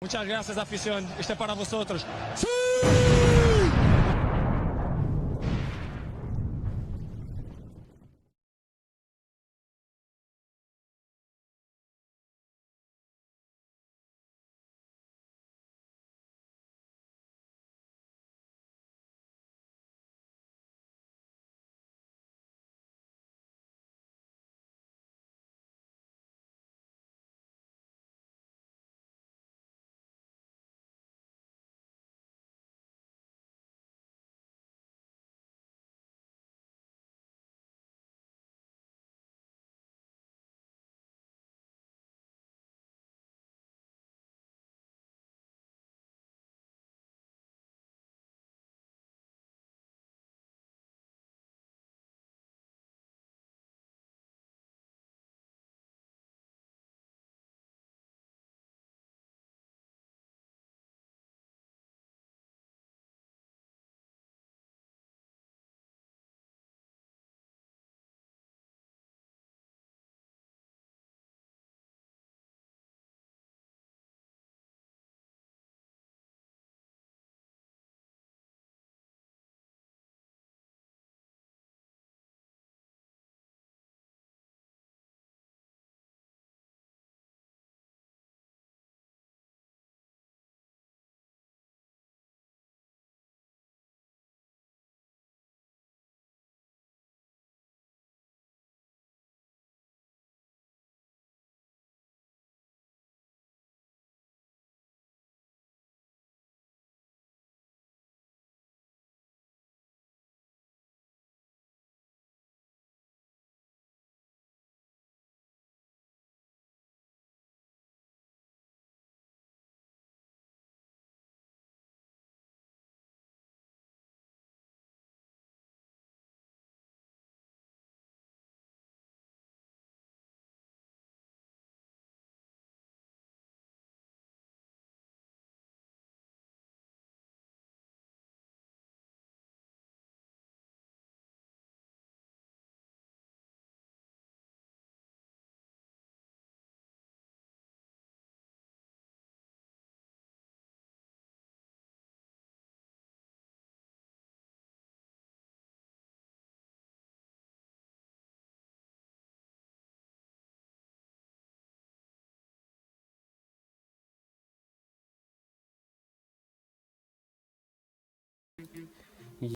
Muchas gracias, afición. Este es para vosotros. ¡Sí!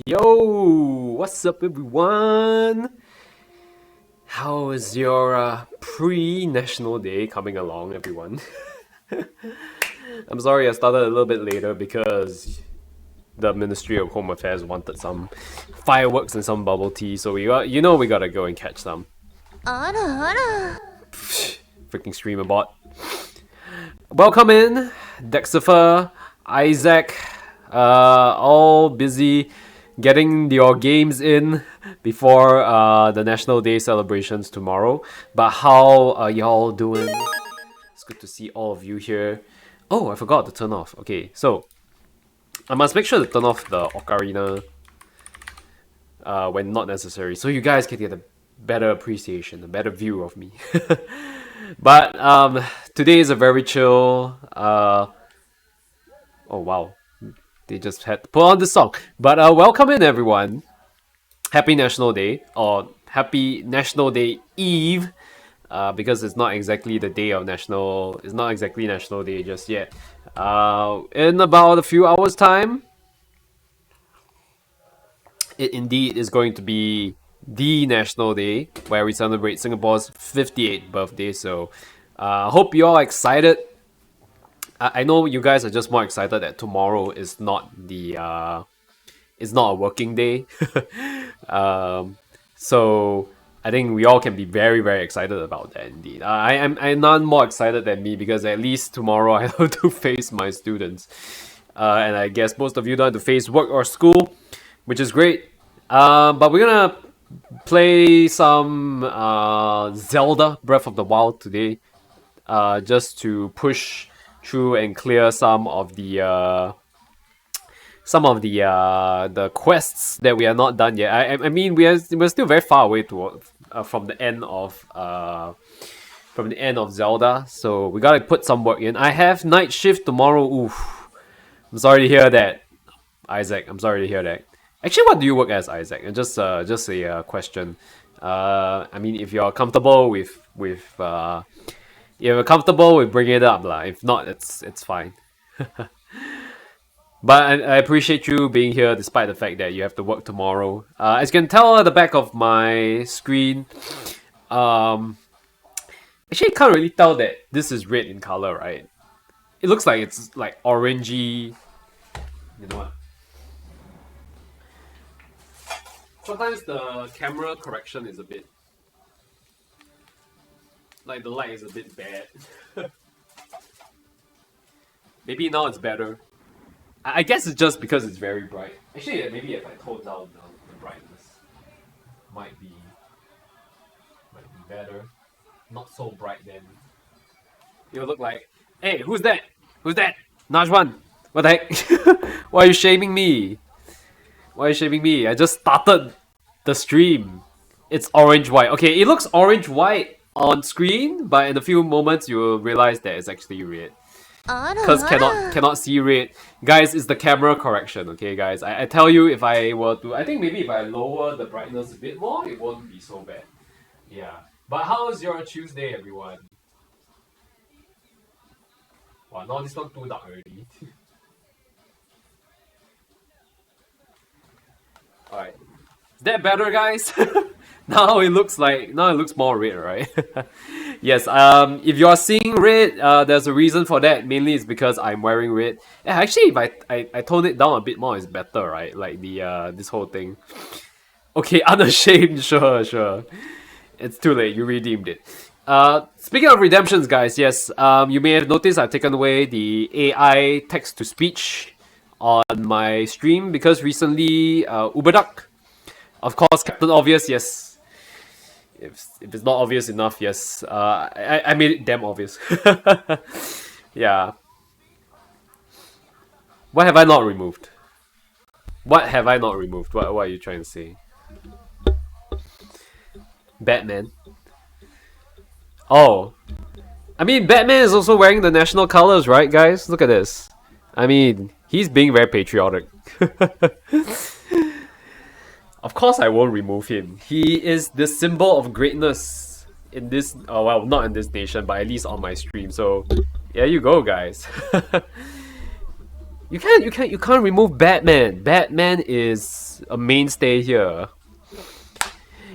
Yo, what's up, everyone? How is your pre-National Day coming along, everyone? I'm sorry I started a little bit later because the Ministry of Home Affairs wanted some fireworks and some bubble tea, so we gotta go and catch some. Freaking streamer bot. Welcome in, Dexifer, Isaac, all busy getting your games in before the National Day celebrations tomorrow. But how are y'all doing? It's good to see all of you here. Oh, I forgot to turn off. Okay, so I must make sure to turn off the ocarina when not necessary, so you guys can get a better appreciation, a better view of me. But today is a very chill. Oh wow, they just had to put on the song. But welcome in, everyone. Happy National Day, or Happy National Day Eve, because it's not exactly the day of National. It's not exactly National Day just yet. In about a few hours' time, it indeed is going to be the National Day where we celebrate Singapore's 58th birthday. So, I hope you all are excited. I know you guys are just more excited that tomorrow is not it's not a working day. um, so I think we all can be very, very excited about that indeed. I'm none more excited than me because at least tomorrow I have to face my students. And I guess most of you don't have to face work or school, which is great. But we're gonna play some Zelda Breath of the Wild today, just to push through and clear some of the quests that we are not done yet. I mean we're still very far away to from the end of from the end of Zelda, so we gotta put some work in. I have night shift tomorrow. Oof. I'm sorry to hear that, Isaac. I'm sorry to hear that. Actually, what do you work as, Isaac? Just a question. I mean, if you're comfortable if you're comfortable with bringing it up, lah. If not, it's fine. But I appreciate you being here despite the fact that you have to work tomorrow. As you can tell at the back of my screen, actually, I can't really tell that this is red in color, right? It looks like it's like orangey. You know what? Sometimes the camera correction is a bit... like the light is a bit bad. Maybe now it's better. I guess it's just because it's very bright. Actually, maybe if I tone down the brightness, might be better. Not so bright then. It'll look like, hey, who's that? Who's that? Najwan, what the heck? Why are you shaming me? Why are you shaming me? I just started the stream. It's orange-white. Okay, it looks orange-white on screen, but in a few moments you will realize that it's actually red. Because cannot see red. Guys, it's the camera correction, okay guys? I tell you, if I were to... I think maybe if I lower the brightness a bit more, it won't be so bad. Yeah. But how's your Tuesday, everyone? Wow, now this one too dark already. Alright. Is that better, guys? Now it looks more red, right? Yes, if you're seeing red, there's a reason for that. Mainly it's because I'm wearing red. Yeah, actually, if I tone it down a bit more, it's better, right? Like the this whole thing. Okay, unashamed, sure. It's too late, you redeemed it. Speaking of redemptions, guys, yes, you may have noticed I've taken away the AI text-to-speech on my stream because recently, Uberduck, of course, Captain Obvious, yes. If it's not obvious enough, yes, I made it damn obvious. Yeah. What have I not removed? What have I not removed? What are you trying to say? Batman. Oh. I mean, Batman is also wearing the national colors, right, guys? Look at this. I mean, he's being very patriotic. Of course I won't remove him. He is the symbol of greatness in this... oh, well, not in this nation, but at least on my stream. So, there you go, guys. You can't remove Batman. Batman is a mainstay here.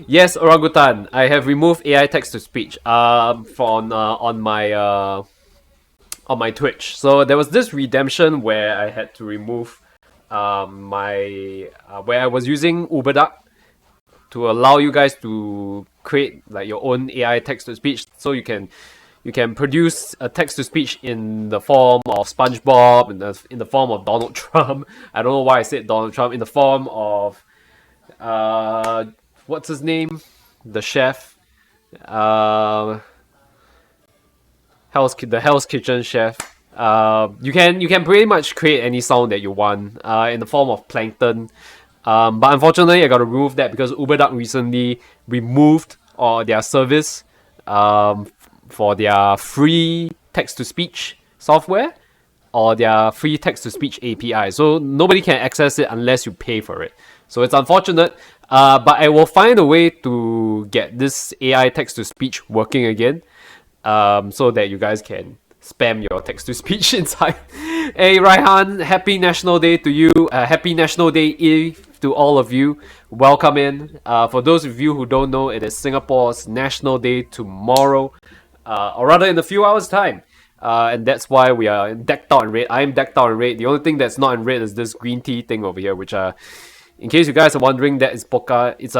Yes, Orangutan, I have removed AI text-to-speech on my Twitch. So there was this redemption where I had to remove where I was using Uberduck to allow you guys to create like your own AI text-to-speech, so you can produce a text-to-speech in the form of SpongeBob, in the form of Donald Trump. I don't know why I said Donald Trump. In the form of what's his name? The chef. The Hell's Kitchen chef. You can pretty much create any sound that you want in the form of plankton. But unfortunately, I got to remove that because Uberduck recently removed their service for their free text-to-speech software or their free text-to-speech API. So nobody can access it unless you pay for it. So it's unfortunate, but I will find a way to get this AI text-to-speech working again, so that you guys can spam your text-to-speech inside. Hey Raihan, happy National Day to you. Happy National Day Eve to all of you. Welcome in. For those of you who don't know, it is Singapore's National Day tomorrow, or rather in a few hours' time. And that's why we are decked out in red. I am decked out in red. The only thing that's not in red is this green tea thing over here, which in case you guys are wondering, that is Pokka. It's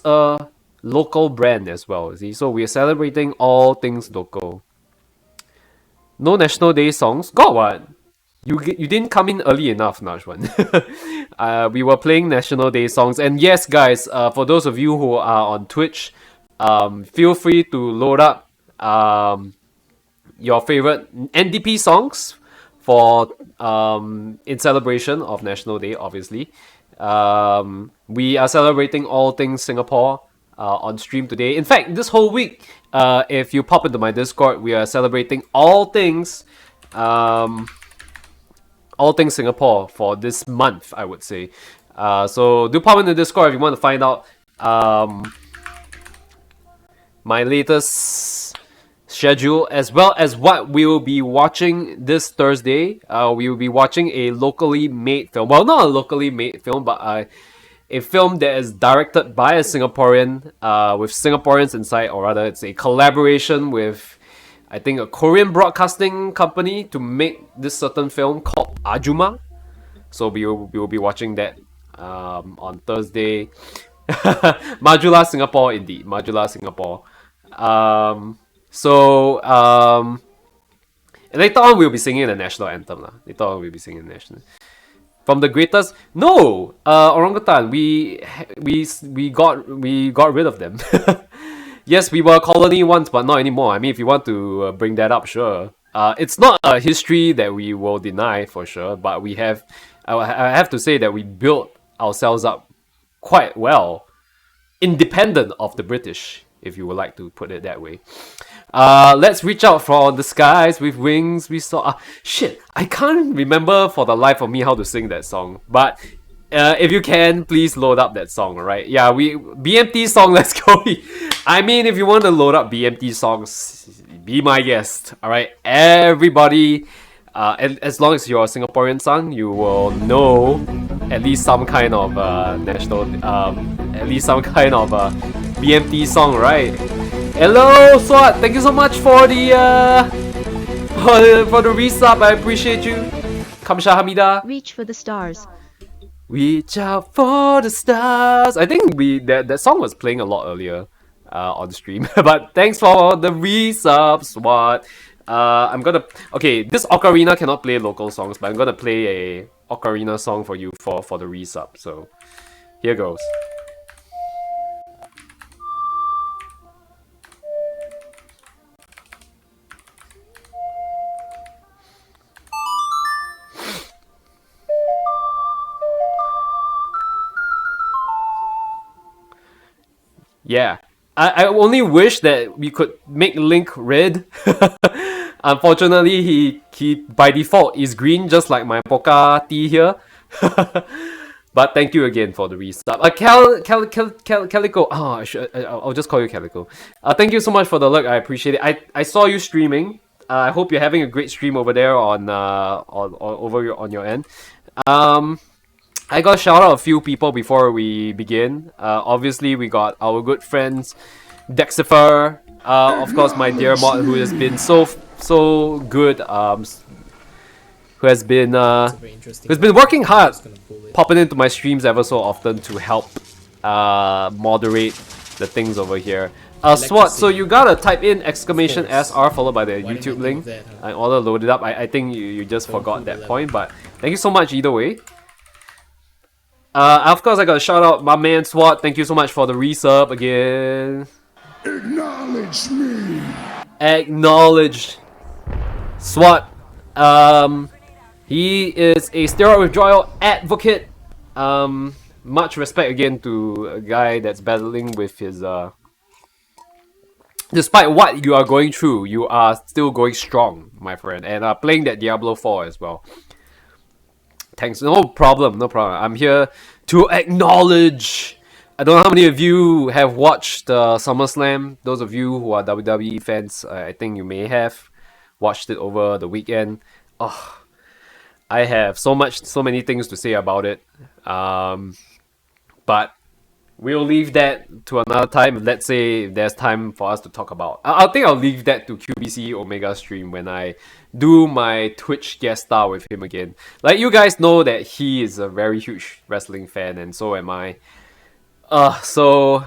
a local brand as well. See, so we are celebrating all things local. No National Day songs? Got what? You didn't come in early enough, Najwan. We were playing National Day songs. And yes, guys, for those of you who are on Twitch, feel free to load up your favorite NDP songs for in celebration of National Day, obviously. We are celebrating all things Singapore. on stream today. In fact, this whole week, if you pop into my Discord, we are celebrating um, all things Singapore for this month, I would say. So do pop into Discord if you want to find out my latest schedule, as well as what we will be watching this Thursday. We will be watching a locally made film. Well, not a locally made film, but a film that is directed by a Singaporean, with Singaporeans inside, or rather, it's a collaboration with, I think, a Korean broadcasting company to make this certain film called Ajuma. So we will be watching that on Thursday. Majula Singapore, indeed. Majula Singapore. Later on we'll be singing the national anthem lah. Later on we'll be singing the national. From the greatest, no, orangutan. We got rid of them. Yes, we were a colony once, but not anymore. I mean, if you want to bring that up, sure. It's not a history that we will deny for sure, but we have. I have to say that we built ourselves up quite well, independent of the British, if you would like to put it that way. Let's reach out for the skies with wings. We saw. Shit, I can't remember for the life of me how to sing that song. But if you can, please load up that song. Alright? Yeah, BMT song. Let's go. I mean, if you want to load up BMT songs, be my guest. Alright, everybody. As long as you're a Singaporean son, you will know at least some kind of national, at least some kind of BMT song, right? Hello, Swat. Thank you so much for the for the resub. I appreciate you. Kamsahamnida. Reach for the stars. Reach out for the stars. I think that song was playing a lot earlier on stream. But thanks for the resub, Swat. Okay, this ocarina cannot play local songs, but I'm gonna play a ocarina song for you for the resub. So here goes. Yeah, I only wish that we could make Link red. Unfortunately, he by default is green, just like my Poca T here. But thank you again for the resub. Calico. Oh, I'll just call you Calico. Thank you so much for the lurk. I appreciate it. I saw you streaming. I hope you're having a great stream over there on your end. I got to shout out a few people before we begin. Obviously, we got our good friends Dexifer. Of course, my dear mod, who has been so good, who's been working hard, popping into my streams ever so often to help moderate the things over here. SWAT, so you gotta type in !SR followed by the YouTube link in order to load it up. I think you just forgot that point, but thank you so much either way. Of course, I gotta shout out my man SWAT. Thank you so much for the resub again. Acknowledge me. Acknowledged. SWAT. He is a steroid withdrawal advocate. Much respect again to a guy that's battling with his despite what you are going through, you are still going strong, my friend, and playing that Diablo 4 as well. Thanks. No problem. I'm here to acknowledge. I don't know how many of you have watched SummerSlam. Those of you who are WWE fans, I think you may have watched it over the weekend. Oh, I have so many things to say about it. But we'll leave that to another time. Let's say if there's time for us to talk about. I think I'll leave that to QBC Omega stream when I do my Twitch guest star with him again. Like, you guys know that he is a very huge wrestling fan, and so am I. So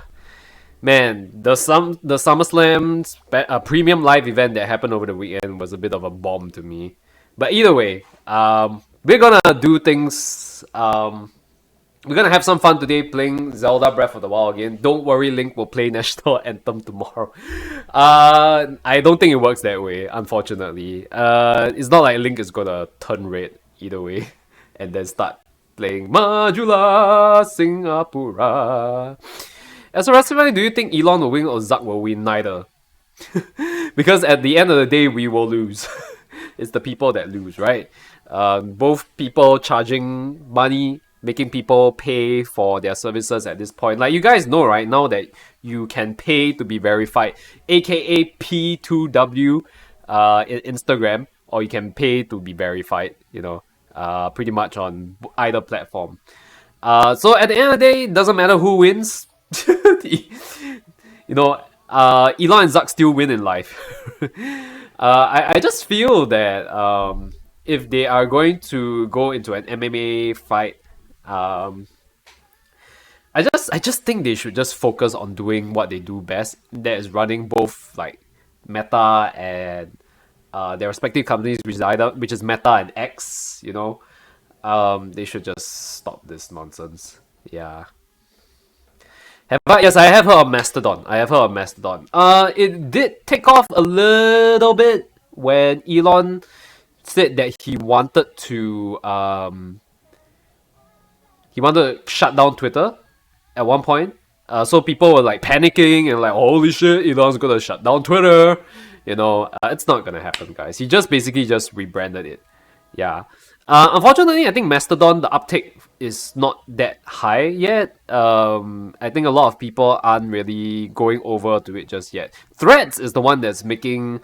man, the SummerSlam premium live event that happened over the weekend was a bit of a bomb to me. But either way, we're gonna do things. We're gonna have some fun today playing Zelda Breath of the Wild again. Don't worry, Link will play National Anthem tomorrow. I don't think it works that way, unfortunately. It's not like Link is gonna turn red either way and then start playing Majula Singapura. As a wrestling fan, do you think Elon will win or Zuck will win? Neither. Because at the end of the day, we will lose. It's the people that lose, right? Both people charging money, making people pay for their services at this point. Like you guys know, right? Now that you can pay to be verified, aka P2W in Instagram, or you can pay to be verified, pretty much on either platform. So at the end of the day, it doesn't matter who wins. Elon and Zuck still win in life. I just feel that if they are going to go into an MMA fight, I just think they should just focus on doing what they do best. That is running both like Meta and their respective companies, which is Meta and X. They should just stop this nonsense. Yeah. Yes, I have heard of Mastodon. It did take off a little bit when Elon said that he wanted to shut down Twitter at one point. So people were like panicking and like, holy shit, Elon's gonna shut down Twitter. It's not gonna happen, guys. He just basically just rebranded it. Yeah. Unfortunately, I think Mastodon, the uptake is not that high yet. I think a lot of people aren't really going over to it just yet. Threads is the one that's making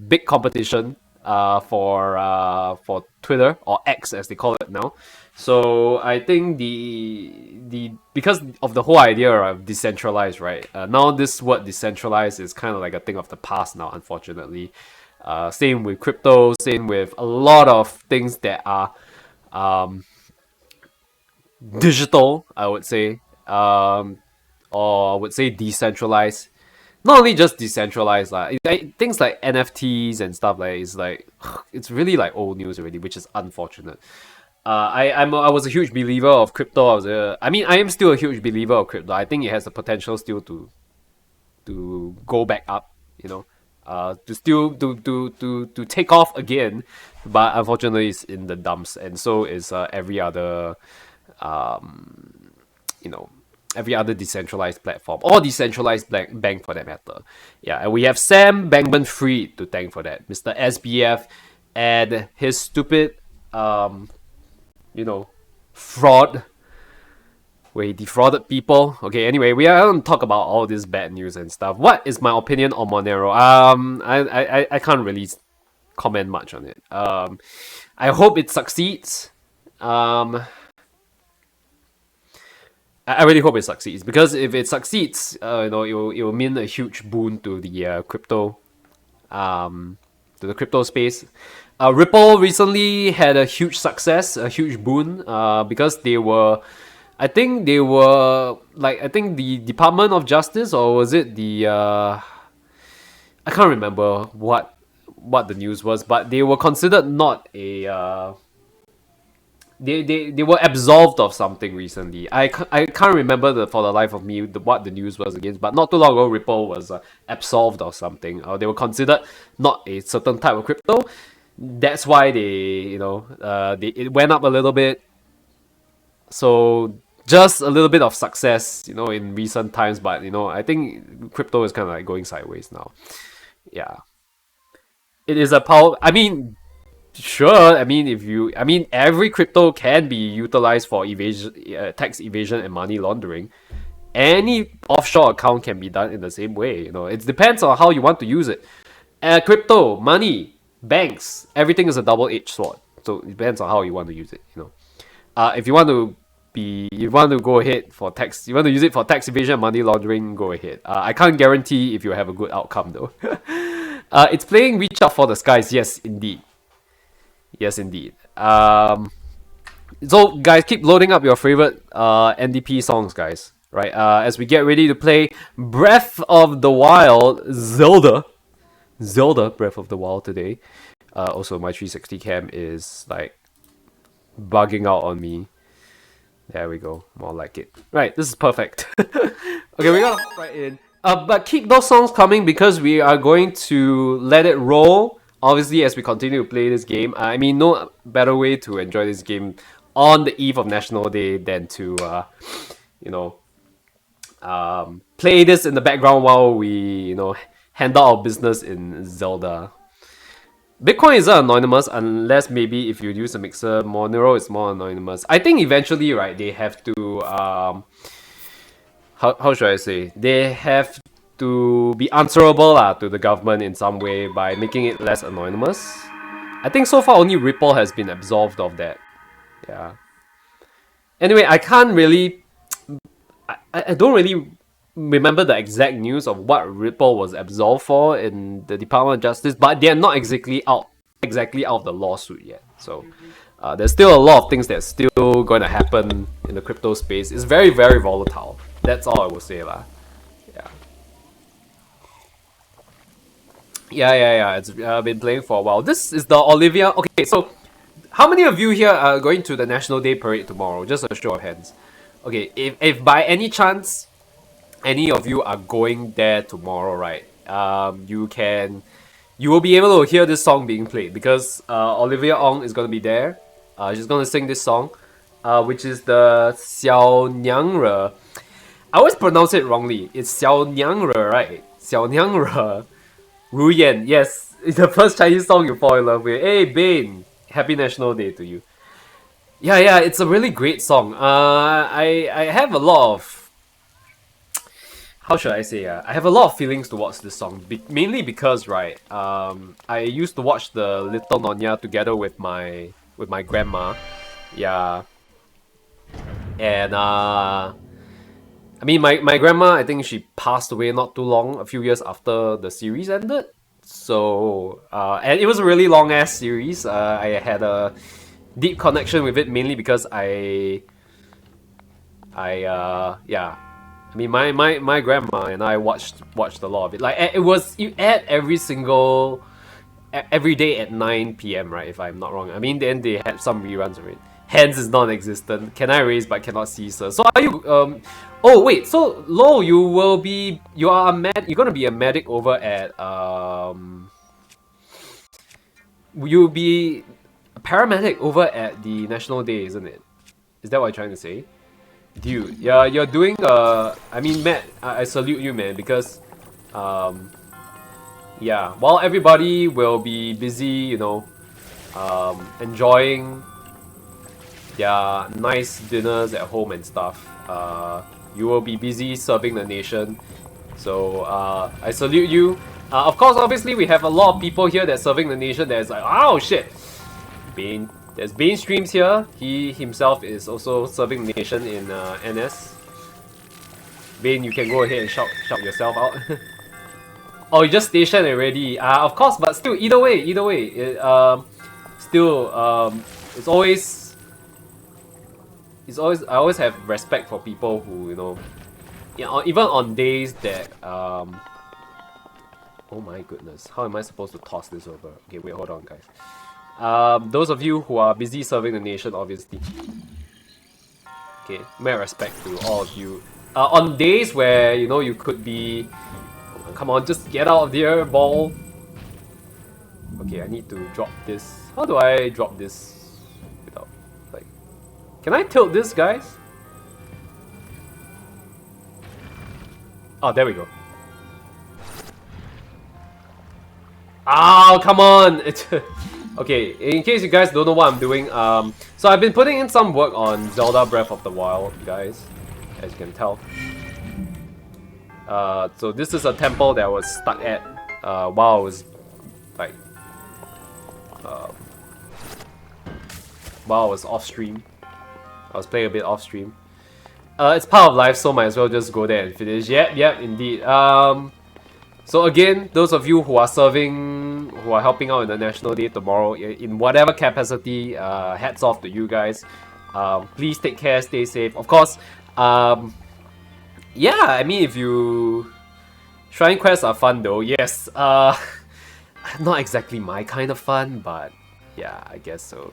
big competition for Twitter, or X as they call it now. So I think because of the whole idea of decentralized, right? Now this word decentralized is kind of like a thing of the past now, unfortunately. Same with crypto, same with a lot of things that are digital, I would say, or I would say decentralized. Not only just decentralized, things like NFTs and stuff it's really like old news already, which is unfortunate. I was a huge believer of crypto. I am still a huge believer of crypto. I think it has the potential still to go back up, to take off again, but unfortunately it's in the dumps, and so is every other every other decentralized platform or decentralized bank for that matter. Yeah, and we have Sam Bankman-Fried to thank for that, Mr. SBF, and his stupid fraud where he defrauded people. Okay, anyway, we are going to talk about all this bad news and stuff. What is my opinion on Monero? I can't really comment much on it. I hope it succeeds. I really hope it succeeds, because if it succeeds, it will mean a huge boon to the crypto space. Ripple recently had a huge success, a huge boon, because I think the Department of Justice, or was it the I can't remember what the news was, but they were considered not a they were absolved of something recently. I can't remember for the life of me what the news was against, but not too long ago Ripple was absolved of something. They were considered not a certain type of crypto. That's why it went up a little bit. So just a little bit of success, in recent times, but I think crypto is kind of like going sideways now. Yeah, it is a power. Sure. Every crypto can be utilized for tax evasion and money laundering. Any offshore account can be done in the same way. It depends on how you want to use it. Crypto, money, banks, everything is a double-edged sword. So it depends on how you want to use it. If you want to go ahead for tax, you want to use it for tax evasion and money laundering, go ahead. I can't guarantee if you have a good outcome though. It's playing Reach Out for the Skies. Yes, indeed. So guys, keep loading up your favorite NDP songs, guys. Right? As we get ready to play Breath of the Wild, Zelda Breath of the Wild today. Also, my 360 cam is like bugging out on me. There we go. More like it. Right, this is perfect. Okay, we gotta hop right in. But keep those songs coming, because we are going to let it roll. Obviously, as we continue to play this game. No better way to enjoy this game on the eve of National Day than to, play this in the background while we, handle our business in Zelda. Bitcoin isn't anonymous unless maybe if you use a mixer. Monero is more anonymous. I think eventually, right, they have to how should I say? They have to be answerable to the government in some way by making it less anonymous. I think so far only Ripple has been absolved of that. Yeah. Anyway, I can't really I don't really remember the exact news of what Ripple was absolved for in the Department of Justice, but they're not exactly out of the lawsuit yet. So there's still a lot of things that's still going to happen in the crypto space. It's very, very volatile. That's all I will say lah. Yeah. It's been playing for a while. This is the Olivia. Okay, so how many of you here are going to the National Day Parade tomorrow? Just a show of hands. Okay, if by any chance any of you are going there tomorrow, right? You will be able to hear this song being played because Olivia Ong is gonna be there. She's gonna sing this song, which is the Xiao Niang Re. I always pronounce it wrongly. It's Xiao Niang Re, right? Xiao Niang Re. Ru Yan, yes. It's the first Chinese song you fall in love with. Hey, Bane. Happy National Day to you. Yeah, it's a really great song. I have a lot of... How should I say? I have a lot of feelings towards this song. Mainly because, right, I used to watch the Little Nonya together with my grandma. Yeah. And, I mean, my grandma, I think she passed away not too long, a few years after the series ended. So, and it was a really long-ass series. I had a deep connection with it mainly because I mean, my grandma and I watched a lot of it. Like, you aired every day at 9 p.m., right, if I'm not wrong. I mean, then they had some reruns of it. Hands is non-existent. Can I raise but cannot see, sir? So are you, oh wait, so Lo, you're gonna be a medic over at, you'll be a paramedic over at the National Day, isn't it? Is that what you're trying to say? Dude, yeah, you're doing, I mean, Matt, I salute you, man, because, yeah, while everybody will be busy, enjoying their nice dinners at home and stuff, you will be busy serving the nation. So, I salute you. Of course, obviously, we have a lot of people here that's serving the nation that's like, oh shit! Bane. There's Bane streams here. He himself is also serving the nation in NS. Bane, you can go ahead and shout yourself out. Oh, you just stationed already. Of course, but still, either way, I always have respect for people who, even on days that, oh my goodness, how am I supposed to toss this over? Okay, wait, hold on, guys. Those of you who are busy serving the nation, obviously. Okay, my respect to all of you. On days where, you could be... Come on, just get out of there, ball. Okay, I need to drop this. How do I drop this without, like... Can I tilt this, guys? Oh, there we go. Oh, come on! Okay, in case you guys don't know what I'm doing, so I've been putting in some work on Zelda Breath of the Wild, guys, as you can tell. So this is a temple that I was stuck at while I was like while I was off stream. I was playing a bit off stream. It's part of life, so might as well just go there and finish. Yep, indeed. So again, those of you who are helping out in the National Day tomorrow, in whatever capacity, hats off to you guys. Please take care, stay safe. Of course, yeah, I mean, if you... Shrine quests are fun though, yes. Not exactly my kind of fun, but yeah, I guess so.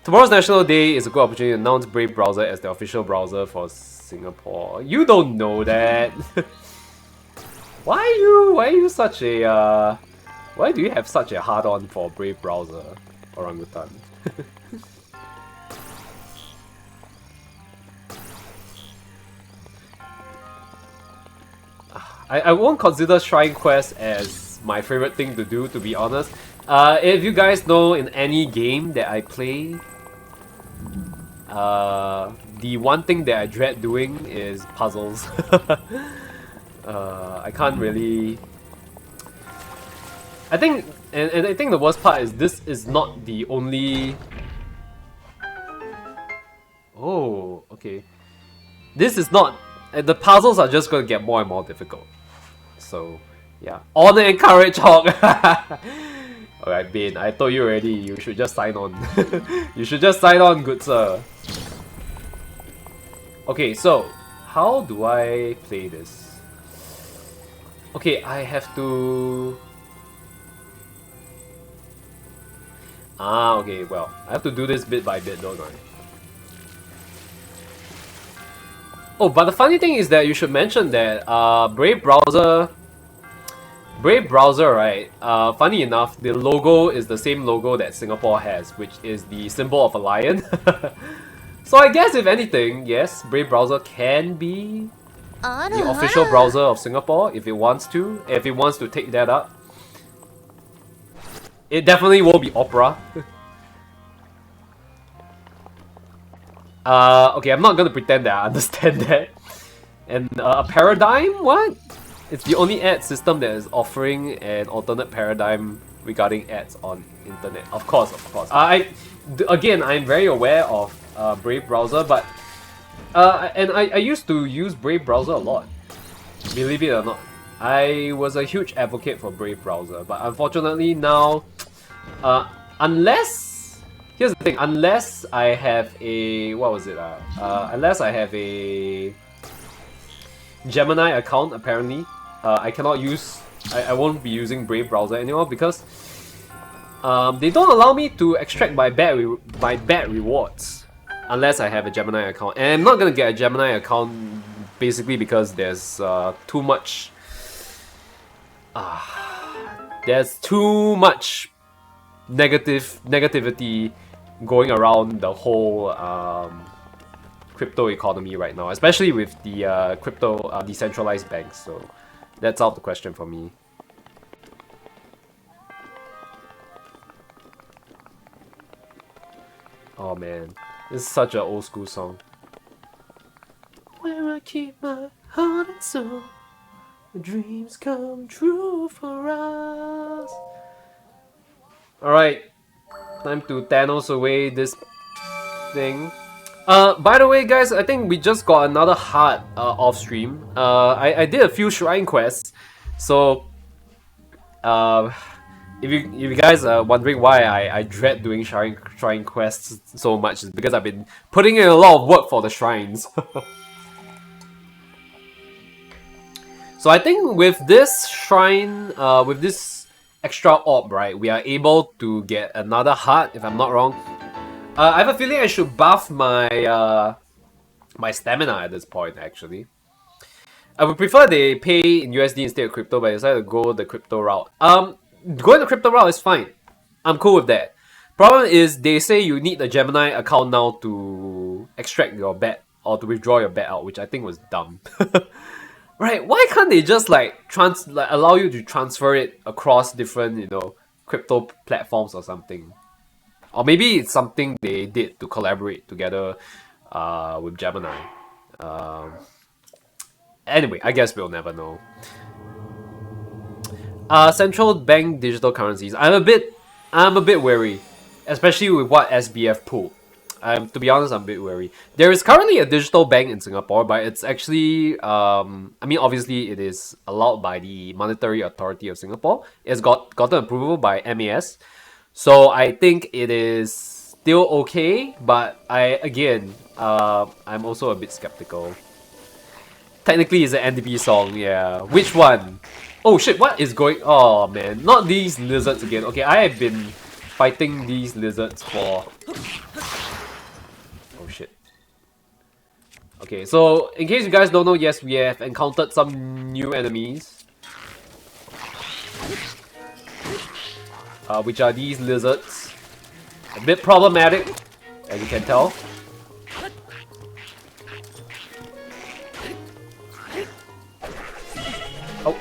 Tomorrow's National Day is a good opportunity to announce Brave browser as the official browser for Singapore. You don't know that. Why are you such a, why do you have such a hard-on for Brave browser, orangutan? I won't consider Shrine Quest as my favorite thing to do, to be honest. If you guys know, in any game that I play, the one thing that I dread doing is puzzles. I can't really... I think, and I think the worst part is this is not the only... Oh, okay. This is not... The puzzles are just going to get more and more difficult. So, yeah. Honor and courage, Hawk! Alright, Bane, I told you already, you should just sign on. You should just sign on, good sir. Okay, so, how do I play this? Okay, I have to... Ah, okay, well, I have to do this bit by bit, don't I? Oh, but the funny thing is that you should mention that Brave Browser, right? Funny enough, the logo is the same logo that Singapore has, which is the symbol of a lion. So I guess if anything, yes, Brave Browser can be the official browser of Singapore if it wants to. If it wants to take that up, it definitely won't be Opera. Okay, I'm not gonna pretend that I understand that. And a paradigm? What? It's the only ad system that is offering an alternate paradigm regarding ads on internet. Of course, of course. Again, I'm very aware of Brave Browser, but and I used to use Brave Browser a lot. Believe it or not, I was a huge advocate for Brave Browser, but unfortunately now, here's the thing, unless I have a... what was it? Unless I have a Gemini account, apparently, I cannot use... I won't be using Brave Browser anymore because they don't allow me to extract my bad rewards unless I have a Gemini account. And I'm not gonna get a Gemini account basically because there's too much... there's too much negativity going around the whole crypto economy right now, especially with the crypto decentralized banks. So that's out of the question for me. Oh man, this is such an old school song. Where I keep my heart and soul, the dreams come true for us. Alright, time to Thanos away this thing. By the way guys, I think we just got another heart off stream. I did a few shrine quests, so if you guys are wondering why I dread doing shrine quests so much, it's because I've been putting in a lot of work for the shrines. So I think with this shrine, with this extra orb, right, we are able to get another heart, if I'm not wrong. I have a feeling I should buff my my stamina at this point, actually. I would prefer they pay in USD instead of crypto, but I decided to go the crypto route. Going the crypto route is fine. I'm cool with that. Problem is, they say you need a Gemini account now to extract your bet or to withdraw your bet out, which I think was dumb. Right? Why can't they just like allow you to transfer it across different, you know, crypto platforms or something? Or maybe it's something they did to collaborate together with Gemini. Anyway, I guess we'll never know. Central bank digital currencies. I'm a bit wary, especially with what SBF pulled. To be honest, I'm a bit wary. There is currently a digital bank in Singapore, but it's actually, I mean, obviously it is allowed by the Monetary Authority of Singapore. It's gotten approval by MAS. So I think it is still okay, but I'm also a bit skeptical. Technically, it's an NDP song, yeah. Which one? Oh shit, what is going... Oh man, not these lizards again. Okay, I have been fighting these lizards for... Oh shit. Okay, so in case you guys don't know, yes, we have encountered some new enemies. Which are these lizards. A bit problematic, as you can tell. Oh,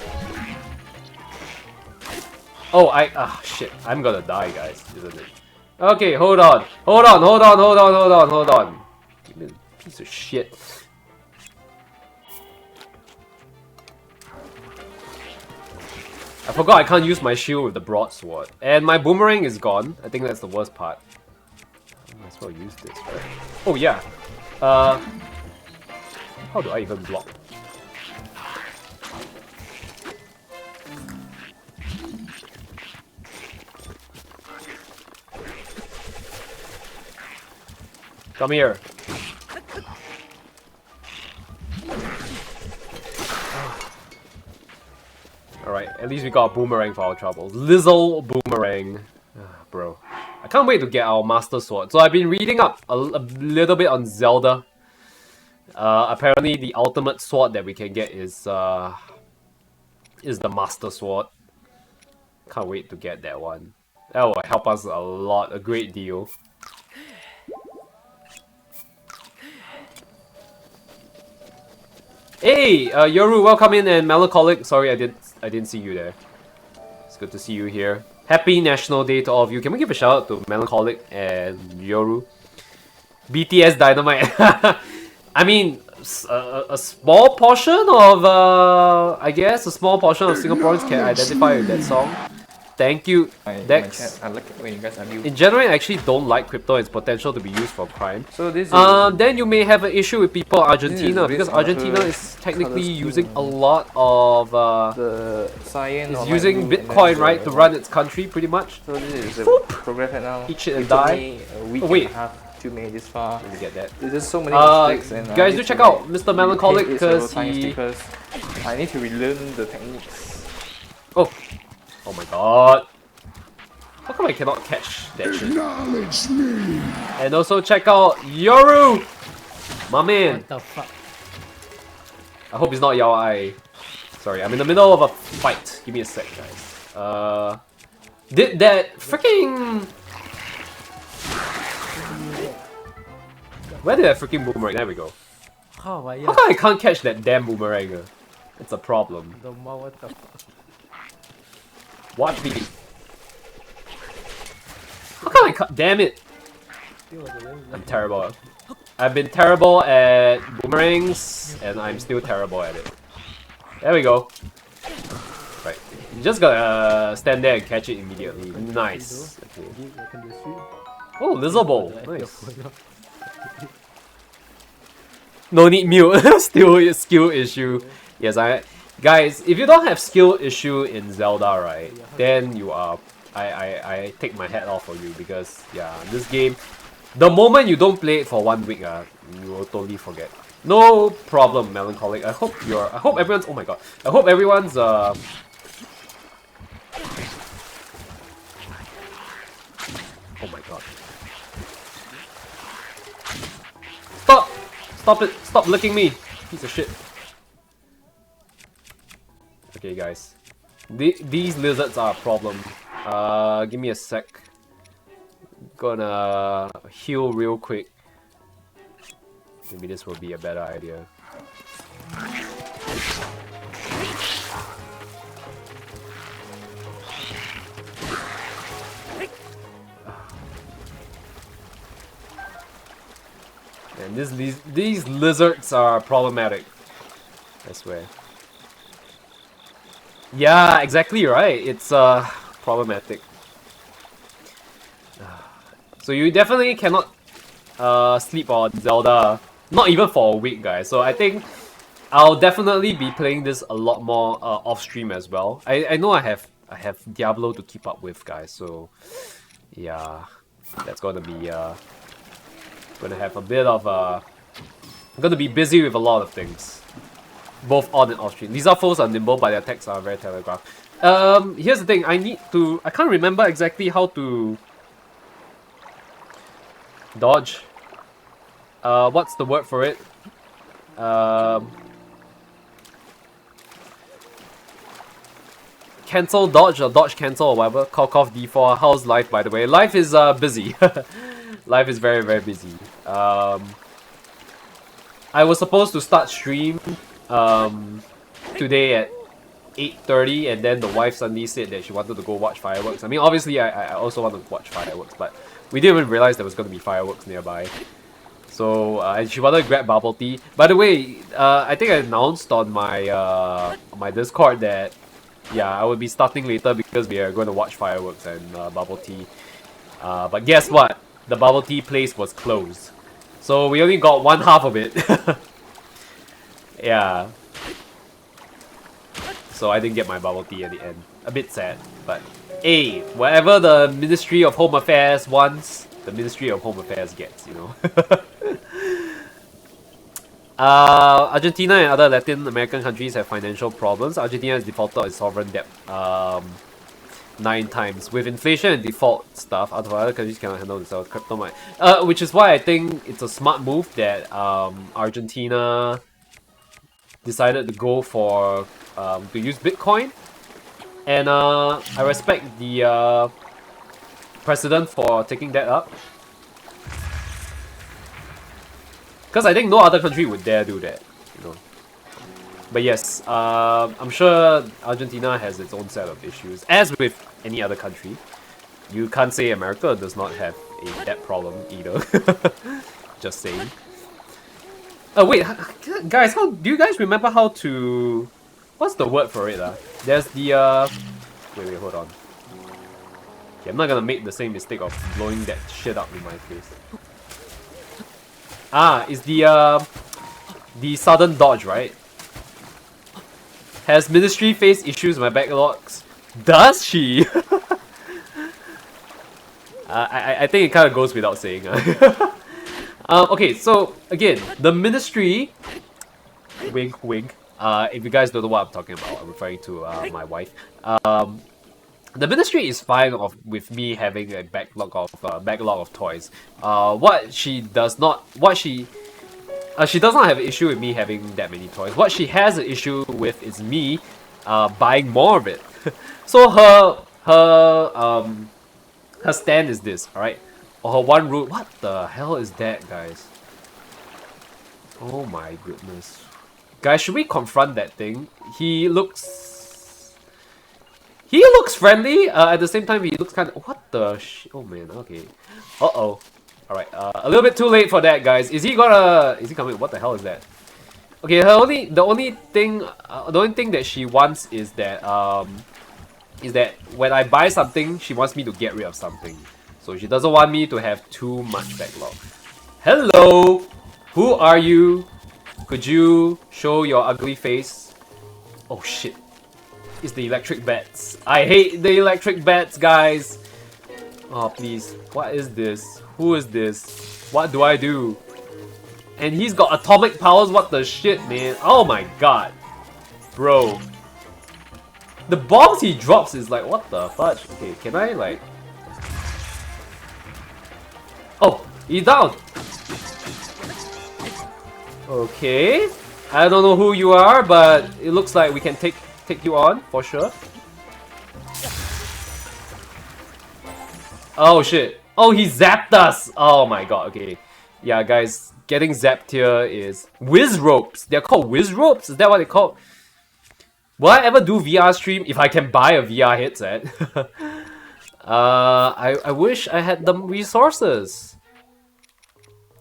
Oh, shit. I'm gonna die, guys, isn't it? Okay, hold on. Hold on, hold on, hold on, hold on, hold on. Give me a piece of shit. I forgot I can't use my shield with the broadsword. And my boomerang is gone. I think that's the worst part. I might as well use this, right? Oh, yeah. How do I even block? Come here. Alright, at least we got a boomerang for our troubles. Lizzle boomerang. Bro. I can't wait to get our master sword. So I've been reading up a little bit on Zelda. Apparently the ultimate sword that we can get is the master sword. Can't wait to get that one. That will help us a lot, a great deal. Hey, Yoru, welcome in, and Melancholic. Sorry, I didn't see you there. It's good to see you here. Happy National Day to all of you. Can we give a shout out to Melancholic and Yoru? BTS Dynamite. I mean, a small portion of I guess a small portion of Singaporeans can identify with that song. Thank you, Dex. I like it when you guys argue. In general, I actually don't like crypto and its potential to be used for crime. So this is then you may have an issue with people in Argentina because Argentina is technically using a lot of the science. is using Bitcoin, right, to run its country pretty much. So this is progress right now. Eat shit and It took die. me a week wait. and a half to make this far. Let me get that. There's just so many mistakes and guys, do check out Mr. Melancholic because I need to relearn the techniques. Oh my god. How come I cannot catch that shit? Acknowledge me. And also check out Yoru! My man. What the fuck? I hope it's not Yao Ai. Sorry, I'm in the middle of a fight. Give me a sec, guys. Did that freaking... Where did that freaking boomerang? There we go. Oh, but How yeah. come I can't catch that damn boomerang? It's a problem. What the fuck? What me? How come I can't? Damn it! I'm terrible. I've been terrible at boomerangs, and I'm still terrible at it. There we go. Right. You just gotta stand there and catch it immediately. Nice. Okay. Oh, Lizard Bowl. Nice. No need mute. Still a skill issue. Yes, guys, if you don't have skill issue in Zelda, right, then you are... I take my hat off for you because, yeah, this game, the moment you don't play it for 1 week, you will totally forget. No problem, Melancholic. I hope everyone's... Oh my god. I hope everyone's... Oh my god. Stop! Stop it! Stop licking me! Piece of shit. Okay, guys. These lizards are a problem. Give me a sec. Gonna heal real quick. Maybe this will be a better idea. And these lizards are problematic. I swear. Yeah, exactly right. It's problematic. So you definitely cannot sleep on Zelda, not even for a week, guys. So I think I'll definitely be playing this a lot more off stream as well. I know I have Diablo to keep up with, guys. So yeah, that's gonna be gonna have a bit of I'm gonna be busy with a lot of things, both on and off stream. These are foes are nimble, but their attacks are very telegraphed. Here's the thing. I can't remember exactly how to dodge. What's the word for it? Cancel dodge or dodge cancel or whatever. Cough D4. How's life, by the way? Life is busy. Life is very, very busy. I was supposed to start stream today at 8:30, and then the wife suddenly said that she wanted to go watch fireworks. I mean, obviously, I also want to watch fireworks, but we didn't even realize there was going to be fireworks nearby. So, and she wanted to grab bubble tea. By the way, I think I announced on my my Discord that, yeah, I will be starting later because we are going to watch fireworks and bubble tea. But guess what? The bubble tea place was closed. So we only got one half of it. Yeah. So I didn't get my bubble tea at the end. A bit sad, but hey, whatever the Ministry of Home Affairs wants, the Ministry of Home Affairs gets, you know. Argentina and other Latin American countries have financial problems. Argentina has defaulted on its sovereign debt 9 times. With inflation and default stuff, other countries cannot handle themselves. Crypto might. Which is why I think it's a smart move that Argentina decided to go for to use Bitcoin, and I respect the president for taking that up, because I think no other country would dare do that, you know. But yes, I'm sure Argentina has its own set of issues, as with any other country. You can't say America does not have a debt problem either. Just saying. Wait, guys, how do you guys remember how to... What's the word for it? There's the... Wait, hold on. Okay, I'm not gonna make the same mistake of blowing that shit up in my face. It's the sudden dodge, right? Has Ministry faced issues with my backlogs? Does she? I think it kind of goes without saying. Okay, so again, the Ministry, wink wink, if you guys don't know what I'm talking about, I'm referring to my wife. The Ministry is fine with me having a backlog of toys. She does not have an issue with me having that many toys. What she has an issue with is me buying more of it. So her stand is this, alright? Or her one rule. What the hell is that, guys? Oh my goodness. Guys, should we confront that thing? He looks friendly. At the same time, he looks kind of... What the oh man, okay. Uh-oh. Alright, a little bit too late for that, guys. Is he coming? What the hell is that? Okay, the only thing that she wants is that when I buy something, she wants me to get rid of something. So she doesn't want me to have too much backlog. Hello! Who are you? Could you show your ugly face? Oh shit. It's the electric bats. I hate the electric bats, guys! Oh please. What is this? Who is this? What do I do? And he's got atomic powers? What the shit, man? Oh my god. Bro. The bombs he drops is like, what the fudge? Okay, can I like... Oh, he's down! Okay. I don't know who you are, but it looks like we can take you on, for sure. Oh shit. Oh, he zapped us! Oh my god, okay. Yeah, guys, getting zapped here is... Whiz ropes! They're called whiz ropes? Is that what they're called? Will I ever do VR stream if I can buy a VR headset? I wish I had the resources.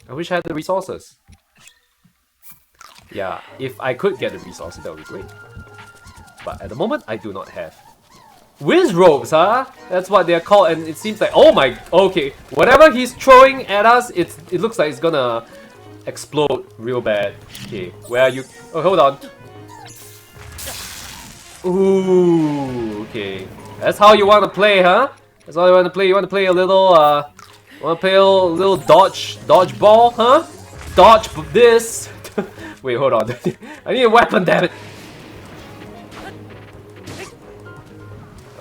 I wish I had the resources. Yeah, if I could get the resources, that would be great. But at the moment, I do not have. Whiz ropes, huh? That's what they're called, and it seems like... Oh my... Okay, whatever he's throwing at us, it looks like it's gonna explode real bad. Okay, where are you? Oh, hold on. Ooh, okay. That's how you want to play, huh? That's how you want to play. You want to play a little, dodgeball, huh? Dodge this. Wait, hold on. I need a weapon, damn it.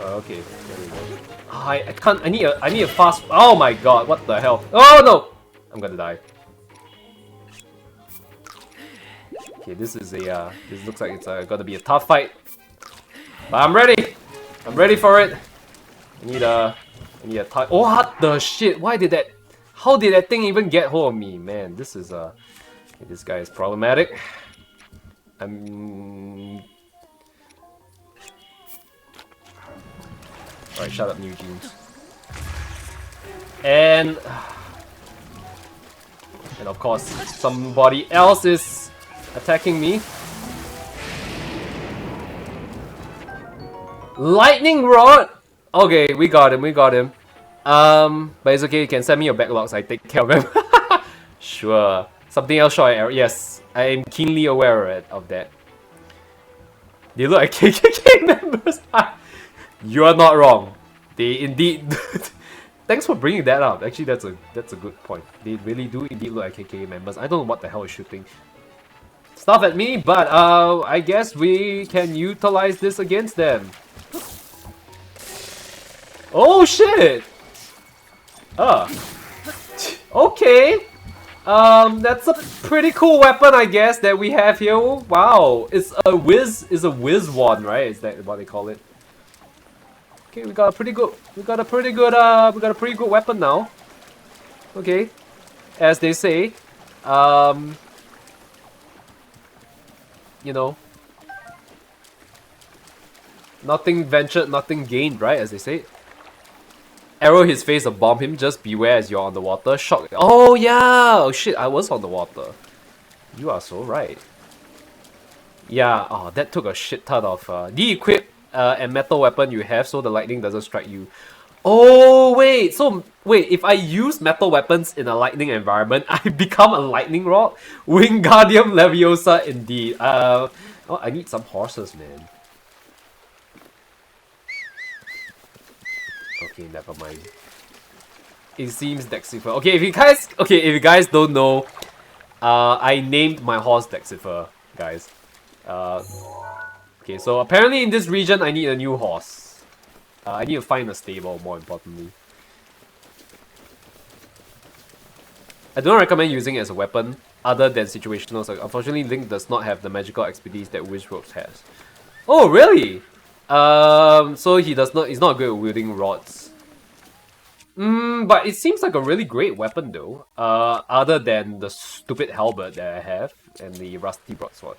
Okay, there we go. Oh, I can't. I need a fast. Oh my god! What the hell? Oh no! I'm gonna die. Okay, this is a. This looks like it's gonna be a tough fight. But I'm ready. I'm ready for it. I need a tie. Oh, what the shit? Why did that? How did that thing even get hold of me, man? This is this guy is problematic. Alright, shut up, New Jeans. And of course, somebody else is attacking me. Lightning Rod! Okay, we got him, but it's okay, you can send me your backlogs, I take care of them. Sure. Something else short arrow. Yes, I am keenly aware of that. They look like KKK members. You are not wrong. They indeed. Thanks for bringing that up. Actually, that's a good point. They really do indeed look like KKK members. I don't know what the hell is shooting stuff at me, but I guess we can utilize this against them. Oh shit! Okay. That's a pretty cool weapon, I guess, that we have here. Wow, it's a whiz wand, right? Is that what they call it? Okay, we got a pretty good weapon now. Okay, as they say, you know, nothing ventured, nothing gained, right? As they say. Arrow his face or bomb him, just beware as you're on the water. Shock. Oh yeah! Oh shit, I was on the water. You are so right. Yeah, oh, that took a shit ton of de-equip and metal weapon you have so the lightning doesn't strike you. Oh wait, so wait, if I use metal weapons in a lightning environment, I become a lightning rod? Wingardium Leviosa indeed. Oh, I need some horses, man. Okay, never mind. It seems Dexifer. Okay, if you guys don't know, I named my horse Dexifer, guys. Okay, so apparently in this region I need a new horse. I need to find a stable, more importantly. I don't recommend using it as a weapon other than situational. So unfortunately, Link does not have the magical expertise that Wizrobe has. Oh, really? So he's not good at wielding rods. But it seems like a really great weapon though. Other than the stupid halberd that I have and the rusty broadsword.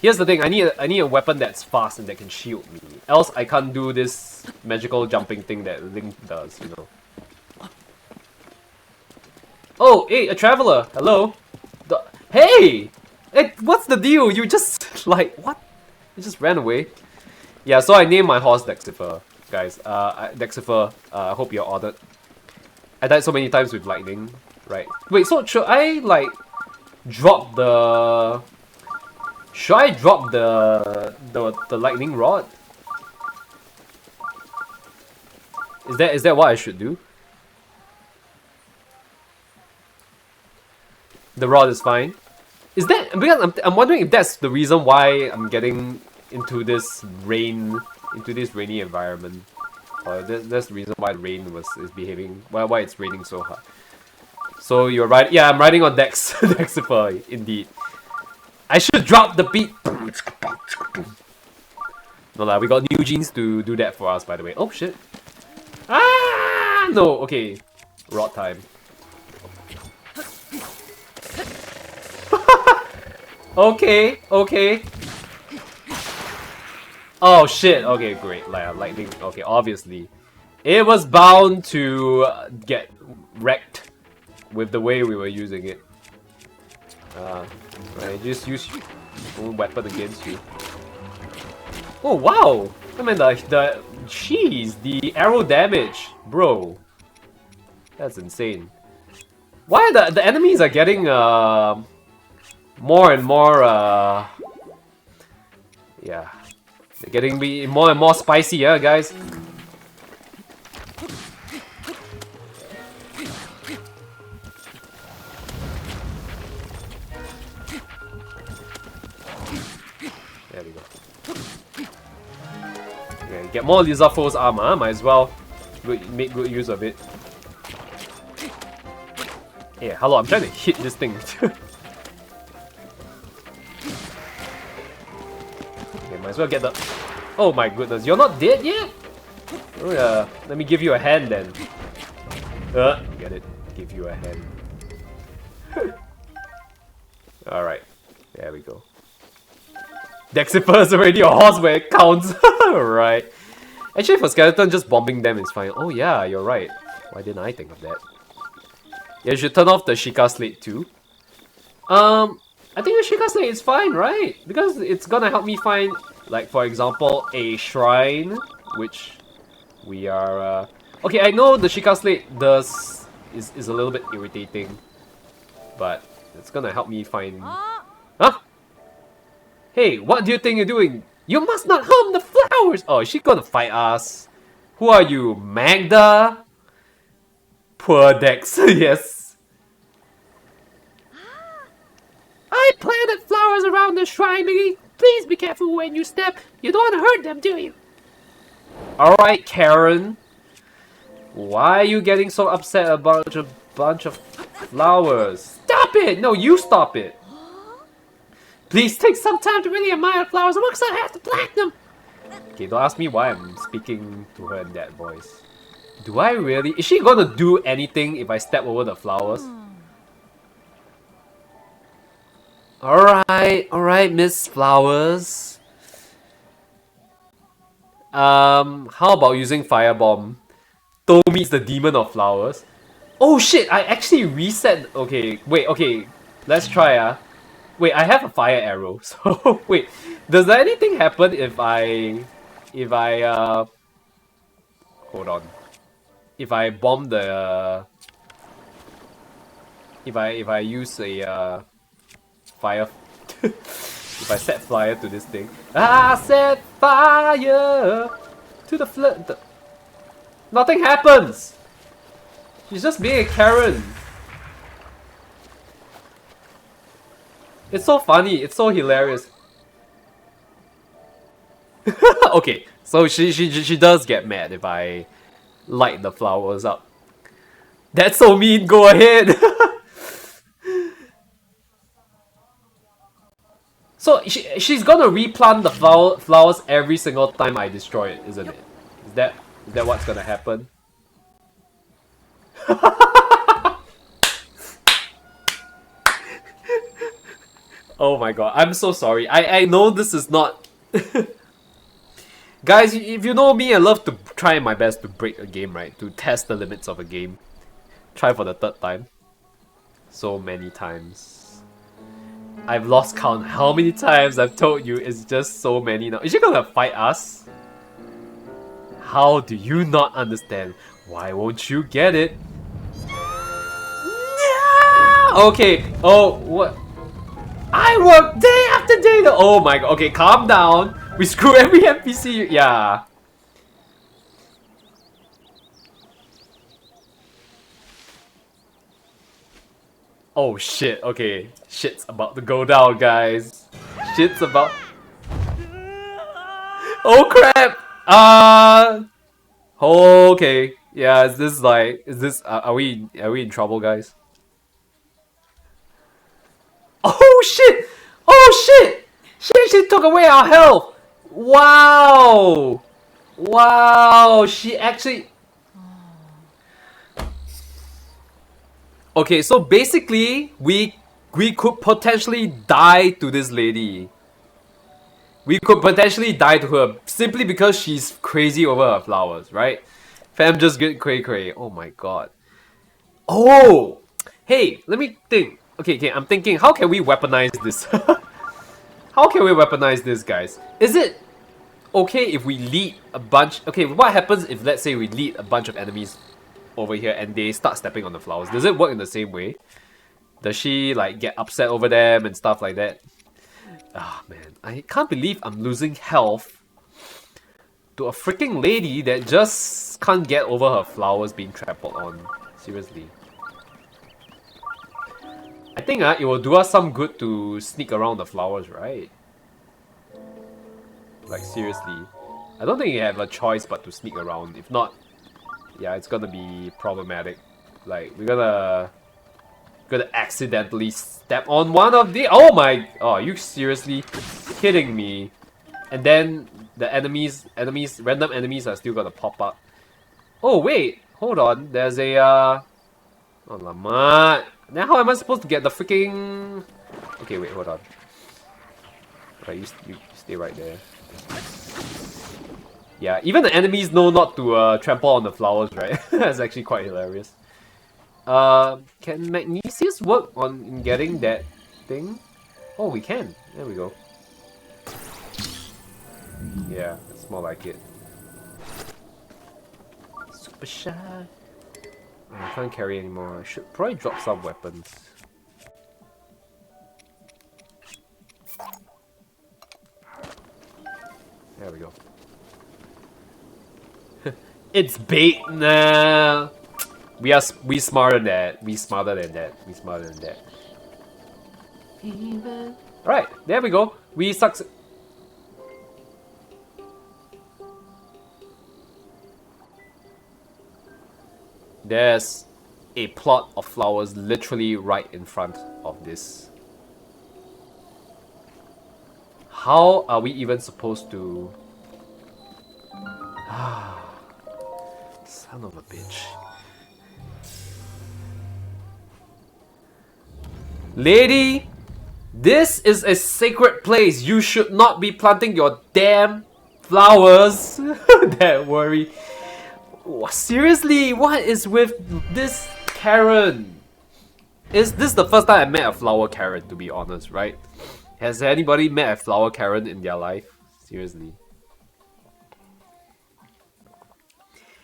Here's the thing, I need a weapon that's fast and that can shield me. Else I can't do this magical jumping thing that Link does, you know. Oh, hey, a traveler! Hello! Hey! Hey, what's the deal? You just, like, what? You just ran away. Yeah, so I named my horse Dexifer, guys. Dexifer, I hope you're ordered. I died so many times with lightning, right? Wait, so should I, like, drop the... Should I drop the lightning rod? Is that what I should do? The rod is fine. Is that because I'm wondering if that's the reason why I'm getting into this rainy environment. Or that's the reason why rain is behaving why it's raining so hard. So you're right. Yeah, I'm riding on Dexifer, indeed. I should drop the beat. No lah, we got new jeans to do that for us, by the way. Oh shit. Ah no, okay. Rod time. Okay. Oh shit, okay, great. Lightning, okay, obviously. It was bound to get wrecked with the way we were using it. Right, just use your own weapon against you. Oh wow! I mean the arrow damage, bro. That's insane. Why the enemies are getting more and more yeah. They're getting more and more spicy, yeah, guys. There we go. Okay, get more Lizarfo's armor, might as well make good use of it. Yeah, hello, I'm trying to hit this thing. Might as well get the... Oh my goodness, you're not dead yet? Oh yeah, let me give you a hand then. Get it. Give you a hand. Alright, there we go. Dexifer is already a horse where it counts. Right. Actually, for skeleton, just bombing them is fine. Oh yeah, you're right. Why didn't I think of that? Yeah, you should turn off the Sheikah Slate too. I think the Sheikah Slate is fine, right? Because it's gonna help me find, like, for example, a shrine, which we are, okay, I know the Sheikah Slate is a little bit irritating, but it's gonna help me find... Huh? Hey, what do you think you're doing? You must not harm the flowers! Oh, is she gonna fight us? Who are you, Magda? Poor Dex, yes. I planted flowers around the shrine, Miggy. Please be careful when you step. You don't want to hurt them, do you? Alright, Karen. Why are you getting so upset about a bunch of flowers? Stop it! No, you stop it. Please take some time to really admire flowers. Amongst I have to plant them. Okay, don't ask me why I'm speaking to her in that voice. Do I really? Is she gonna do anything if I step over the flowers? Alright, Miss Flowers. How about using Firebomb? Toh meets the Demon of Flowers. Oh shit, I actually reset. Okay, wait, okay. Let's try, Wait, I have a fire arrow, so wait. Does anything happen if I hold on. If I bomb the if I use a fire if I set fire to this thing. I set fire to the flood. Nothing happens. She's just being a Karen. It's so funny, it's so hilarious. Okay, so she does get mad if I light the flowers up. That's so mean, go ahead! So she's gonna replant the flowers every single time I destroy it, isn't it? Is that what's gonna happen? Oh my god, I'm so sorry. I know this is not... Guys, if you know me, I love to try my best to break a game, right? To test the limits of a game. Try for the third time. So many times. I've lost count how many times I've told you. It's just so many now. Is she gonna fight us? How do you not understand? Why won't you get it? No! Okay. Oh, what? I work day after day. Oh my god. Okay, calm down. We screw every NPC. Yeah. Oh shit. Okay. Shit's about to go down, guys. Shit's about... Oh crap! Okay. Yeah, is this like... Is this... Are we in trouble, guys? Oh shit! Oh shit! She actually took away our health! Wow! Wow! She actually... Okay, so basically, we could potentially die to this lady. We could potentially die to her simply because she's crazy over her flowers, right? Fam just get cray. Oh my god. Oh! Hey, let me think. Okay, I'm thinking, how can we weaponize this? How can we weaponize this, guys? Is it okay if we lead a bunch... Okay, what happens if, let's say, we lead a bunch of enemies over here and they start stepping on the flowers? Does it work in the same way? Does she, like, get upset over them and stuff like that? Ah, man. I can't believe I'm losing health to a freaking lady that just can't get over her flowers being trampled on. Seriously. I think it will do us some good to sneak around the flowers, right? Like, seriously. I don't think you have a choice but to sneak around. If not, yeah, it's gonna be problematic. Like, we're gonna accidentally step on one of the... Oh my... Oh, are you seriously kidding me? And then the random enemies are still gonna pop up. Oh wait, hold on. There's a... Oh, Lamat. Now how am I supposed to get the freaking... Okay, wait, hold on. Alright, you stay right there. Yeah, even the enemies know not to trample on the flowers, right? That's actually quite hilarious. Can Magnesius work on getting that thing? Oh, we can. There we go. Yeah, it's more like it. Super shy. Oh, I can't carry anymore. I should probably drop some weapons. There we go. It's bait now. We smarter than that. We smarter than that. We smarter than that. Alright, there we go. We sucks. There's a plot of flowers literally right in front of this. How are we even supposed to... Son of a bitch. Lady, this is a sacred place. You should not be planting your damn flowers that worry. Seriously, what is with this Karen? Is this the first time I met a flower Karen, to be honest, right? Has anybody met a flower Karen in their life? Seriously.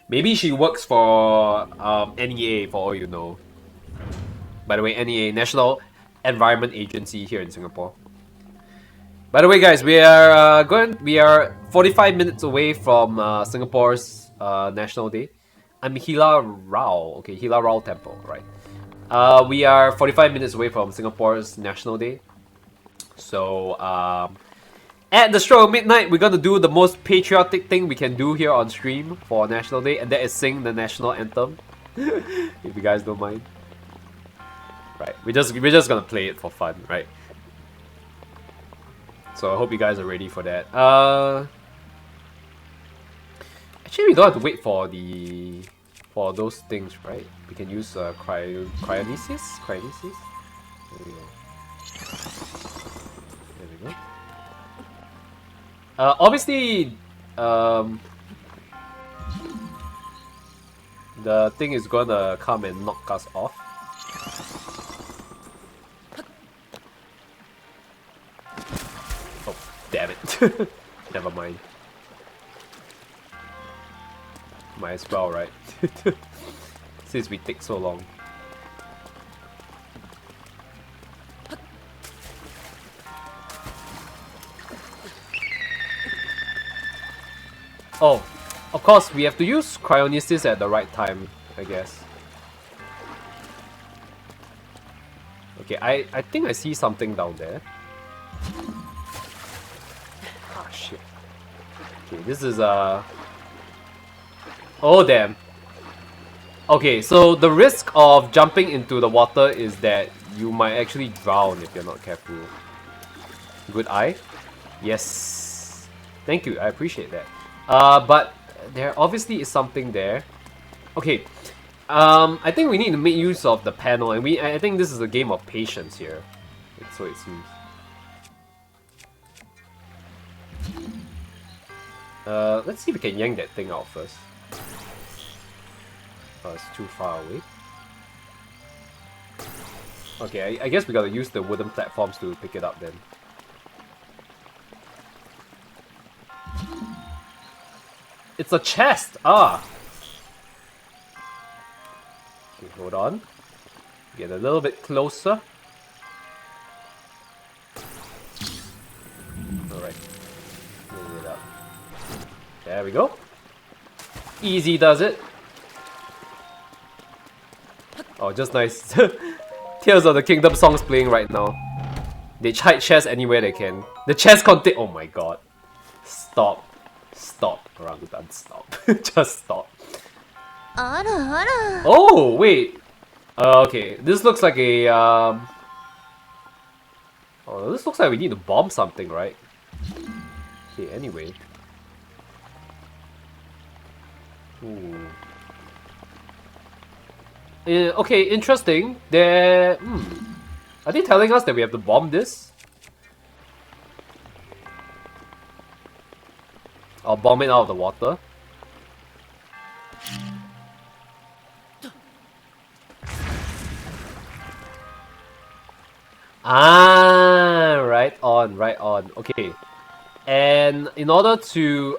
Maybe she works for NEA, for all you know. By the way, NEA, National Environment Agency here in Singapore. By the way, guys, we are 45 minutes away from Singapore's National Day. I'm Hila Rao. Okay, Hila Rao Temple, right? We are 45 minutes away from Singapore's National Day. So, at the stroke of midnight, we're gonna do the most patriotic thing we can do here on stream for National Day, and that is sing the national anthem. If you guys don't mind. Right, we're just gonna play it for fun, right? So I hope you guys are ready for that. Actually, we don't have to wait for those things, right? We can use cryonesis. Cryonesis. There we go. There we go. Obviously, the thing is gonna come and knock us off. Oh, damn it. Never mind. Might as well, right? Since we take so long. Oh, of course, we have to use cryonesis at the right time, I guess. Okay, I think I see something down there. Ah, shit. Okay, this is oh, damn. Okay, so the risk of jumping into the water is that you might actually drown if you're not careful. Good eye? Yes. Thank you, I appreciate that. But there obviously is something there. Okay, I think we need to make use of the panel, and I think this is a game of patience here. So it seems. Let's see if we can yank that thing out first. Oh, it's too far away. Okay, I guess we gotta use the wooden platforms to pick it up then. It's a chest! Ah! Okay, hold on. Get a little bit closer. Alright. Bring it up. There we go. Easy does it. Oh, just nice. Tears of the Kingdom songs playing right now. They hide chests anywhere they can. The chest contain. Oh my god. Stop. Stop, orangutan, stop. Just stop. Oh, wait. Okay, this looks like a oh, this looks like we need to bomb something, right? Okay, anyway. Ooh. Okay, interesting. Are they telling us that we have to bomb this? I'll bomb it out of the water. Ah, right on, right on. Okay. And in order to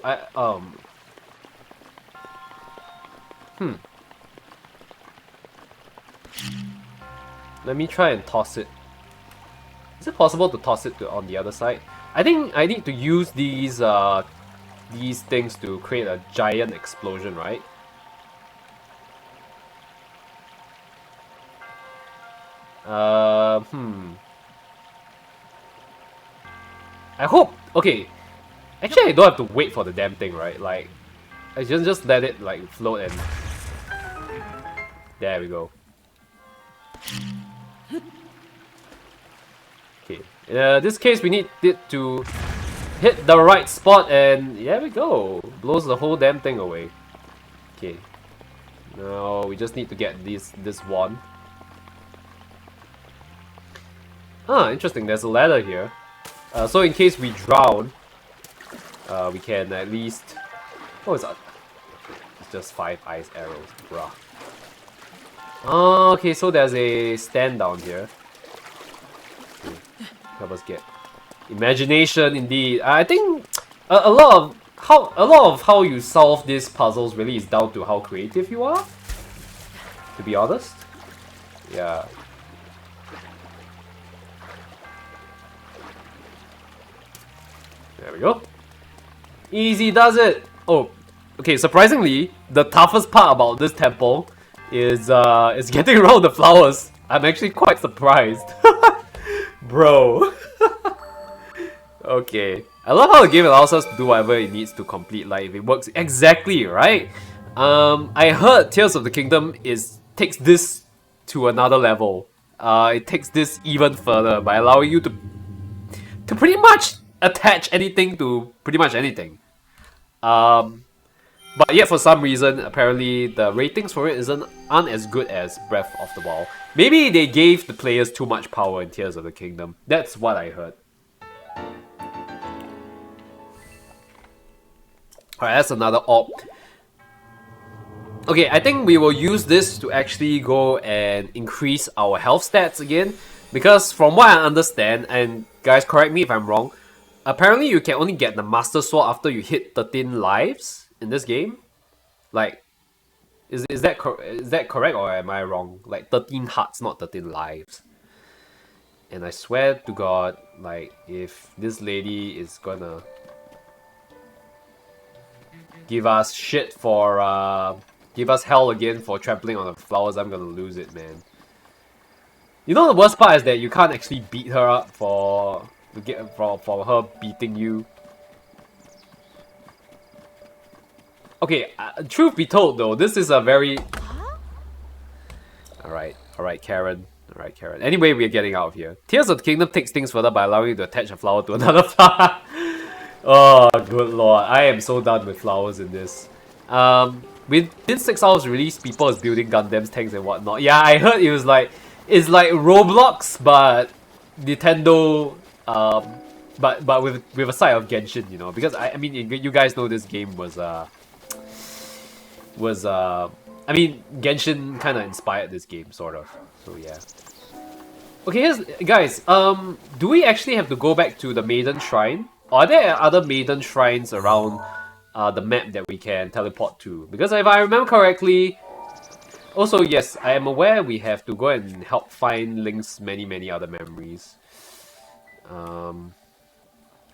let me try and toss it. Is it possible to toss it on the other side? I think I need to use these things to create a giant explosion, right? I hope. Okay. Actually, I don't have to wait for the damn thing, right? Like, I just let it like float and there we go. Okay. In this case, we need it to hit the right spot, and there we go. Blows the whole damn thing away. Okay. Now we just need to get this one. Ah, interesting. There's a ladder here. So in case we drown, we can at least. What is that? It's just 5 ice arrows, bruh. Oh, okay, so there's a stand down here. Okay, help us get imagination, indeed. I think a lot of how you solve these puzzles really is down to how creative you are. To be honest, yeah. There we go. Easy does it. Oh, okay. Surprisingly, the toughest part about this temple is getting around the flowers. I'm actually quite surprised. Bro. Okay. I love how the game allows us to do whatever it needs to complete. Like, if it works exactly right. I heard Tears of the Kingdom takes this to another level. It takes this even further by allowing you to pretty much attach anything to pretty much anything. But yet for some reason, apparently the ratings for it aren't as good as Breath of the Wild. Maybe they gave the players too much power in Tears of the Kingdom. That's what I heard. Alright, that's another orb. Okay, I think we will use this to actually go and increase our health stats again. Because from what I understand, and guys correct me if I'm wrong, apparently you can only get the Master Sword after you hit 13 lives in this game. Like, is that correct or am I wrong? Like 13 hearts, not 13 lives. And I swear to God, like, if this lady is gonna give us shit for give us hell again for trampling on the flowers, I'm gonna lose it, man. You know the worst part is that you can't actually beat her up for her beating you. Okay, truth be told though, this is a very... Alright, Karen. Alright, Karen. Anyway, we're getting out of here. Tears of the Kingdom takes things further by allowing you to attach a flower to another flower. Oh, good lord. I am so done with flowers in this. Within 6 hours release, people is building Gundams, tanks and whatnot. Yeah, I heard it was like... It's like Roblox, but Nintendo... but with a side of Genshin, you know. Because, I mean, you guys know this game was I mean, Genshin kind of inspired this game, sort of. So yeah. Okay, guys. Do we actually have to go back to the Maiden Shrine? Or are there other Maiden Shrines around the map that we can teleport to? Because if I remember correctly, also yes, I am aware we have to go and help find Link's many other memories.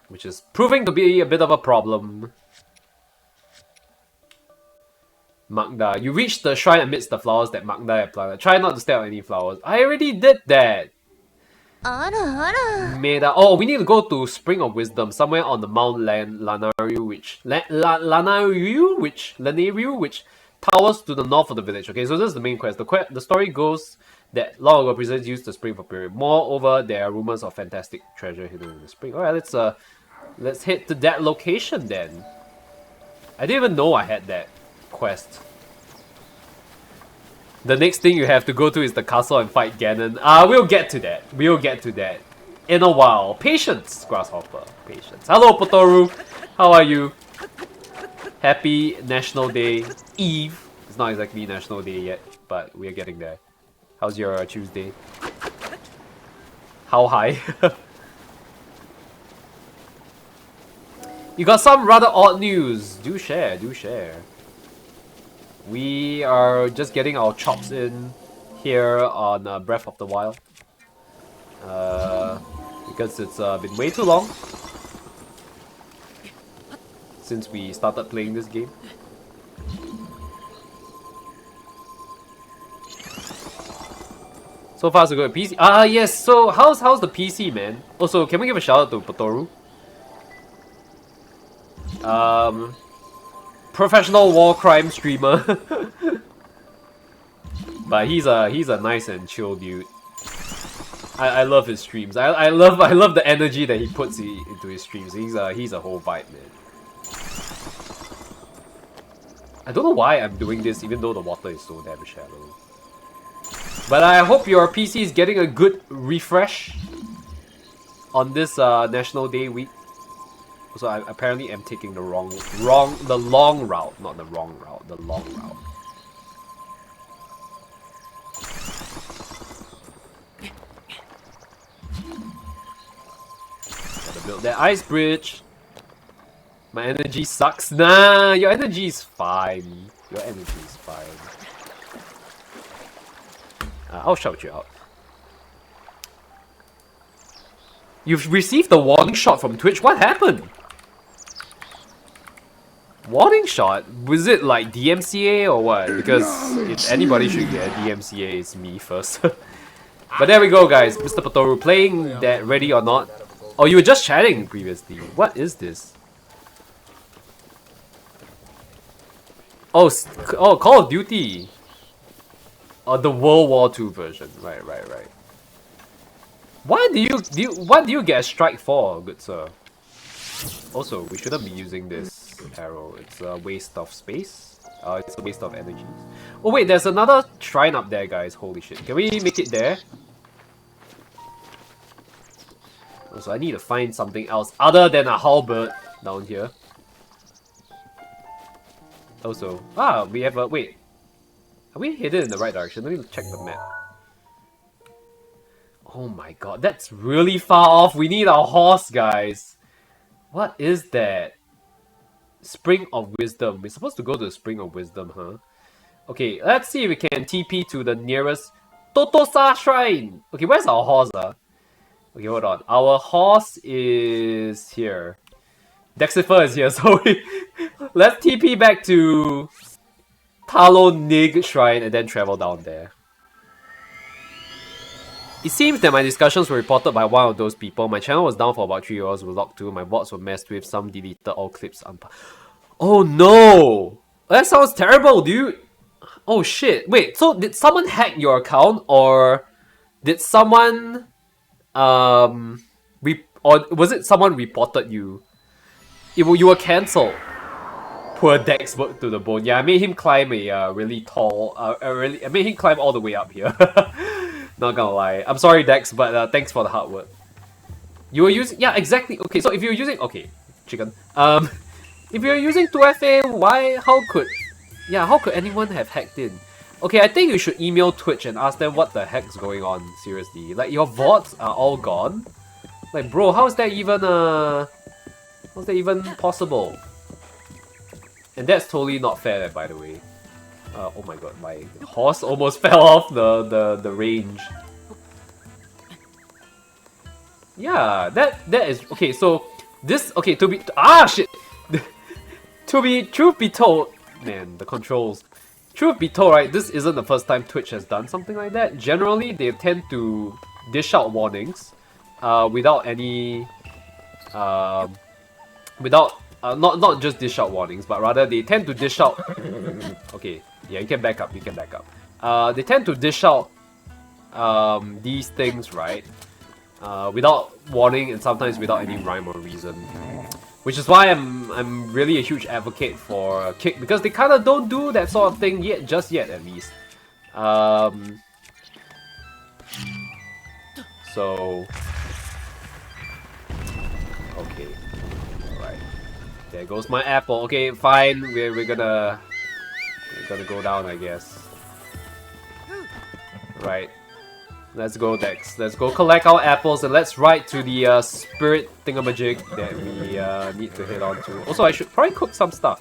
Which is proving to be a bit of a problem. Magda, you reached the shrine amidst the flowers that Magda had planted. Try not to step on any flowers. I already did that! Meda. Oh, we need to go to Spring of Wisdom, somewhere on the Mount Lanariu, which towers to the north of the village. Okay, so this is the main quest. The story goes that long ago prisoners used the spring for period. Moreover, there are rumors of fantastic treasure hidden in the spring. Alright, let's head to that location then. I didn't even know I had that quest. The next thing you have to go to is the castle and fight Ganon. We'll get to that. We'll get to that in a while. Patience, Grasshopper. Patience. Hello, Potoru. How are you? Happy National Day Eve. It's not exactly National Day yet, but we are getting there. How's your Tuesday? How high? You got some rather odd news. Do share, do share. We are just getting our chops in here on Breath of the Wild. Because it's been way too long since we started playing this game. So far so good. PC. Ah yes. So how's the PC, man? Also, can we give a shout out to Potoru? Professional war crime streamer. But he's a nice and chill dude. I love his streams. I love the energy that he puts into his streams. He's a whole vibe, man. I don't know why I'm doing this even though the water is so damn shallow. But I hope your PC is getting a good refresh on this National Day week. So I apparently am taking the long route, not the wrong route, the long route. Gotta build that ice bridge. My energy sucks. Nah, your energy is fine. Your energy is fine. I'll shout you out. You've received a warning shot from Twitch. What happened? Warning shot? Was it like DMCA or what? Because if anybody should get a DMCA, it's me first. But there we go, guys. Mr. Potoru playing that ready or not. Oh, you were just chatting previously. What is this? Oh, Call of Duty. The World War II version. Right. Why do you get a strike for, good sir? Also, we shouldn't be using this arrow. It's a waste of space. It's a waste of energy. Oh wait, there's another shrine up there, guys. Holy shit. Can we make it there? Also, I need to find something else other than a halberd down here. Also, we have a... Wait. Are we headed in the right direction? Let me check the map. Oh my god, that's really far off. We need a horse, guys. What is that? Spring of Wisdom. We're supposed to go to the Spring of Wisdom, huh? Okay, let's see if we can TP to the nearest Tohster Shrine. Okay, where's our horse, Okay, hold on. Our horse is here. Dexifer is here, so let's TP back to Talo Nig Shrine and then travel down there. It seems that my discussions were reported by one of those people. My channel was down for about 3 hours, was locked too. My bots were messed with, some deleted, all clips Oh no! That sounds terrible, dude! Oh shit, wait, so did someone hack your account or did someone or was it someone reported you? You were cancelled. Poor Dex worked to the bone. Yeah, I made him climb a really tall. I made him climb all the way up here. Not gonna lie. I'm sorry, Dex, but thanks for the hard work. You were using... Yeah, exactly. Okay, so if you're using... Okay, chicken. If you're using TohVah, how could anyone have hacked in? Okay, I think you should email Twitch and ask them what the heck's going on, seriously. Like, your VODs are all gone? Like, bro, how is that even, possible? And that's totally not fair, by the way. Oh my god, my horse almost fell off the range. Yeah, that is okay. So this truth be told, man, the controls. Truth be told, right, this isn't the first time Twitch has done something like that. Generally, they tend to dish out warnings, without any, not just dish out warnings, but rather they tend to dish out. Okay, yeah, you can back up. They tend to dish out these things, right? Without warning and sometimes without any rhyme or reason. Which is why I'm really a huge advocate for Kick, because they kind of don't do that sort of thing yet, just yet at least. So okay, alright. There goes my apple. Okay, fine. We're gonna go down, I guess. Right. Let's go, Dex. Let's go collect our apples and let's ride to the spirit thingamajig that we need to head on to. Also, I should probably cook some stuff.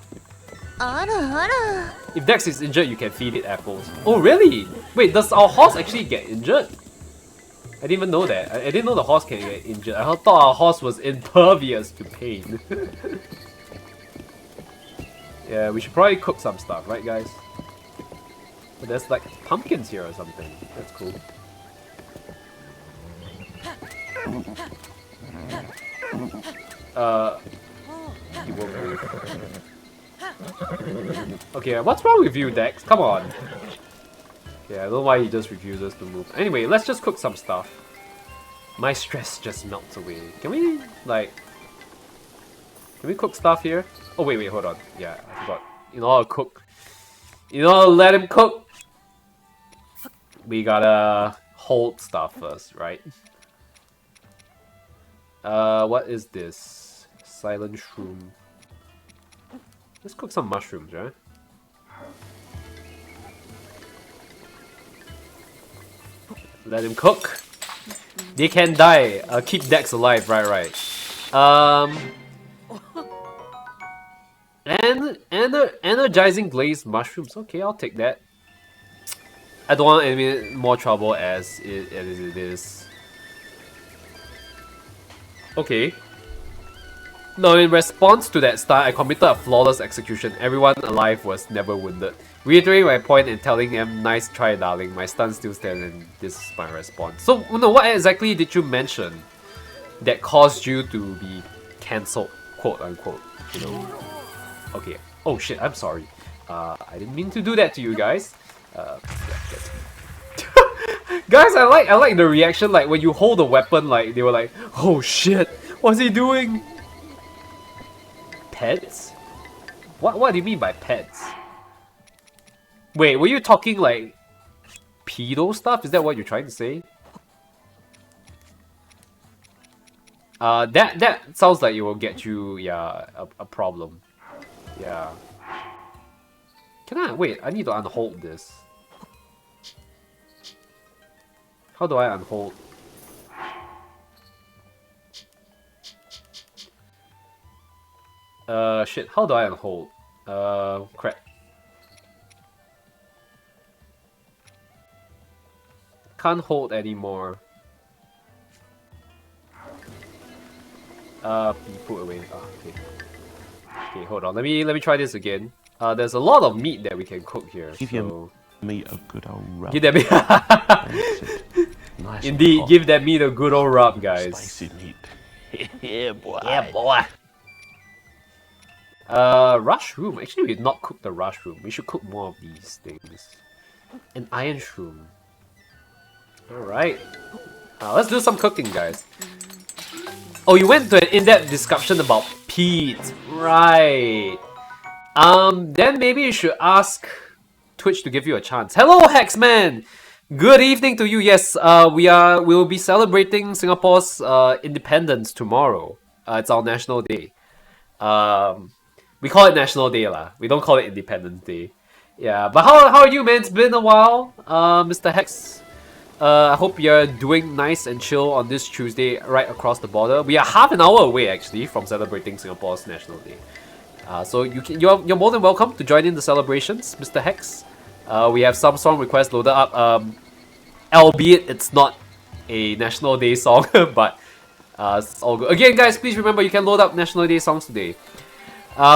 If Dex is injured, you can feed it apples. Oh, really? Wait, does our horse actually get injured? I didn't even know that. I didn't know the horse can get injured. I thought our horse was impervious to pain. Yeah, we should probably cook some stuff, right, guys? But there's like pumpkins here or something. That's cool. He won't move. Okay, what's wrong with you, Dex? Come on. Yeah, I don't know why he just refuses to move. Anyway, let's just cook some stuff. My stress just melts away. Can we, like... Can we cook stuff here? Oh, wait, hold on. Yeah, I forgot. You know how to cook. You know how to let him cook? We gotta hold stuff first, right? What is this? Silent shroom. Let's cook some mushrooms, right? Let him cook. They can die. Keep Dex alive, right. And energizing glazed mushrooms. Okay, I'll take that. I don't want any more trouble as it is. Okay. Now, in response to that stun, I committed a flawless execution. Everyone alive was never wounded. Reiterating my point and telling him, nice try, darling. My stun still stands and this is my response. So, no, what exactly did you mention that caused you to be cancelled, quote unquote, you know? Okay. Oh shit, I'm sorry. I didn't mean to do that to you guys. Guys, I like the reaction, like when you hold a weapon, like they were like, oh shit, what's he doing? Pets? What do you mean by pets? Wait, were you talking like pedo stuff? Is that what you're trying to say? That sounds like it will get you, yeah, a problem. Yeah. Can I wait? I need to unhold this. How do I unhold? Shit, how do I unhold? Crap. Can't hold anymore. Be put away. Okay. Okay, hold on. Let me try this again. There's a lot of meat that we can cook here. Give your meat a good old rub. Give that meat. Nice. Indeed, give that meat a good old rub, guys. Spicy meat. Yeah, boy. Yeah, boy. Rushroom. Actually, we did not cook the rushroom. We should cook more of these things. An iron shroom. Alright. Let's do some cooking, guys. Oh, you went to an in-depth discussion about Pete. Right. Then maybe you should ask Twitch to give you a chance. Hello, Hexman! Good evening to you. Yes, we'll be celebrating Singapore's independence tomorrow. It's our national day. We call it National Day lah. We don't call it Independence Day. Yeah, but how are you, man? It's been a while, Mr. Hex. I hope you're doing nice and chill on this Tuesday right across the border. We are half an hour away actually from celebrating Singapore's National Day. So you're more than welcome to join in the celebrations, Mr. Hex. We have some song requests loaded up, albeit it's not a National Day song, but it's all good. Again, guys, please remember you can load up National Day songs today.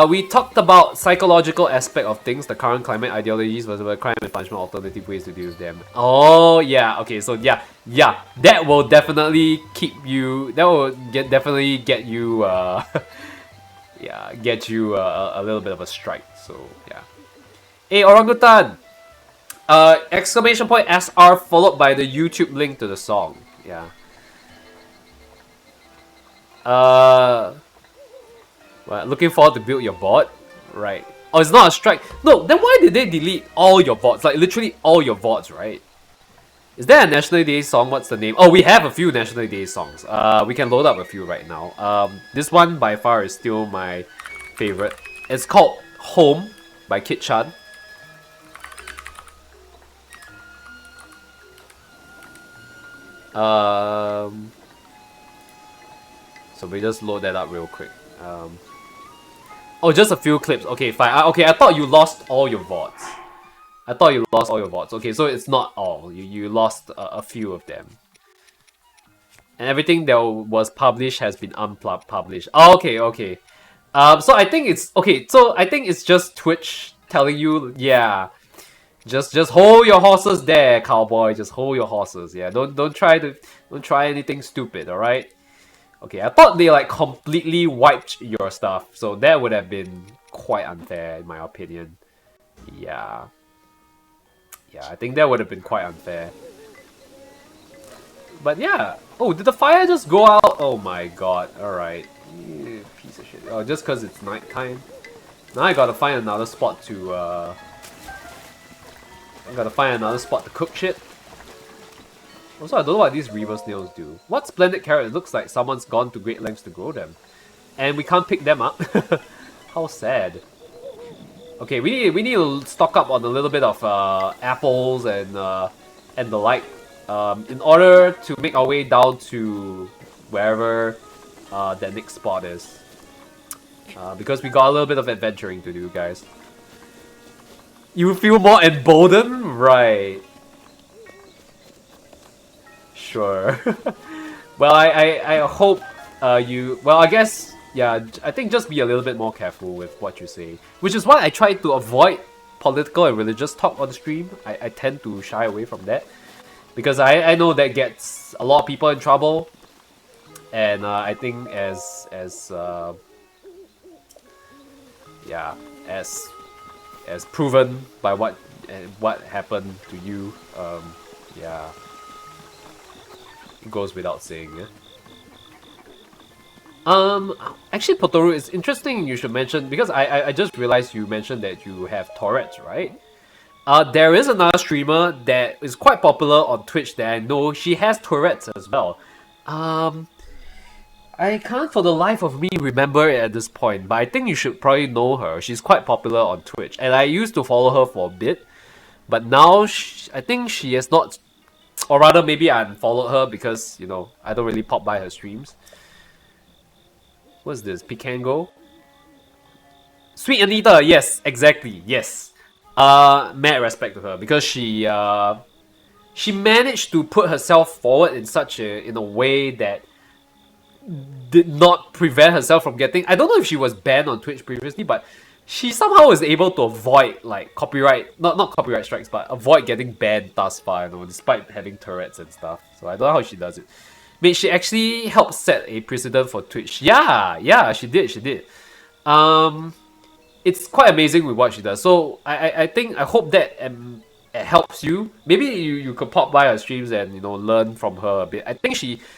We talked about psychological aspect of things, the current climate ideologies versus crime and punishment, alternative ways to deal with them. Oh yeah, okay, so yeah, that will definitely keep you. That will definitely get you. Yeah, get you a little bit of a strike. So yeah. Hey, orangutan! Exclamation point SR followed by the YouTube link to the song. Yeah. Well, looking forward to build your bot? Right. Oh, it's not a strike. No, then why did they delete all your bots? Like, literally all your bots, right? Is there a National Day song? What's the name? Oh, we have a few National Day songs. We can load up a few right now. This one, by far, is still my favorite. It's called Home by Kit Chan. So we just load that up real quick. Oh, just a few clips. Okay, fine. Okay, I thought you lost all your VODs. Okay, so it's not all. You lost a few of them. And everything that was published has been unpublished. Oh, okay. So I think it's okay. So I think it's just Twitch telling you, yeah, just hold your horses there, cowboy. Just hold your horses. Yeah, don't try anything stupid. All right. Okay, I thought they like completely wiped your stuff, so that would have been quite unfair in my opinion. Yeah, I think that would have been quite unfair. But yeah. Oh, did the fire just go out? Oh my god. Alright. Piece of shit. Oh, just because it's nighttime. Now I gotta find another spot to cook shit. Also, I don't know what these reaver snails do. What splendid carrot. It looks like someone's gone to great lengths to grow them. And we can't pick them up. How sad. Okay, we need to stock up on a little bit of apples and the like. In order to make our way down to wherever that next spot is. Because we got a little bit of adventuring to do, guys. You feel more emboldened? Right. Sure. Well, I hope you... Well, I guess, yeah, I think just be a little bit more careful with what you say. Which is why I try to avoid political and religious talk on the stream. I tend to shy away from that. Because I know that gets a lot of people in trouble, and I think as proven by what happened to you, yeah, it goes without saying. Yeah? Actually, Potoru, it's interesting you should mention, because I just realized you mentioned that you have Tourette's, right? There is another streamer that is quite popular on Twitch that I know. She has Tourette's as well. I can't for the life of me remember it at this point, but I think you should probably know her. She's quite popular on Twitch, and I used to follow her for a bit, but now I think she has not, or rather maybe I unfollowed her because, you know, I don't really pop by her streams. What's this? Picango? Sweet Anita, yes, exactly, yes. Mad respect to her because she managed to put herself forward in a way that did not prevent herself from getting... I don't know if she was banned on Twitch previously, but she somehow was able to avoid like copyright, not copyright strikes, but avoid getting banned thus far, you know, despite having Tourette's and stuff. So I don't know how she does it. I mean, she actually helped set a precedent for Twitch. Yeah, she did. It's quite amazing with what she does. So I hope that it helps you. Maybe you could pop by her streams and, you know, learn from her a bit. I think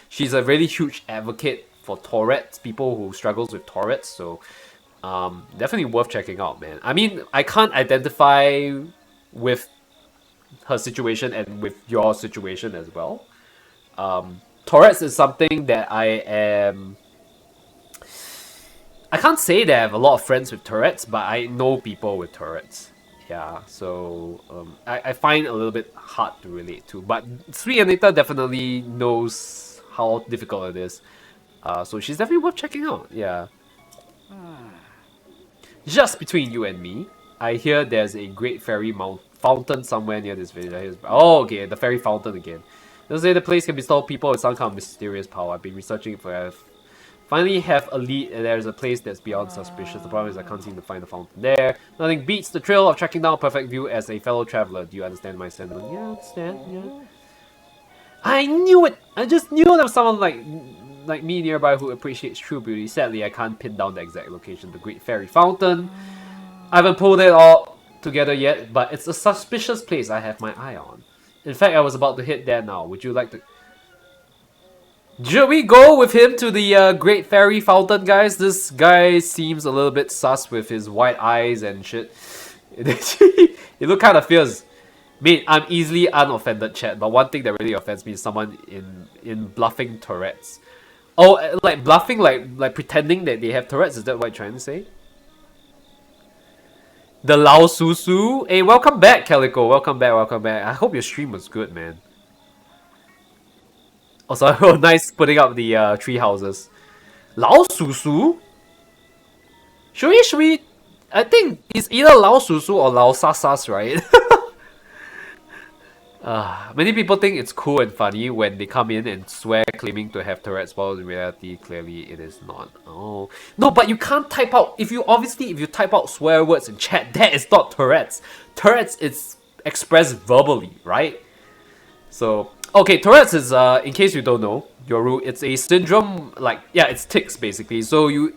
she's a really huge advocate for Tourette's, people who struggles with Tourette's. So definitely worth checking out, man. I mean, I can't identify with her situation and with your situation as well. Tourette's is something that I can't say that I have a lot of friends with Tourette's, but I know people with Tourette's. Yeah, so I find it a little bit hard to relate to. But Sweet Anita definitely knows how difficult it is. So she's definitely worth checking out, yeah. Just between you and me, I hear there's a great fairy fountain somewhere near this village. Oh, okay, the fairy fountain again. They'll say the place can bestow people with some kind of mysterious power. I've been researching it for finally have a lead, and there's a place that's beyond suspicious. The problem is I can't seem to find the fountain there. Nothing beats the thrill of tracking down a perfect view as a fellow traveler. Do you understand my sentiment? Yeah, I understand, yeah. I knew it! I just knew there was someone like me nearby who appreciates true beauty. Sadly, I can't pin down the exact location. The Great Fairy Fountain. I haven't pulled it all together yet, but it's a suspicious place I have my eye on. In fact, I was about to hit there now. Would you like to... Should we go with him to the Great Fairy Fountain, guys? This guy seems a little bit sus with his white eyes and shit. He look kind of fierce. Mate, I'm easily unoffended, chat, but one thing that really offends me is someone in bluffing Tourette's. Oh, like bluffing, like pretending that they have Tourette's, is that what you're trying to say? The Lao Susu. Hey, welcome back, Calico. Welcome back, welcome back. I hope your stream was good, man. Also, oh, nice putting up the tree houses. Lao Susu? Should we? I think it's either Lao Susu or Lao Sasas, right? Many people think it's cool and funny when they come in and swear claiming to have Tourette's, while in reality, clearly it is not. Oh. No, but you can't type out, if you type out swear words in chat, that is not Tourette's. Tourette's is expressed verbally, right? So, okay, Tourette's is, in case you don't know, Yoru, it's a syndrome, like, yeah, it's tics basically. So you,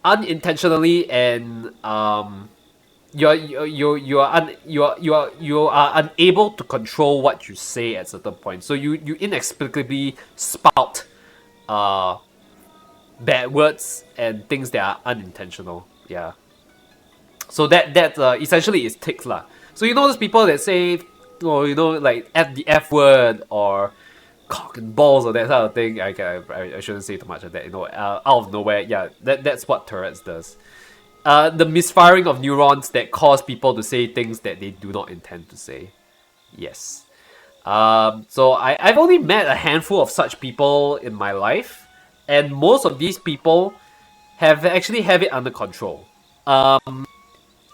unintentionally and, you are unable to control what you say at certain points. So you inexplicably spout bad words and things that are unintentional. Yeah. So that essentially is tics lah. So you know those people that say, or you know, like the F word or cock and balls or that kind of thing. I shouldn't say too much of that. You know, out of nowhere. Yeah, that's what Tourette's does. The misfiring of neurons that cause people to say things that they do not intend to say. Yes. So I've only met a handful of such people in my life, and most of these people have it under control. I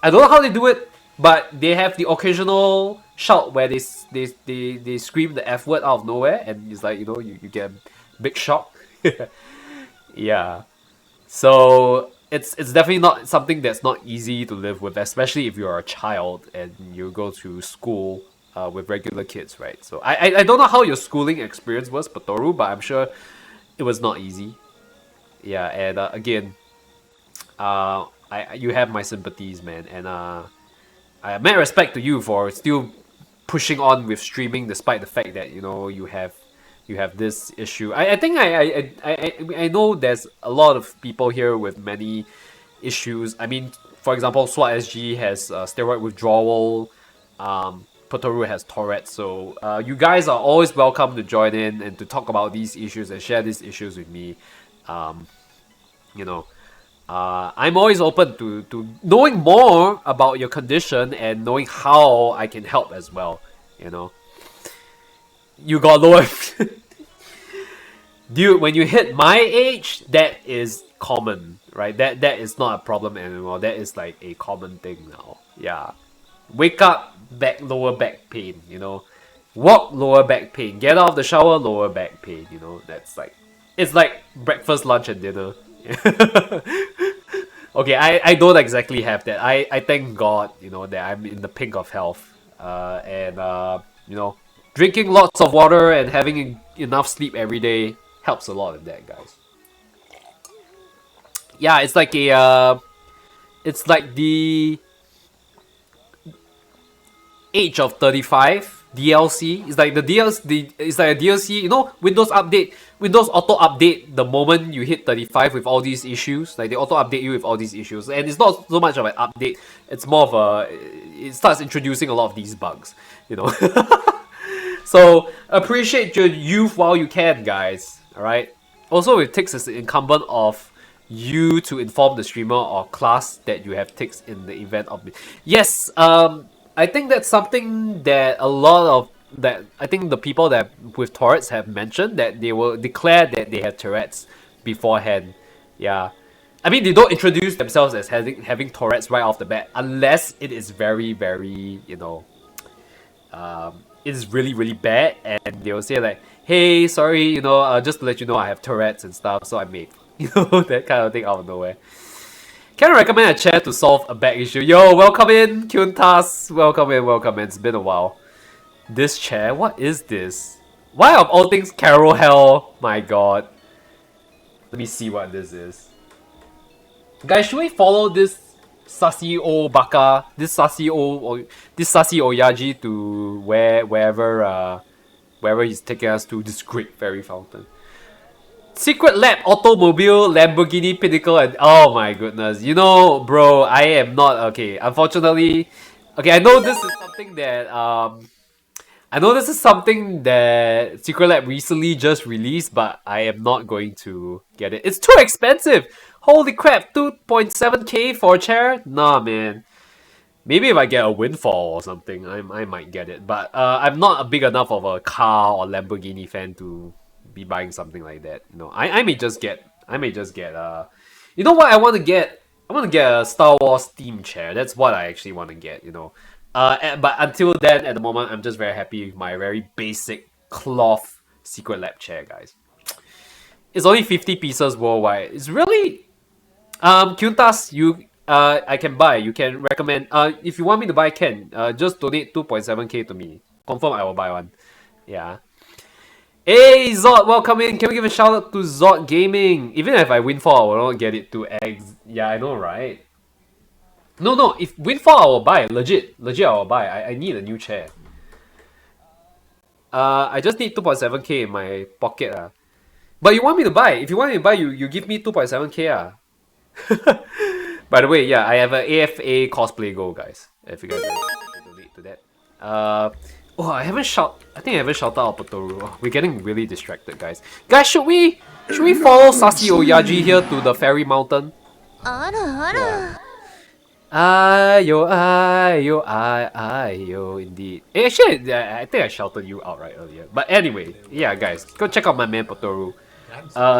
don't know how they do it, but they have the occasional shout where they scream the F word out of nowhere, and it's like, you know, you get a big shock. Yeah. So it's definitely not something that's not easy to live with, especially if you're a child and you go to school with regular kids, right? So I don't know how your schooling experience was, Patoru, but I'm sure it was not easy. Yeah, and again, you have my sympathies, man, and I mad respect to you for still pushing on with streaming despite the fact that, you know, you have this issue. I think I know there's a lot of people here with many issues. I mean, for example, SWAT SG has steroid withdrawal. Patoru has Tourette's. So you guys are always welcome to join in and to talk about these issues and share these issues with me. You know, I'm always open to knowing more about your condition and knowing how I can help as well. You know. You got lower. Dude, when you hit my age, that is common, right? That is not a problem anymore. That is like a common thing now. Yeah. Wake up, lower back pain, you know. Walk, lower back pain. Get out of the shower, lower back pain, you know. That's like, it's like breakfast, lunch, and dinner. Okay, I don't exactly have that. I thank God, you know, that I'm in the pink of health. You know, drinking lots of water and having enough sleep every day helps a lot with that, guys. Yeah, it's like it's like the age of 35 DLC. It's like the DLC. It's like a DLC. You know, Windows auto update the moment you hit 35 with all these issues. Like they auto update you with all these issues, and it's not so much of an update. It's more of it starts introducing a lot of these bugs. You know. So appreciate your youth while you can, guys. All right. Also, it takes as the incumbent of you to inform the streamer or class that you have ticks in the event of. Yes. I think that's something that I think the people that with Tourette's have mentioned, that they will declare that they have Tourette's beforehand. Yeah. I mean, they don't introduce themselves as having Tourette's right off the bat unless it is very, very, you know, it's really, really bad, and they will say like, hey, sorry, you know, just to let you know I have Tourette's and stuff, so I made, you know, that kind of thing out of nowhere. Can I recommend a chair to solve a back issue? Yo, welcome in, Kyuntas. Welcome in. It's been a while. This chair? What is this? Why of all things Carol Hell? My god. Let me see what this is. Guys, should we follow this Sassy old Baka, this Sassy Oyaji to wherever he's taking us to, this great fairy fountain? Secret Lab, Automobile, Lamborghini, Pinnacle, and oh my goodness. You know, bro, I am not, okay, unfortunately, okay, I know this is something that Secret Lab recently just released, but I am not going to get it. It's too expensive! Holy crap, 2.7k for a chair? Nah, man. Maybe if I get a windfall or something, I might get it. But I'm not a big enough of a car or Lamborghini fan to be buying something like that. You know, I may just get you know what I want to get? I want to get a Star Wars themed chair. That's what I actually want to get. You know, but until then, at the moment, I'm just very happy with my very basic cloth Secret Lab chair, guys. It's only 50 pieces worldwide. It's really Kyuntas, you I can buy. You can recommend. If you want me to buy, can just donate 2.7k to me. Confirm, I will buy one. Yeah. Hey Zod, welcome in. Can we give a shout out to Zod Gaming? Even if I windfall, I will not get it to eggs. Yeah, I know, right? No. If windfall, I will buy. Legit, I will buy. I need a new chair. I just need 2.7k in my pocket. But you want me to buy? If you want me to buy, you give me 2.7k. By the way, yeah, I have an AFA cosplay goal, guys. If you guys donate to that. I think I haven't shouted out Potoru. Oh, we're getting really distracted, guys. Guys, should we follow Sasi Oyaji here to the Fairy Mountain? Yeah. Ayo, indeed. Actually, I think I shouted you out right earlier. But anyway, yeah, guys, go check out my man Potoru.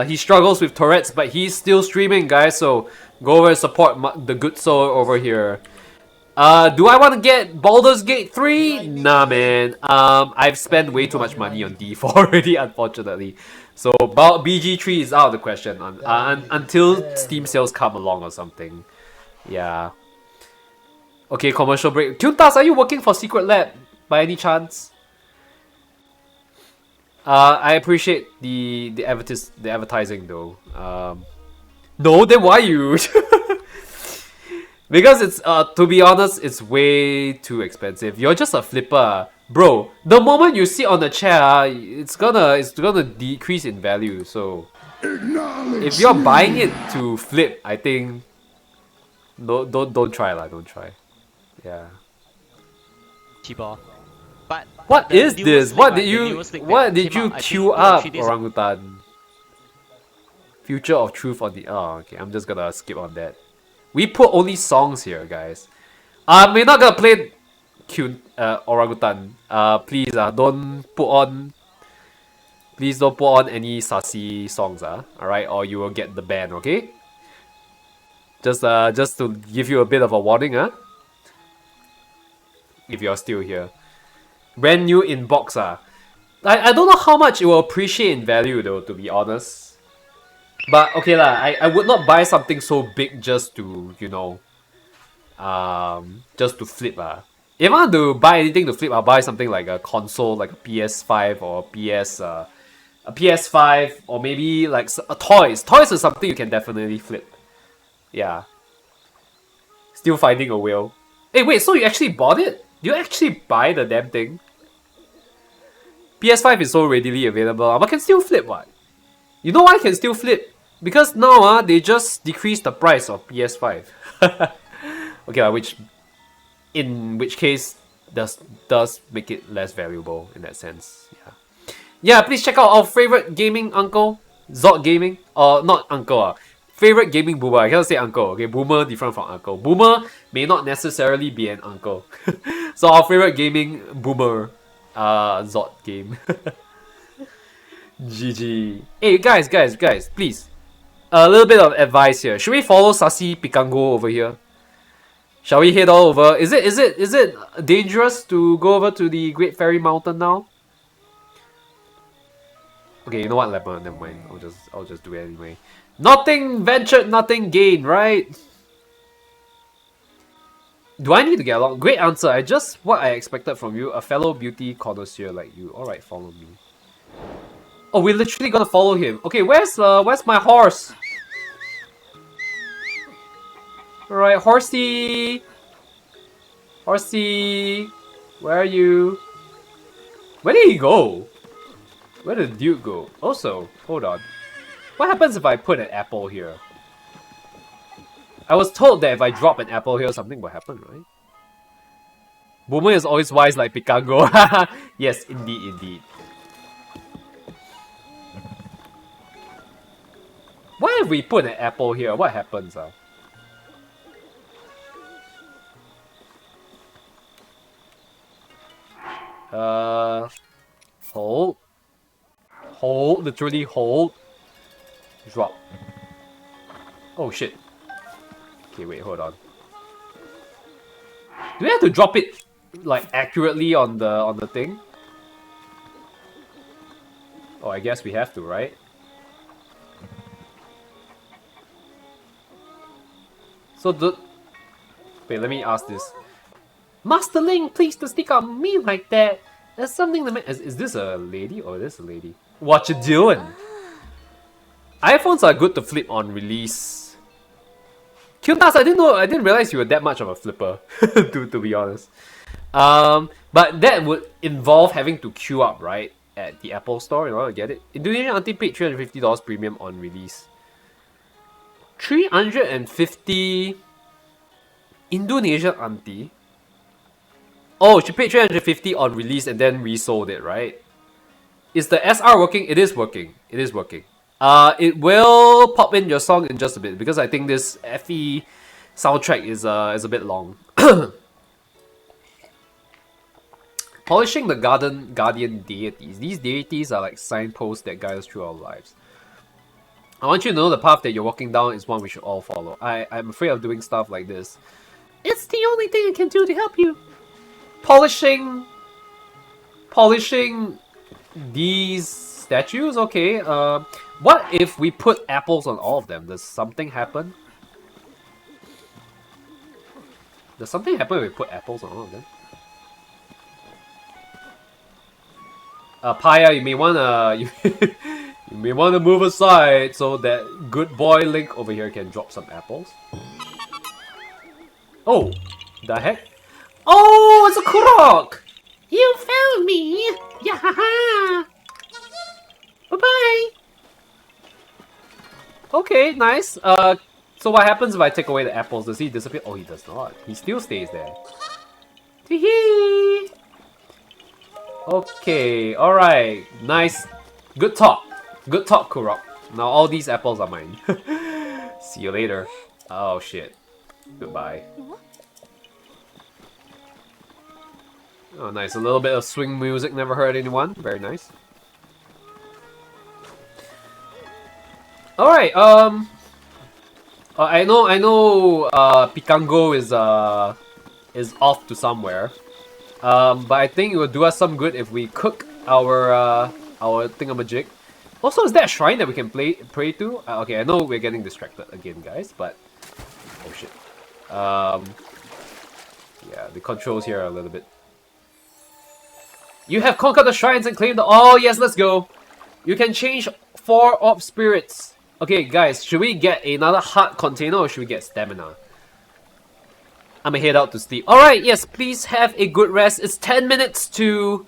He struggles with Tourette's, but he's still streaming, guys. So go over and support the good soul over here. Do I want to get Baldur's Gate 3? Nah, man. I've spent way too much money on D4 already, unfortunately. So BG3 is out of the question until Steam sales come along or something. Yeah. Okay, commercial break. Kyuntas, are you working for Secret Lab by any chance? I appreciate the advertising though. No, then why you? Because it's to be honest, it's way too expensive. You're just a flipper, bro. The moment you sit on the chair, it's gonna decrease in value. So if you're buying it to flip, I think don't try lah. Don't try. Yeah. Cheaper. But what is this? What did you out, queue up, orangutan? Future of Truth on the... Oh, okay. I'm just gonna skip on that. We put only songs here, guys. We're not gonna play orangutan. Please, don't put on... Please don't put on any sassy songs, alright? Or you will get the ban, okay? Just to give you a bit of a warning, if you're still here. Brand new inbox, I don't know how much it will appreciate in value though, to be honest. But okay lah, I would not buy something so big just to, you know, just to flip. If I want to buy anything to flip, I'll buy something like a console, like a PS5 or a PS5, or maybe like a toys. Toys is something you can definitely flip. Yeah. Still finding a whale. Hey, wait, so you actually bought it? You actually buy the damn thing? PS5 is so readily available, but I can still flip, what? You know why I can still flip? Because now they just decreased the price of PS5. Okay, in which case does make it less valuable in that sense. Yeah, please check out our favorite gaming uncle, Zod Gaming. Or not uncle, favorite gaming boomer. I cannot say uncle, okay? Boomer different from uncle. Boomer may not necessarily be an uncle. So our favorite gaming boomer, Zod Game. GG. Hey guys, please. A little bit of advice here. Should we follow Sasi Pikango over here? Shall we head all over? Is it dangerous to go over to the Great Fairy Mountain now? Okay, you know what, never mind. I'll just do it anyway. Nothing ventured, nothing gained, right? Do I need to get along? Great answer. What I expected from you, a fellow beauty connoisseur like you. Alright, follow me. Oh, we're literally gonna follow him. Okay, where's my horse? Alright, horsey. Horsey. Where are you? Where did he go? Where did the dude go? Also, hold on. What happens if I put an apple here? I was told that if I drop an apple here, something will happen, right? Boomer is always wise like Pikango. Yes, indeed. What if we put an apple here? What happens? Hold. Hold, literally hold. Drop. Oh shit. Okay, wait, hold on. Do we have to drop it like accurately on the thing? Oh, I guess we have to, right? So the... Wait, let me ask this. Master Link, please to stick on me like that. There's something that... Is this a lady or is this a lady? What you doing? iPhones are good to flip on release. Kyutas, I didn't realize you were that much of a flipper, to be honest. But that would involve having to queue up, right? At the Apple Store in order to get it. Indonesian auntie paid $350 premium on release. 350 Indonesian auntie? Oh, she paid 350 on release and then resold it, right? Is the SR working? It is working. It is working. It will pop in your song in just a bit because I think this FE soundtrack is a bit long. Polishing the guardian deities. These deities are like signposts that guide us through our lives. I want you to know the path that you're walking down is one we should all follow. I'm afraid of doing stuff like this. It's the only thing I can do to help you. Polishing these statues? Okay, what if we put apples on all of them? Does something happen? Does something happen if we put apples on all of them? Paya, you may wanna you may wanna move aside so that good boy Link over here can drop some apples. Oh, the heck? Oh, it's a Kurok! You found me! Yeah! Bye-bye! Okay, nice. So what happens if I take away the apples? Does he disappear? Oh, he does not. He still stays there. Tee-hee! Okay, alright. Nice. Good talk. Good talk, Kurok. Now all these apples are mine. See you later. Oh, shit. Goodbye. Oh, nice. A little bit of swing music never hurt anyone. Very nice. Alright, I know Pikango is off to somewhere. But I think it would do us some good if we cook our thingamajig. Also, is there a shrine that we can pray to? Okay, I know we're getting distracted again, guys, but oh shit. Yeah, the controls here are a little bit. You have conquered the shrines and claimed the. Oh yes, let's go. You can change 4 orb spirits. Okay, guys, should we get another heart container or should we get stamina? I'm gonna head out to sleep. Alright, yes, please have a good rest. It's 10 minutes to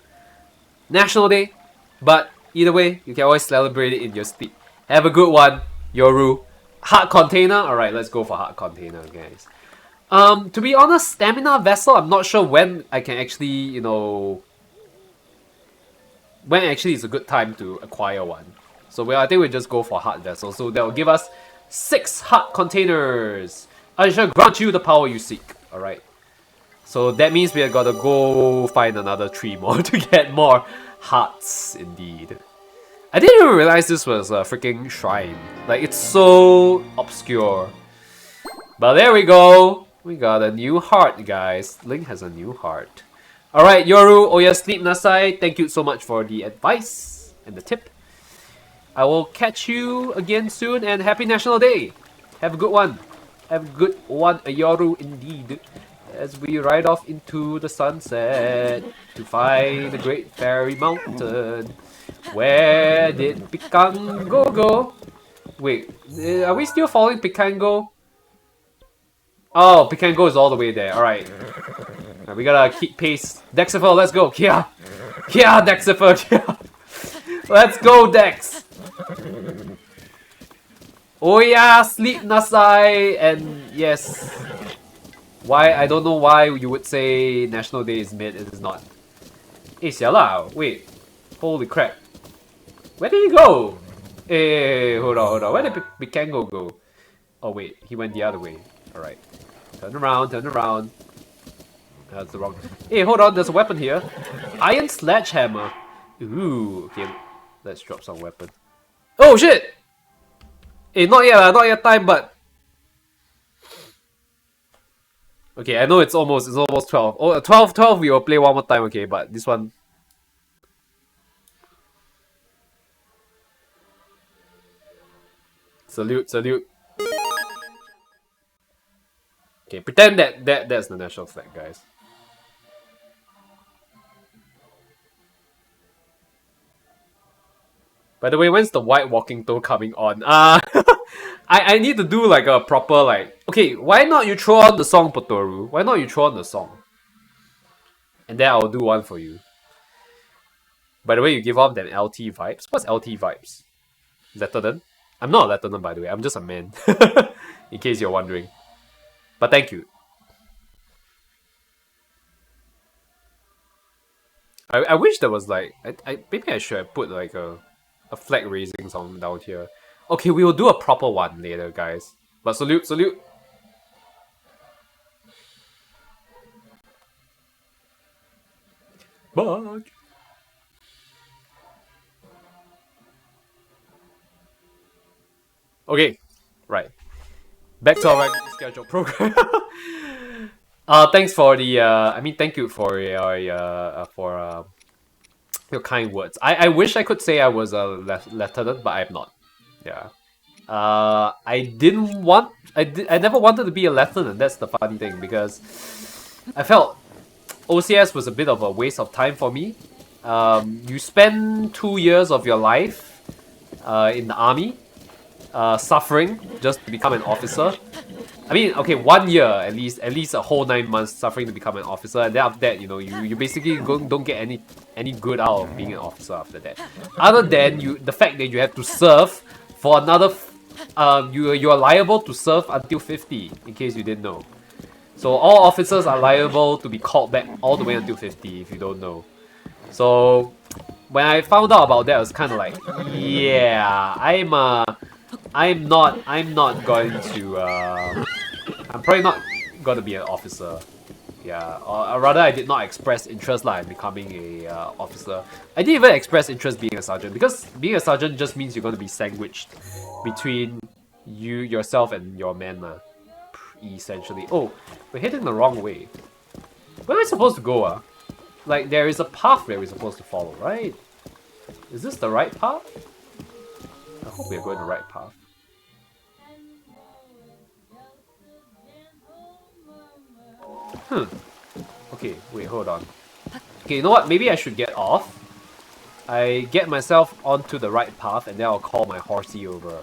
National Day, but either way, you can always celebrate it in your sleep. Have a good one, Yoru. Heart container? Alright, let's go for heart container, guys. To be honest, stamina vessel, I'm not sure when I can actually, you know, when actually is a good time to acquire one. So I think we'll just go for heart vessel. So that will give us 6 heart containers. I shall grant you the power you seek. Alright. So that means we have got to go find another 3 more to get more hearts indeed. I didn't even realize this was a freaking shrine. Like, it's so obscure. But there we go. We got a new heart, guys. Link has a new heart. Alright, Yoru, Oya Sleep Nasai, thank you so much for the advice and the tip. I will catch you again soon and happy National Day. Have a good one. Have a good one, Yoru, indeed. As we ride off into the sunset to find the Great Fairy Mountain. Where did Pikango go? Wait, are we still following Pikango? Oh, Pikango is all the way there. Alright. We gotta keep pace. Dexifer, let's go. Kia! Kia, Dexifer! Kia! Let's go, Dex! Oh yeah, sleep Nasai! And yes. Why? I don't know why you would say National Day is mid, it is not. Hey, Xiala, wait. Holy crap. Where did he go? Hey, hold on, hold on. Where did Pikango go? Oh wait, he went the other way. Alright. Turn around, turn around. That's the wrong. Hey, hold on, there's a weapon here. Iron Sledgehammer. Ooh, okay. Let's drop some weapon. Oh shit! Hey, not yet time, but... Okay, I know it's almost 12. Oh, 12 we will play one more time, okay, but this one... Salute, salute. Okay, pretend that's the national flag, guys. By the way, when's the white walking toe coming on? I need to do like a proper like... Okay, why not you throw on the song, Potoru? Why not you throw on the song? And then I'll do one for you. By the way, you give off them LT vibes. What's LT vibes? Letterden? I'm not a Letterden, by the way. I'm just a man. In case you're wondering. But thank you. I wish there was like... maybe I should have put like a flag raising song down here. Okay, we will do a proper one later, guys. But salute, salute. Bug. Okay, right. Back to our regularly scheduled program. Thanks for the. Thank you for your kind words. I wish I could say I was a lieutenant, but I'm not. Yeah. I never wanted to be a lieutenant. That's the funny thing, because I felt OCS was a bit of a waste of time for me. You spend 2 years of your life in the army, suffering just to become an officer. I mean, okay, 1 year at least a whole 9 months suffering to become an officer, and then after that, you know, you basically don't get any good out of being an officer after that. Other than the fact that you have to serve for another, you are liable to serve until 50, in case you didn't know. So all officers are liable to be called back all the way until 50, if you don't know. So when I found out about that, I was kind of like, yeah, I'm probably not going to be an officer. Yeah, or rather I did not express interest in becoming a officer. I didn't even express interest being a sergeant, because being a sergeant just means you're going to be sandwiched between yourself and your man, essentially. Oh, we're heading the wrong way. Where am I supposed to go? Like, there is a path that we're supposed to follow, right? Is this the right path? I hope we're going the right path. Okay, wait, hold on. Okay, you know what? Maybe I should get off. I get myself onto the right path, and then I'll call my horsey over.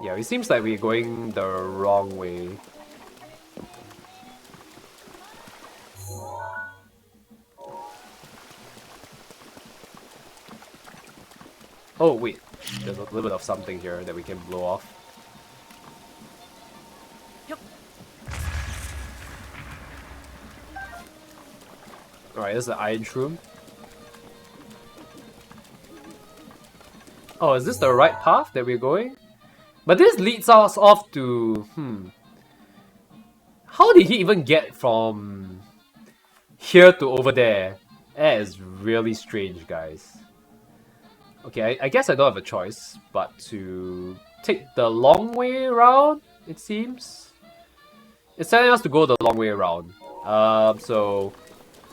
Yeah, it seems like we're going the wrong way. Oh, wait. There's a little bit of something here that we can blow off. Alright, this is the iron shroom. Oh, is this the right path that we're going? But this leads us off to... How did he even get from here to over there? That is really strange, guys. Okay, I guess I don't have a choice but to take the long way around, it seems. It's telling us to go the long way around. So...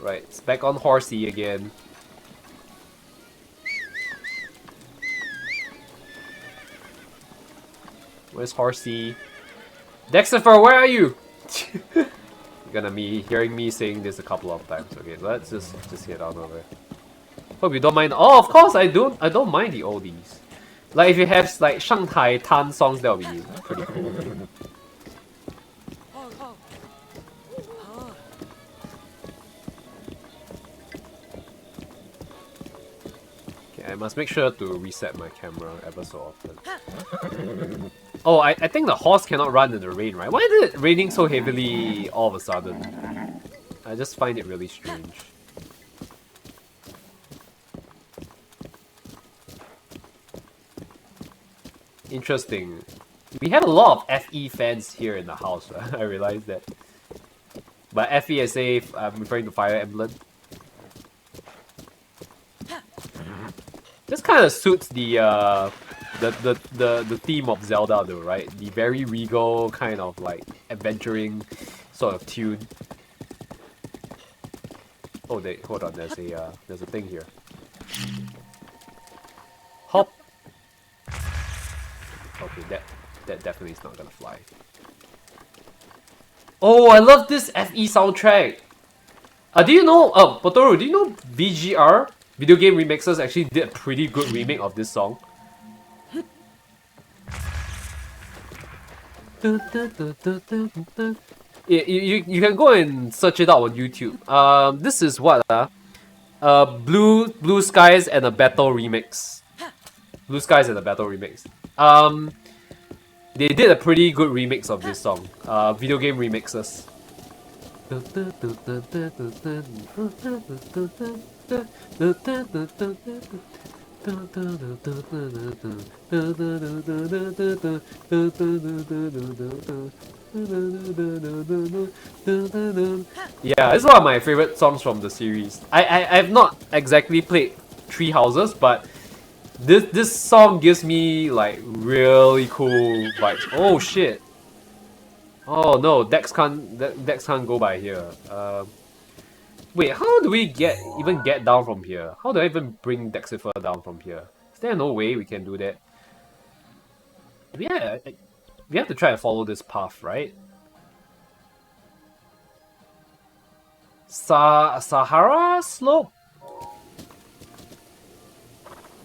Right, it's back on horsey again. Where's horsey? Dexter, where are you? You're gonna be hearing me saying this a couple of times. Okay, let's just get on over. Hope you don't mind. Oh, of course I don't mind the oldies. Like if you have like Shanghai Tan songs, that'll be pretty cool. I must make sure to reset my camera ever so often. Oh, I think the horse cannot run in the rain, right? Why is it raining so heavily all of a sudden? I just find it really strange. Interesting. We had a lot of FE fans here in the house, I realized that. But FESA, I'm referring to Fire Emblem. This kind of suits the theme of Zelda though, right? The very regal kind of like adventuring sort of tune. Oh, hold on. There's a thing here. Hop. Okay, that definitely is not gonna fly. Oh, I love this FE soundtrack. Do you know? Potoru, do you know VGR? Video Game Remixers actually did a pretty good remake of this song. You can go and search it out on YouTube. This is what Blue Skies and a Battle remix. Blue Skies and a Battle remix. They did a pretty good remix of this song. Video Game Remixers. Yeah, it's one of my favorite songs from the series. I've not exactly played Three Houses, but this song gives me like really cool vibes. Oh shit! Oh no, Dex can't go by here. Wait, how do we even get down from here? How do I even bring Dexifer down from here? Is there no way we can do that? Yeah, we have to try and follow this path, right? Sahara slope?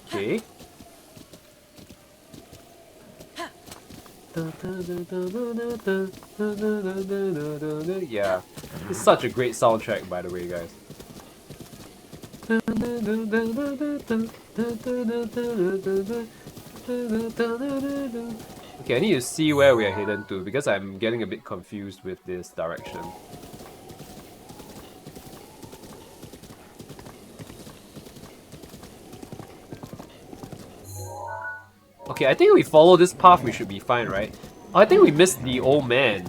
Okay. Yeah, it's such a great soundtrack, by the way, guys. Okay, I need to see where we are heading to because I'm getting a bit confused with this direction. Okay, I think we follow this path, we should be fine, right? Oh, I think we missed the old man.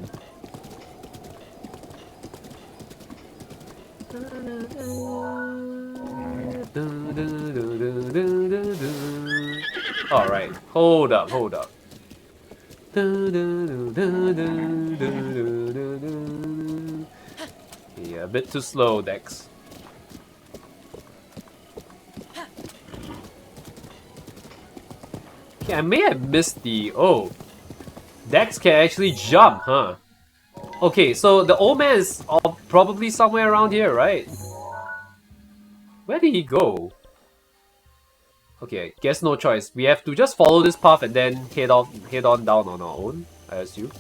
Alright, hold up. Yeah, a bit too slow, Dex. Okay, I may have missed the... Oh, Dex can actually jump, huh? Okay, so the old man is probably somewhere around here, right? Where did he go? Okay, guess no choice. We have to just follow this path and then head on down on our own, I assume.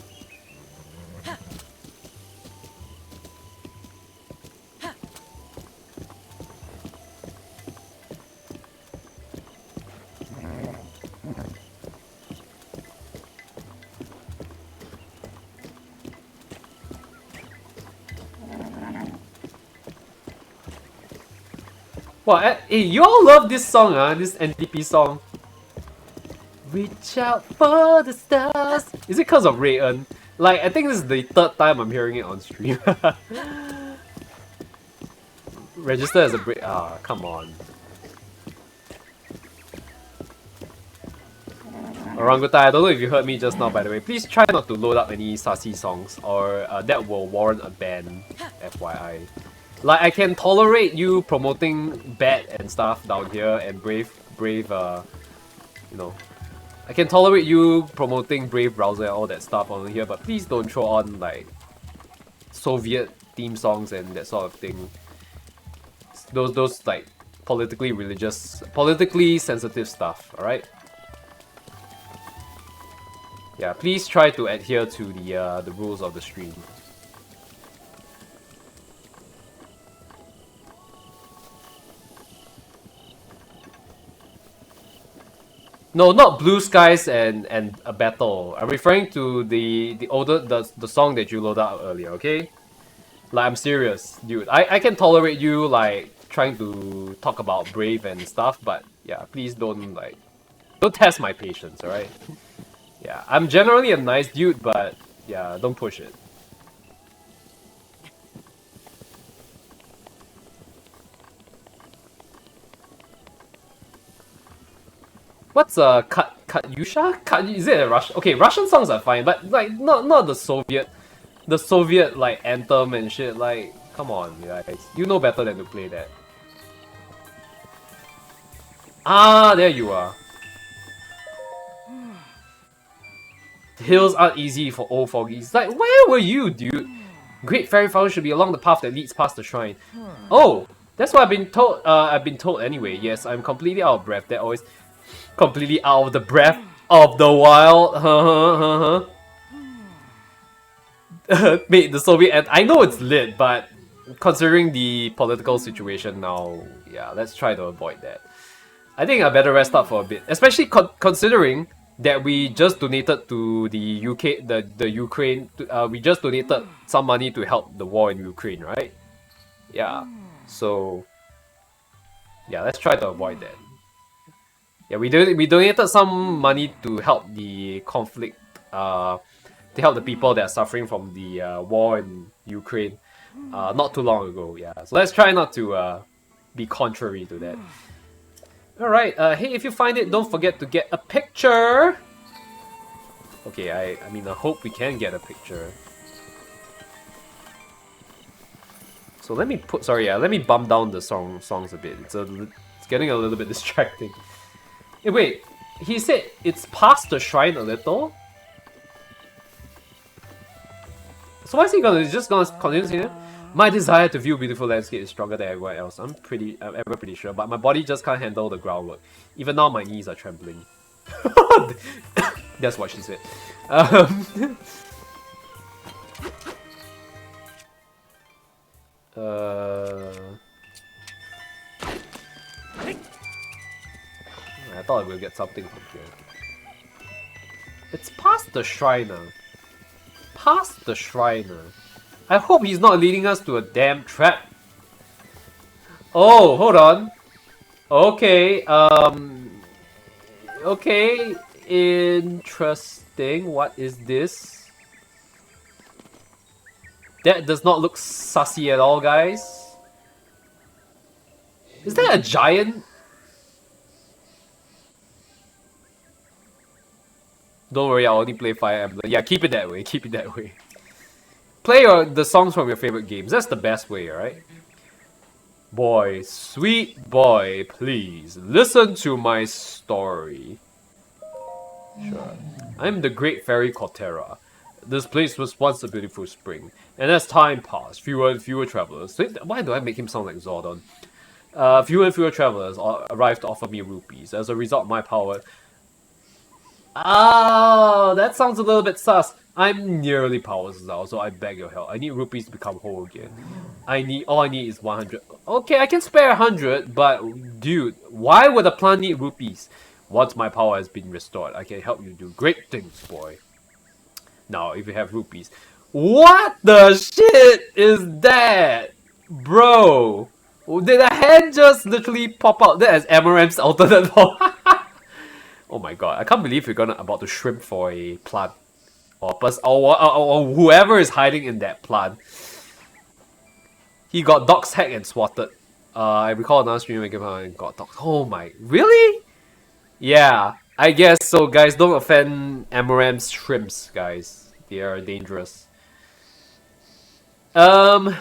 Wow, hey, you all love this song, this NDP song. Reach out for the stars. Is it because of Rayen? Like, I think this is the third time I'm hearing it on stream. Register as a break. Ah, come on. Orangutan, I don't know if you heard me just now, by the way. Please try not to load up any sassy songs, or that will warrant a ban, FYI. Like, I can tolerate you promoting Bat and stuff down here, and Brave, you know. I can tolerate you promoting Brave browser and all that stuff on here, but please don't throw on, like, Soviet theme songs and that sort of thing. Those like, politically sensitive stuff, alright? Yeah, please try to adhere to the rules of the stream. No, not Blue Skies and a battle. I'm referring to the song that you loaded out earlier, okay? Like, I'm serious, dude. I can tolerate you like trying to talk about Brave and stuff, but yeah, please don't test my patience, alright? Yeah, I'm generally a nice dude, but yeah, don't push it. What's Katyusha? Is it a Russian? Okay, Russian songs are fine, but like not the Soviet like anthem and shit. Like, come on, you guys, you know better than to play that. Ah, there you are. Hills aren't easy for old foggies. Like, where were you, dude? Great fairy flower should be along the path that leads past the shrine. Oh, that's what I've been told. I've been told anyway. Yes, I'm completely out of breath. That always completely out of the breath of the wild. Mate, the Soviet. I know it's lit, but considering the political situation now, yeah, let's try to avoid that. I think I better rest up for a bit, especially considering that we just donated to the UK, the Ukraine. We just donated some money to help the war in Ukraine, right? Yeah. So yeah, let's try to avoid that. Yeah, we donated some money to help the conflict, to help the people that are suffering from the war in Ukraine, not too long ago. Yeah. So let's try not to be contrary to that. Alright, hey, if you find it, don't forget to get a picture! Okay, I mean, I hope we can get a picture. So let me let me bump down the songs a bit. It's getting a little bit distracting. Hey, wait, he said it's past the shrine a little? So why is he just gonna continue saying it? My desire to view beautiful landscape is stronger than everywhere else. I'm ever pretty sure, but my body just can't handle the groundwork. Even now, my knees are trembling. That's what she said. I thought I would get something from here. It's past the shrine. Past the shrine. I hope he's not leading us to a damn trap. Oh, hold on. Okay, okay, interesting. What is this? That does not look sussy at all, guys. Is that a giant? Don't worry, I'll only play Fire Emblem. Yeah, keep it that way, keep it that way. Play the songs from your favorite games. That's the best way, right? Boy, sweet boy, please listen to my story. Sure. I'm the great fairy Cortera. This place was once a beautiful spring, and as time passed, fewer and fewer travelers. Why do I make him sound like Zordon? Fewer and fewer travelers arrived to offer me rupees. As a result, my power. Oh, that sounds a little bit sus. I'm nearly powerless now, so I beg your help. I need rupees to become whole again. All I need is 100. Okay, I can spare 100, but dude, why would a plant need rupees? Once my power has been restored, I can help you do great things, boy. Now, if you have rupees. What the shit is that? Bro, did a hand just literally pop out? That is Amaranth's alternate form. Oh my god, I can't believe we're about to shrimp for a plant. Or whoever is hiding in that plant. He got dogs hacked and swatted. I recall another stream and got dogs. Oh my, really? Yeah, I guess so, guys. Don't offend Amaranth's shrimps, guys. They are dangerous. Okay,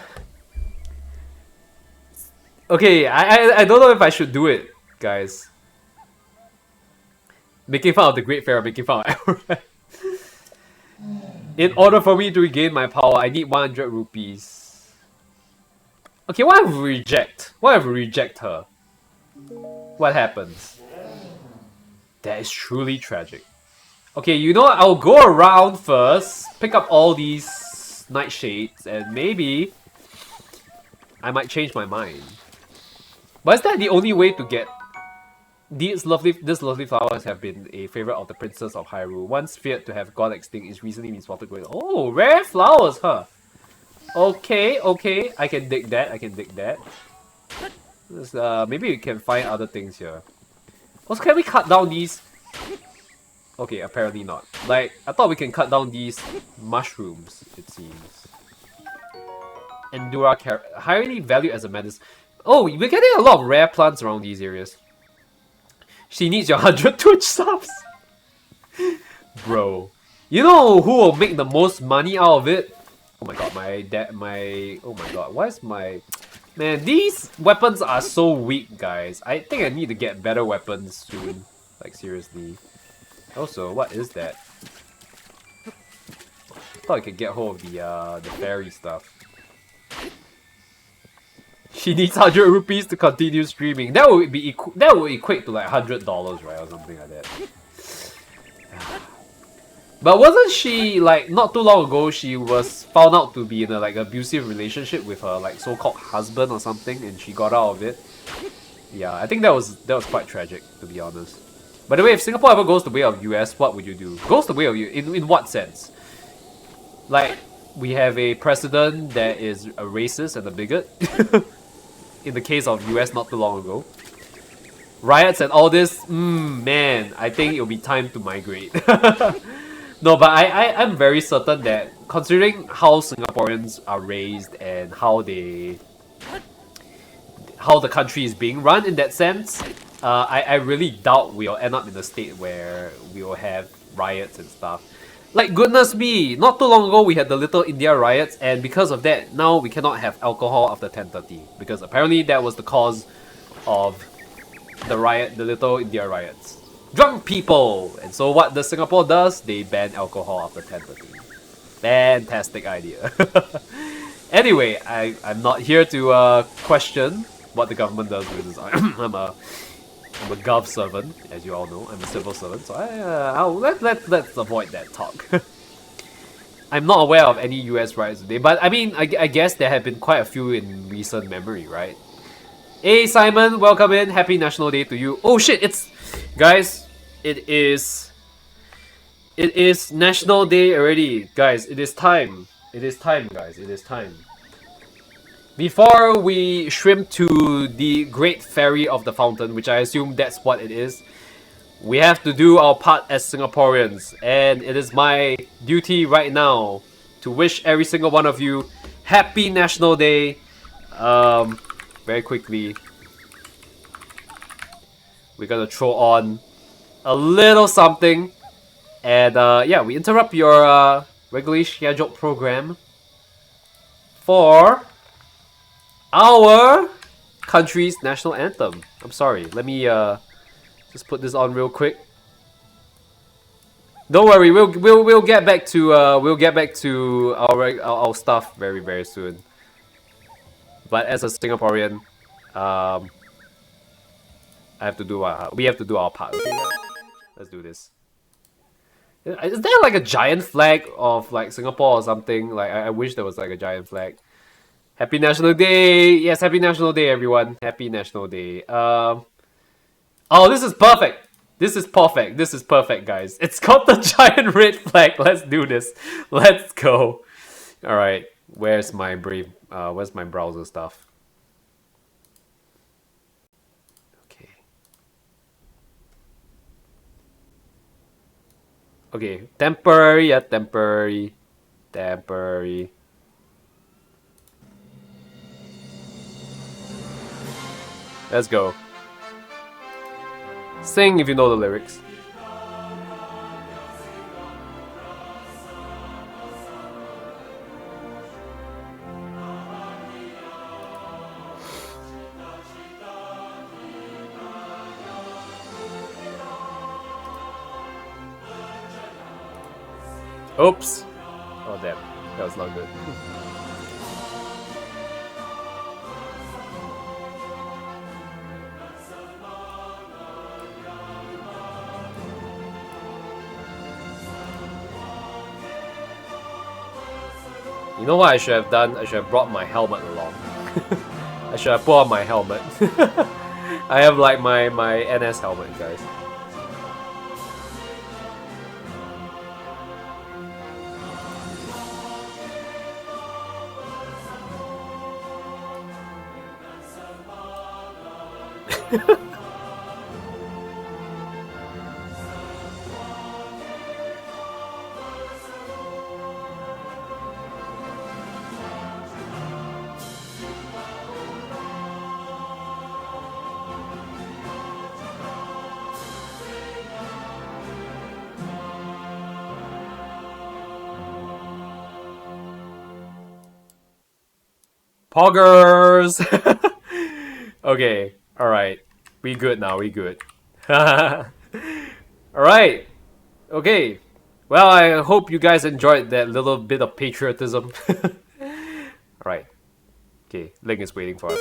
I don't know if I should do it, guys. Making fun of the Great Pharaoh, making fun of Amaranth. In order for me to regain my power, I need 100 rupees. Okay, what if we reject? What if we reject her? What happens? That is truly tragic. Okay, you know what? I'll go around first, pick up all these nightshades, and maybe I might change my mind. But is that the only way to get... These lovely flowers have been a favorite of the Princess of Hyrule. Once feared to have gone extinct, it's recently been spotted going. Oh, rare flowers, huh? Okay, okay, I can dig that. I can dig that. Maybe we can find other things here. Also, can we cut down these? Okay, apparently not. Like, I thought we can cut down these mushrooms, it seems. Endura carrot. Highly valued as a medicine. Oh, we're getting a lot of rare plants around these areas. She needs your 100 Twitch subs. Bro. You know who will make the most money out of it? Oh my god, oh my god, why is my... Man, these weapons are so weak, guys. I think I need to get better weapons soon. Like, seriously. Also, what is that? I thought I could get hold of the fairy stuff. She needs 100 rupees to continue streaming. That would equate to like $100, right, or something like that. But wasn't she like not too long ago? She was found out to be in a like abusive relationship with her like so-called husband or something, and she got out of it. Yeah, I think that was quite tragic, to be honest. By the way, if Singapore ever goes the way of US, what would you do? Goes the way of in what sense? Like, we have a president that is a racist and a bigot. In the case of US not too long ago. Riots and all this, man, I think it'll be time to migrate. No, but I'm very certain that considering how Singaporeans are raised and how the country is being run in that sense, I really doubt we'll end up in a state where we will have riots and stuff. Like, goodness me, not too long ago we had the Little India riots, and because of that, now we cannot have alcohol after 10:30, because apparently that was the cause of the Little India riots. Drunk people! And so what does Singapore does? They ban alcohol after 10:30. Fantastic idea. Anyway, I'm not here to question what the government does with this. I'm a gov servant, as you all know. I'm a civil servant, so let's avoid that talk. I'm not aware of any US riots today, but I mean, I guess there have been quite a few in recent memory, right? Hey Simon, welcome in. Happy National Day to you. Oh shit, guys, it is National Day already. Guys, it is time. It is time, guys. It is time. Before we shrimp to the Great Fairy of the Fountain, which I assume that's what it is, we have to do our part as Singaporeans. And it is my duty right now to wish every single one of you Happy National Day. Very quickly, we're gonna throw on a little something. And yeah, we interrupt your regularly scheduled program for our country's national anthem. I'm sorry, let me just put this on real quick. Don't worry, we'll get back to our stuff very soon. But as a Singaporean, we have to do our part. Okay, let's do this. Is there like a giant flag of like Singapore or something? Like I wish there was like a giant flag. Happy National Day! Yes, Happy National Day, everyone. Happy National Day. Oh, this is perfect. This is perfect. This is perfect, guys. It's got the giant red flag. Let's do this. Let's go. All right. Where's my browser stuff? Okay. Okay. Temporary. Yeah, temporary. Temporary. Let's go. Sing if you know the lyrics. Oops. Oh damn, that was not good. You know what I should have done? I should have brought my helmet along. I should have put on my helmet. I have like my NS helmet, guys. Poggers! Okay, alright. We good now, we good. Alright. Okay. Well, I hope you guys enjoyed that little bit of patriotism. Alright. Okay, Ling is waiting for us.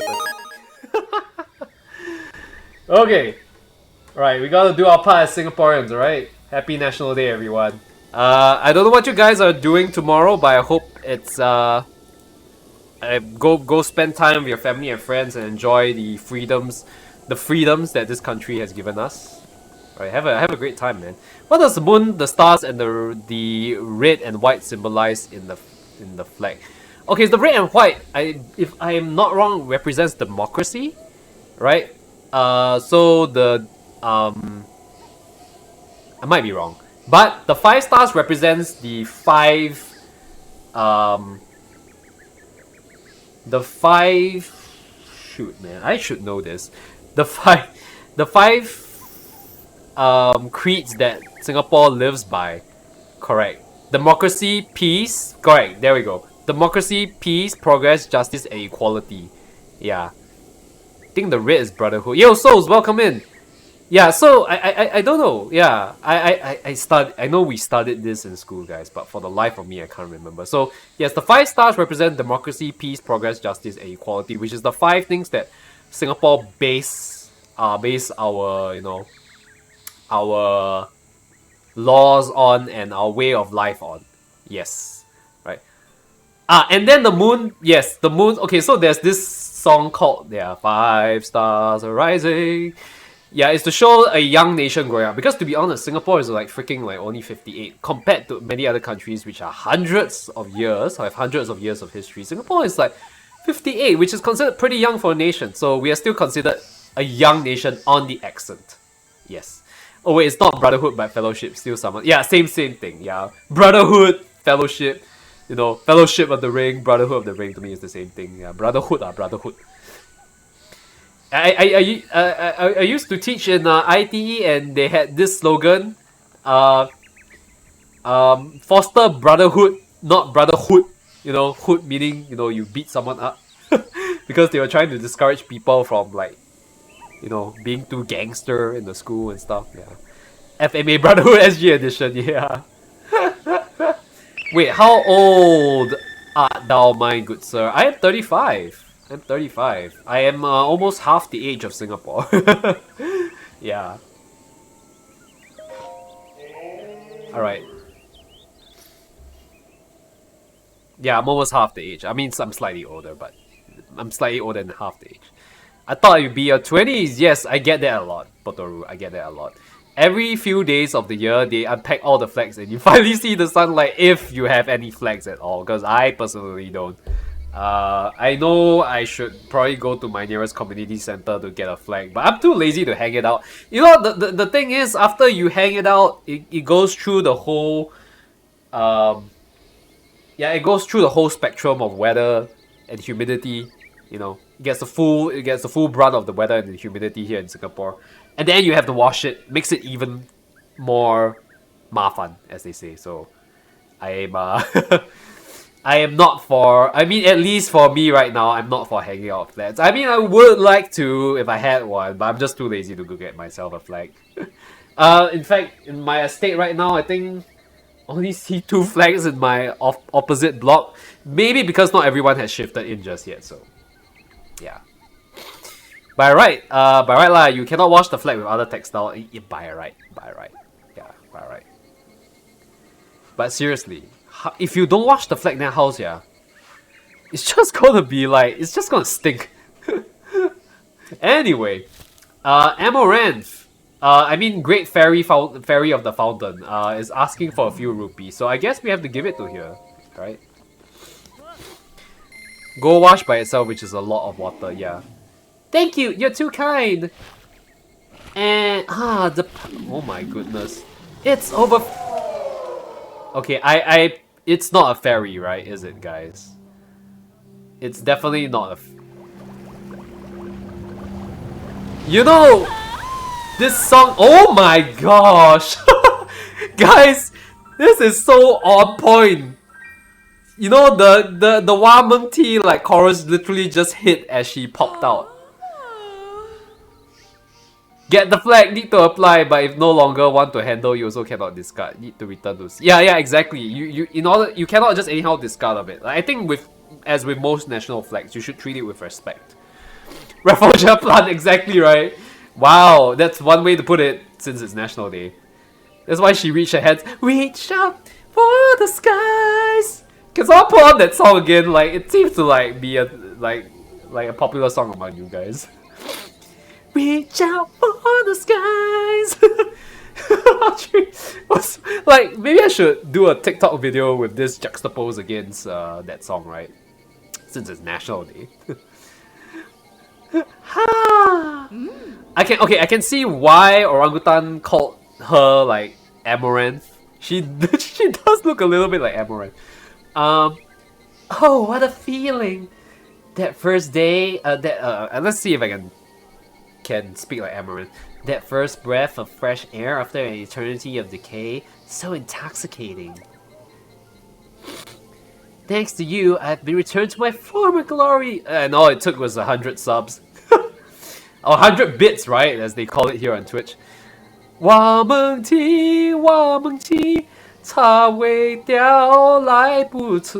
Okay. Alright, we gotta do our part as Singaporeans, alright? Happy National Day, everyone. I don't know what you guys are doing tomorrow, but I hope it's go spend time with your family and friends and enjoy the freedoms that this country has given us. Alright, have a great time, man. What does the moon, the stars, and the red and white symbolize in the flag? Okay, the red and white, if I am not wrong, represents democracy, right? So the I might be wrong, but the 5 stars represents the 5 shoot, man, I should know this. The five creeds that Singapore lives by. Correct. Democracy, peace. Correct. There we go. Democracy, peace, progress, justice, and equality. Yeah. I think the red is brotherhood. Yo, Souls, welcome in. Yeah. So I don't know. Yeah. I know we studied this in school, guys, but for the life of me, I can't remember. So yes, the 5 stars represent democracy, peace, progress, justice, and equality, which is the 5 things that Singapore base our our laws on and our way of life on. Yes, right. And then the moon. Yes, the moon. Okay, so there's this song called "There Are 5 Stars Arising." Yeah, it's to show a young nation growing up. Because to be honest, Singapore is like freaking like only 58 compared to many other countries which are hundreds of years, have hundreds of years of history. Singapore is like 58, which is considered pretty young for a nation. So we are still considered a young nation on the accent. Yes. Oh wait, it's not brotherhood but fellowship. Still someone. Yeah, same thing. Yeah, brotherhood, fellowship. You know, fellowship of the ring, brotherhood of the ring. To me, is the same thing. Yeah, brotherhood. Brotherhood. I used to teach in ITE and they had this slogan, foster brotherhood, not brotherhood. You know, hood meaning you beat someone up, because they were trying to discourage people from like, being too gangster in the school and stuff. Yeah, FMA Brotherhood SG edition. Yeah. Wait, how old art thou, my good sir? I am 35. I'm 35. I am almost half the age of Singapore. Yeah. Alright. Yeah, I'm almost half the age. I mean, I'm slightly older, but I'm slightly older than half the age. I thought it'd be your 20s. Yes, I get that a lot, Potoru. I get that a lot. Every few days of the year, they unpack all the flags and you finally see the sunlight if you have any flags at all. Because I personally don't. I know I should probably go to my nearest community center to get a flag, but I'm too lazy to hang it out. You know, the thing is, after you hang it out, it goes through the whole it goes through the whole spectrum of weather and humidity. You know, it gets the full brunt of the weather and the humidity here in Singapore, and then you have to wash it. Makes it even more mafan, as they say. So I am not for, I mean, at least for me right now, I'm not for hanging out flags. I mean, I would like to if I had one, but I'm just too lazy to go get myself a flag. In fact, in my estate right now, I think only see 2 flags in my opposite block. Maybe because not everyone has shifted in just yet, so yeah. By right lah, you cannot wash the flag with other textile. By right. Yeah, by right. But seriously, if you don't wash the flag in that house, yeah, it's just gonna be like, it's just gonna stink. Anyway, Amaranth, I mean Great Fairy of the Fountain, is asking for a few rupees, so I guess we have to give it to her, right? Go wash by itself, which is a lot of water, yeah. Thank you, you're too kind. And oh my goodness, it's over. Okay, it's not a fairy, right? Is it, guys? It's definitely not a. You know, this song. Oh my gosh, guys, this is so on point. You know, the Wa Meng Ti like chorus literally just hit as she popped out. Get the flag, need to apply, but if no longer want to handle, you also cannot discard. Need to return to yeah, exactly. You cannot just anyhow discard of it. Like, I think as with most national flags, you should treat it with respect. Rafflesia plant, exactly right. Wow, that's one way to put it since it's National Day. That's why she reached her hands. Reach up for the skies. Can someone put on that song again? Like, it seems to like be a a popular song among you guys. Reach out for the skies. Like, maybe I should do a TikTok video with this juxtaposed against that song, right? Since it's National Day. I can see why orangutan called her like Amaranth. She does look a little bit like Amaranth. Oh, what a feeling! That first day. Let's see if I can speak like Amaranth. That first breath of fresh air after an eternity of decay, so intoxicating. Thanks to you, I've been returned to my former glory. And all it took was 100 subs. Or 100 bits, right? As they call it here on Twitch. 我们听，我们听，茶味调来不及。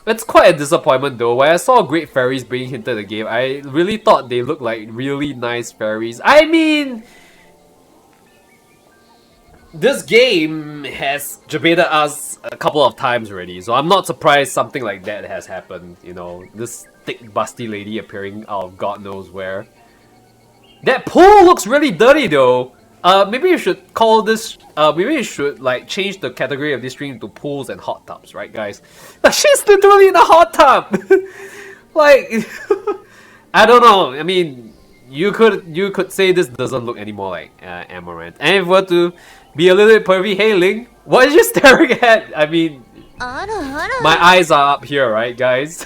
It's quite a disappointment though. When I saw great fairies being hinted at the game, I really thought they looked like really nice fairies. I mean, this game has debated us a couple of times already, so I'm not surprised something like that has happened. You know, this thick busty lady appearing out of God knows where. That pool looks really dirty though. Maybe you should call this. Maybe you should like change the category of this stream to pools and hot tubs, right, guys? Like, she's literally in a hot tub. Like, I don't know. I mean, you could say this doesn't look any more like Amaranth. And if we're to be a little bit pervy, hey Ling, what are you staring at? I mean, my eyes are up here, right, guys?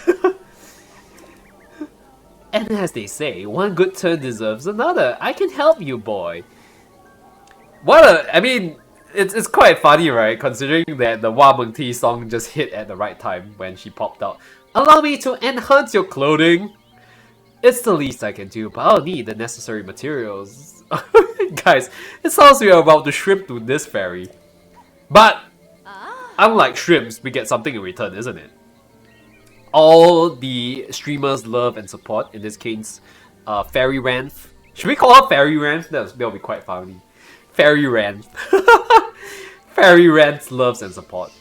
And as they say, one good turn deserves another. I can help you, boy. I mean, it's quite funny, right? Considering that the Wa Meng Ti song just hit at the right time when she popped out. Allow me to enhance your clothing. It's the least I can do, but I'll need the necessary materials. Guys, it sounds we are about to shrimp to this fairy. But, unlike shrimps, we get something in return, isn't it? All the streamers love and support, in this case, Fairy Ranth. Should we call her Fairy Ranth? That'll be quite funny. Fairy Ranth. Fairy Ranth loves and support.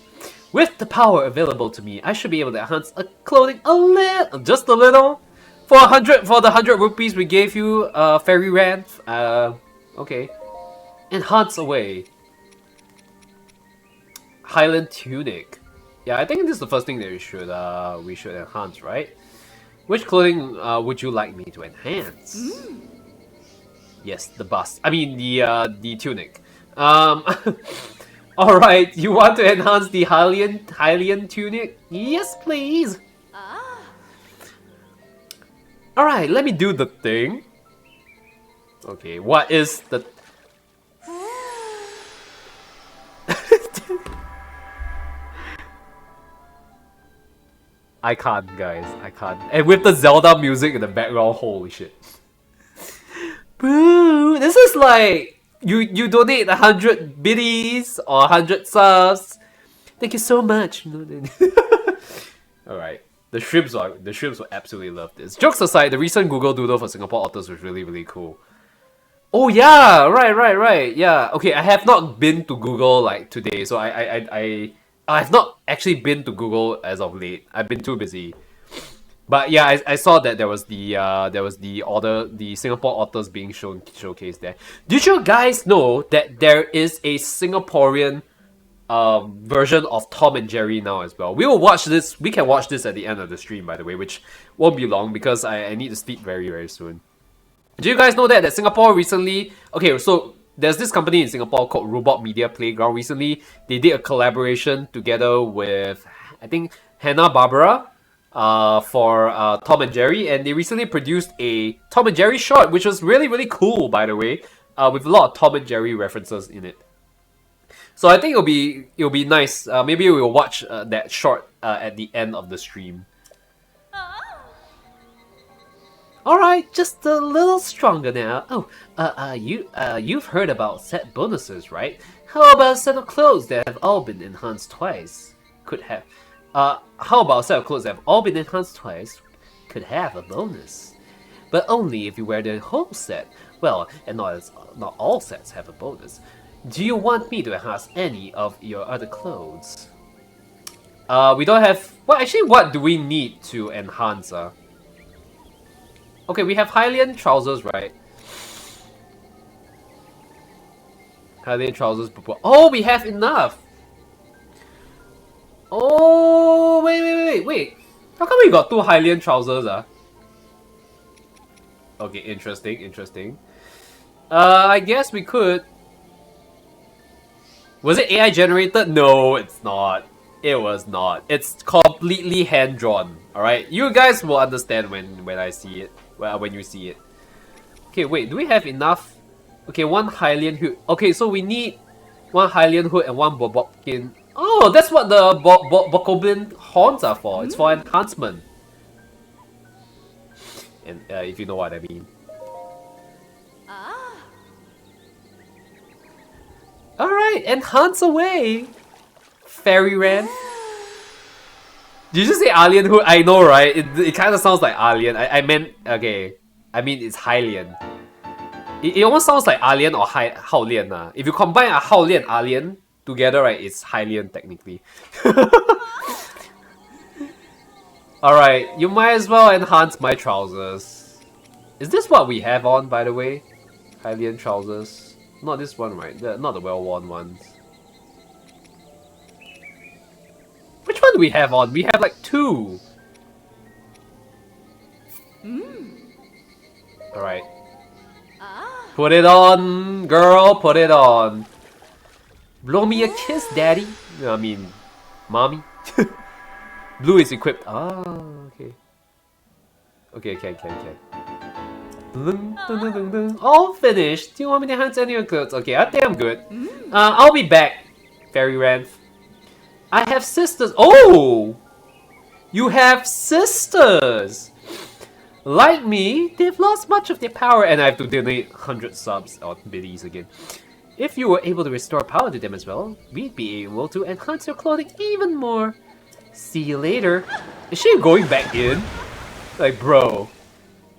With the power available to me, I should be able to enhance clothing a little, just a little. For the 100 rupees we gave you, Fairy Ranth. Okay. Enhance away. Highland Tunic. Yeah, I think this is the first thing that we should enhance, right? Which clothing would you like me to enhance? Yes, the bust. I mean the tunic. Alright, you want to enhance the Hylian tunic? Yes, please. Alright, let me do the thing. Okay, what is the... I can't, guys. I can't. And with the Zelda music in the background, holy shit. Boo! This is like... You donate 100 biddies or 100 subs. Thank you so much. Alright. The shrimps will absolutely love this. Jokes aside, the recent Google Doodle for Singapore otters was really, really cool. Oh yeah, right. Yeah. Okay, I have not been to Google like today, so I have not actually been to Google as of late. I've been too busy. But yeah, I saw that there was the Singapore otters being showcased there. Did you guys know that there is a Singaporean version of Tom and Jerry now as well? We will watch this. We can watch this at the end of the stream, by the way, which won't be long because I need to sleep very, very soon. Do you guys know that Singapore recently... Okay, so there's this company in Singapore called Robot Media Playground. Recently, they did a collaboration together with, I think, Hanna-Barbera for Tom and Jerry. And they recently produced a Tom and Jerry short, which was really, really cool, by the way, with a lot of Tom and Jerry references in it. So I think it'll be nice. Maybe we'll watch that short at the end of the stream. All right, just a little stronger now. Oh, you've heard about set bonuses, right? How about a set of clothes that have all been enhanced twice? Could have. How about a set of clothes that have all been enhanced twice? Could have a bonus, but only if you wear the whole set. Well, and not all sets have a bonus. Do you want me to enhance any of your other clothes? We don't have. Well, actually, what do we need to enhance? Okay, we have Hylian trousers, right? Hylian trousers. Oh, we have enough. Oh, wait. How come we got 2 Hylian trousers? Okay, interesting. I guess we could. Was it AI generated? No, it's not. It was not. It's completely hand drawn. All right, you guys will understand when I see it. Well, when you see it. Okay, wait. Do we have enough? Okay, 1 Hylian hood. Okay, so we need 1 Hylian hood and 1 VODs. Oh, that's what the Bokoblin horns are for. It's for enhancement. And if you know what I mean. Alright, enhance away! Fairy Ran. Did you just say Alien Hood? I know, right? It kind of sounds like Alien. I meant, okay. I mean, it's Hylian. It almost sounds like Alien or Haolian. If you combine a Haolian and Alien together, right, it's Hylian technically. Alright, you might as well enhance my trousers. Is this what we have on, by the way? Hylian trousers. Not this one, right? Not the well-worn ones. Which one do we have on? We have like 2. Alright. Put it on, girl, put it on. Blow me a kiss, daddy. I mean, mommy. Blue is equipped. Ah, okay. Okay. All finished. Do you want me to enhance any of your clothes? Okay, I think I'm good. I'll be back, Fairy Ranf. I have sisters. Oh! You have sisters! Like me, they've lost much of their power, and I have to donate 100 subs or biddies again. If you were able to restore power to them as well, we'd be able to enhance your clothing even more. See you later. Is she going back in? Like, bro.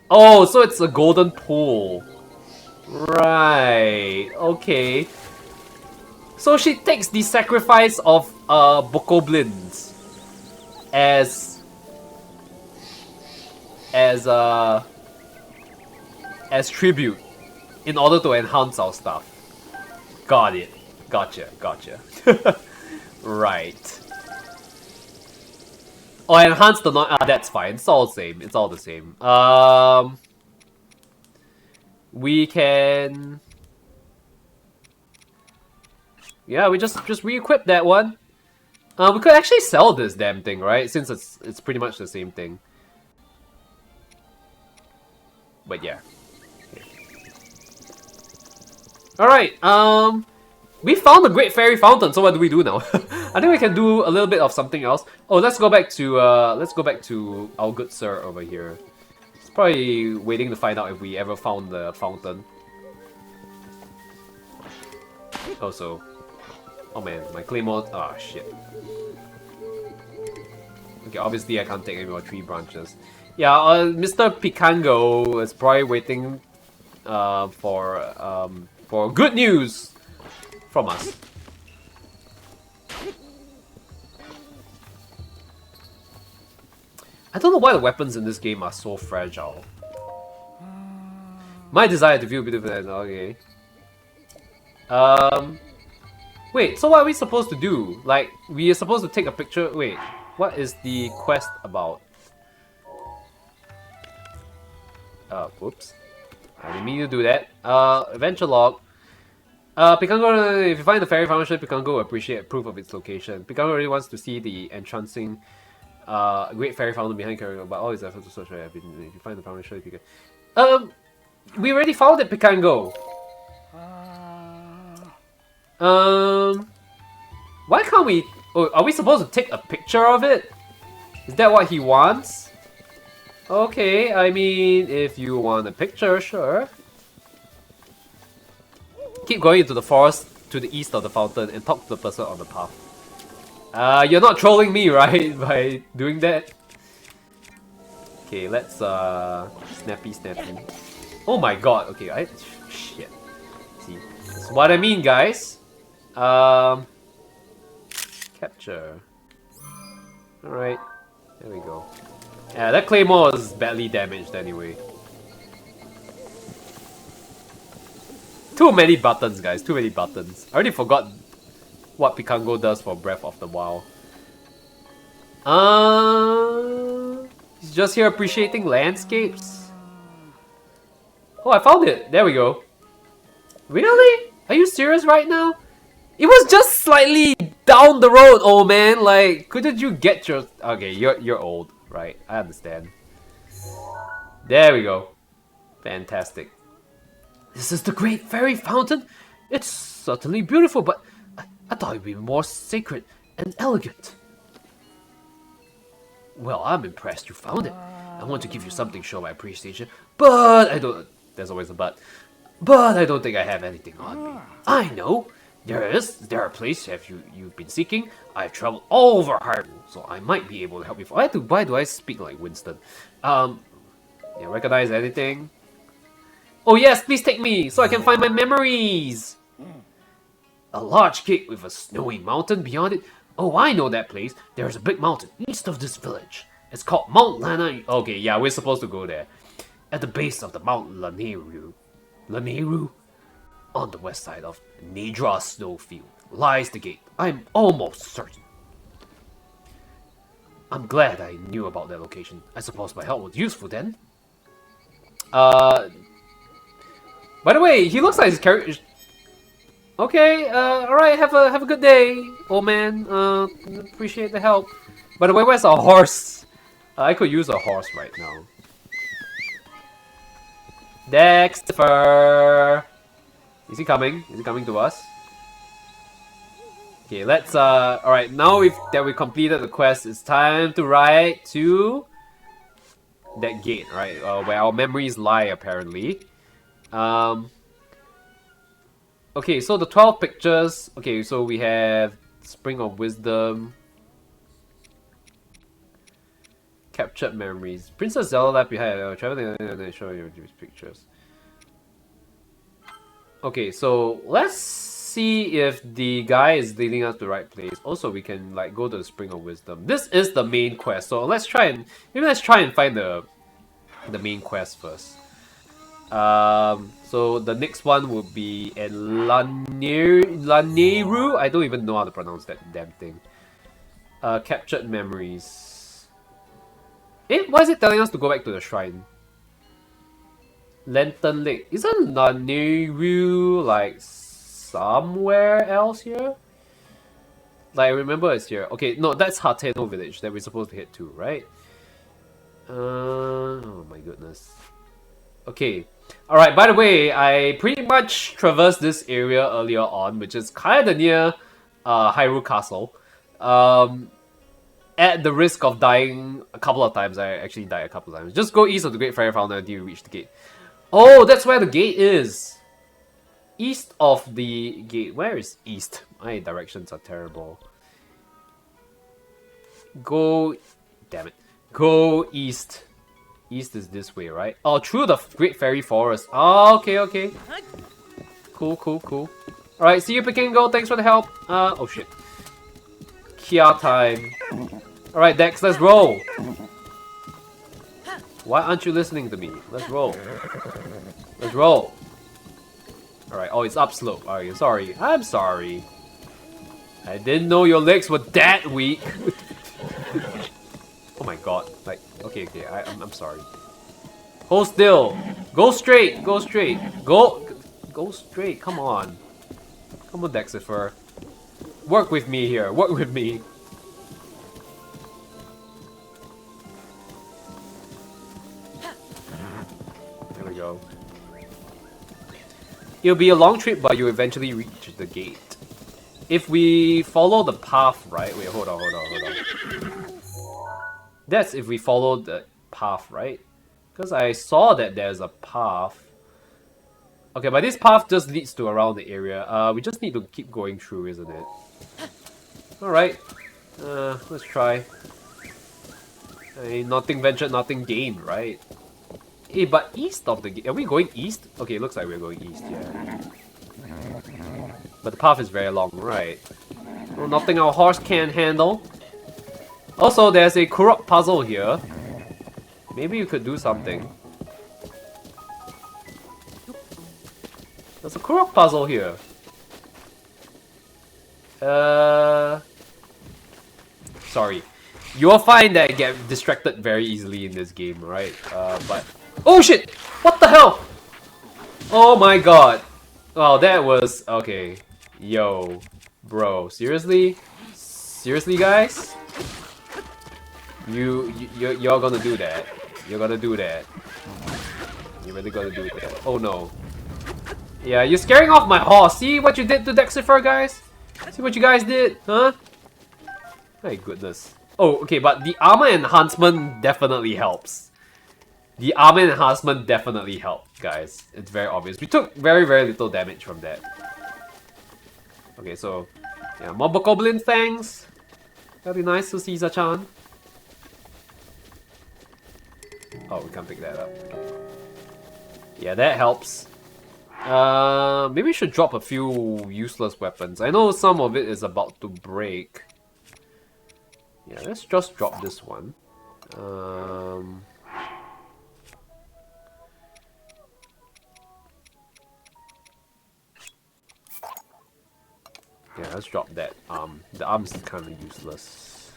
Oh, so it's a golden pool. Right. Okay. So she takes the sacrifice of Bokoblins as tribute in order to enhance our stuff. Got it. Gotcha. Right. Oh, enhance the that's fine. It's all the same. It's all the same. We can. Yeah, we just re-equip that one. We could actually sell this damn thing, right? Since it's pretty much the same thing. But yeah. Okay. All right. We found the Great Fairy Fountain. So what do we do now? I think we can do a little bit of something else. Oh, let's go back to our good sir over here. He's probably waiting to find out if we ever found the fountain. Also, oh man, my claymore. Ah, shit. Okay, obviously I can't take any more tree branches. Yeah, Mr. Picango is probably waiting for good news from us. I don't know why the weapons in this game are so fragile. My desire to view a bit of that. Okay. Wait, so what are we supposed to do? Like, we are supposed to take a picture. Wait, what is the quest about? Whoops. I didn't mean to do that. Adventure log. Picango, if you find the fairy foundation, Picango will appreciate proof of its location. Picango really wants to see the entrancing great fairy fountain behind Carrier, but all his efforts to search for it. If you find the foundation, if you can. We already found it, Picango. Why can't we... Oh, are we supposed to take a picture of it? Is that what he wants? Okay, I mean, if you want a picture, sure. Keep going into the forest to the east of the fountain and talk to the person on the path. You're not trolling me, right? By doing that? Okay, let's snappy. Oh my god, okay, shit. See, that's what I mean, guys. Capture. Alright, there we go. Yeah, that claymore is badly damaged anyway. Too many buttons, guys, too many buttons. I already forgot what Pikango does for Breath of the Wild. He's just here appreciating landscapes. Oh, I found it. There we go. Really? Are you serious right now? It was just slightly down the road, old man. Like, couldn't you get your... Okay, you're old, right? I understand. There we go. Fantastic. This is the Great Fairy Fountain? It's certainly beautiful, but I thought it'd be more sacred and elegant. Well, I'm impressed you found it. I want to give you something to show my appreciation, but I don't... There's always a but. But I don't think I have anything on me. I know! There are a place you've been seeking. I've traveled all over Hyrule, so I might be able to help you. Why do I speak like Winston? Yeah, recognize anything? Oh yes, please take me, so I can find my memories! A large gate with a snowy mountain beyond it. Oh, I know that place. There's a big mountain east of this village. It's called Mount Lana. Okay, yeah, we're supposed to go there. At the base of the Mount Laneru, on the west side of Nedra Snowfield, lies the gate. I'm almost certain. I'm glad I knew about that location. I suppose my help was useful then. By the way, he looks like his character. Okay, alright, have a good day, old man. Appreciate the help. By the way, where's our horse? I could use a horse right now. Dexter! Is he coming? Is he coming to us? Okay, let's, alright, now that we completed the quest, it's time to ride to that gate, right? Where our memories lie, apparently. Okay, so the 12 pictures. Okay, so we have Spring of Wisdom. Captured memories. Princess Zelda left behind. Traveling and show you these pictures. Okay, so let's see if the guy is leading us to the right place. Also, we can like go to the Spring of Wisdom. This is the main quest, so let's try and find the main quest first. So the next one would be at Laneru. I don't even know how to pronounce that damn thing. Captured memories. Why is it telling us to go back to the shrine? Lantern Lake. Isn't Laneru like somewhere else here? Like I remember it's here. Okay, no, that's Hateno village that we're supposed to hit to, right? Oh my goodness. Okay. Alright, by the way, I pretty much traversed this area earlier on, which is kinda near Hyrule Castle. At the risk of dying a couple of times. I actually died a couple of times. Just go east of the Great Fairy Fountain until you reach the gate. Oh, that's where the gate is! East of the gate. Where is east? My directions are terrible. Go... Damn it. Go east. East is this way, right? Oh, through the Great Fairy Forest. Oh, okay, okay. Cool. Alright, see you, Pikango. Thanks for the help. Oh shit. Kia time. Alright, Dex, let's roll. Why aren't you listening to me? Let's roll. Let's roll. Alright, oh, it's upslope. Are you sorry? I'm sorry. I didn't know your legs were that weak. Oh my god. Like, okay, I'm sorry. Hold still. Go straight. Go straight. Go straight. Come on. Come on, Dexifer. Work with me here. Work with me. There we go. It'll be a long trip, but you'll eventually reach the gate. if we follow the path, right? Wait, hold on. That's if we follow the path, right? Because I saw that there's a path. Okay, but this path just leads to around the area. We just need to keep going through, isn't it? Alright. Let's try. Nothing ventured, nothing gained, right? Hey, but east of the... Are we going east? Okay, it looks like we're going east, yeah. But the path is very long, right? Well, nothing our horse can't handle. Also, there's a Kurok puzzle here. Maybe you could do something. There's a Kurok puzzle here. Sorry. You'll find that I get distracted very easily in this game, right? But... Oh shit! What the hell? Oh my god. Oh, that was... Okay. Yo. Bro, seriously? Seriously, guys? You're gonna do that. You're gonna do that. You're really gonna do that. Oh no. Yeah, you're scaring off my horse. See what you did to Dexifer, guys? See what you guys did? Huh? My goodness. Oh, okay, but the armor enhancement definitely helps. The armor enhancement definitely helped, guys. It's very obvious. We took very, very little damage from that. Okay, so... Yeah, more Bokoblin fangs. That'd be nice to see, Zachan. Oh, we can't pick that up. Yeah, that helps. Maybe we should drop a few useless weapons. I know some of it is about to break. Yeah, let's just drop this one. Yeah, let's drop that arm. The arm's kind of useless.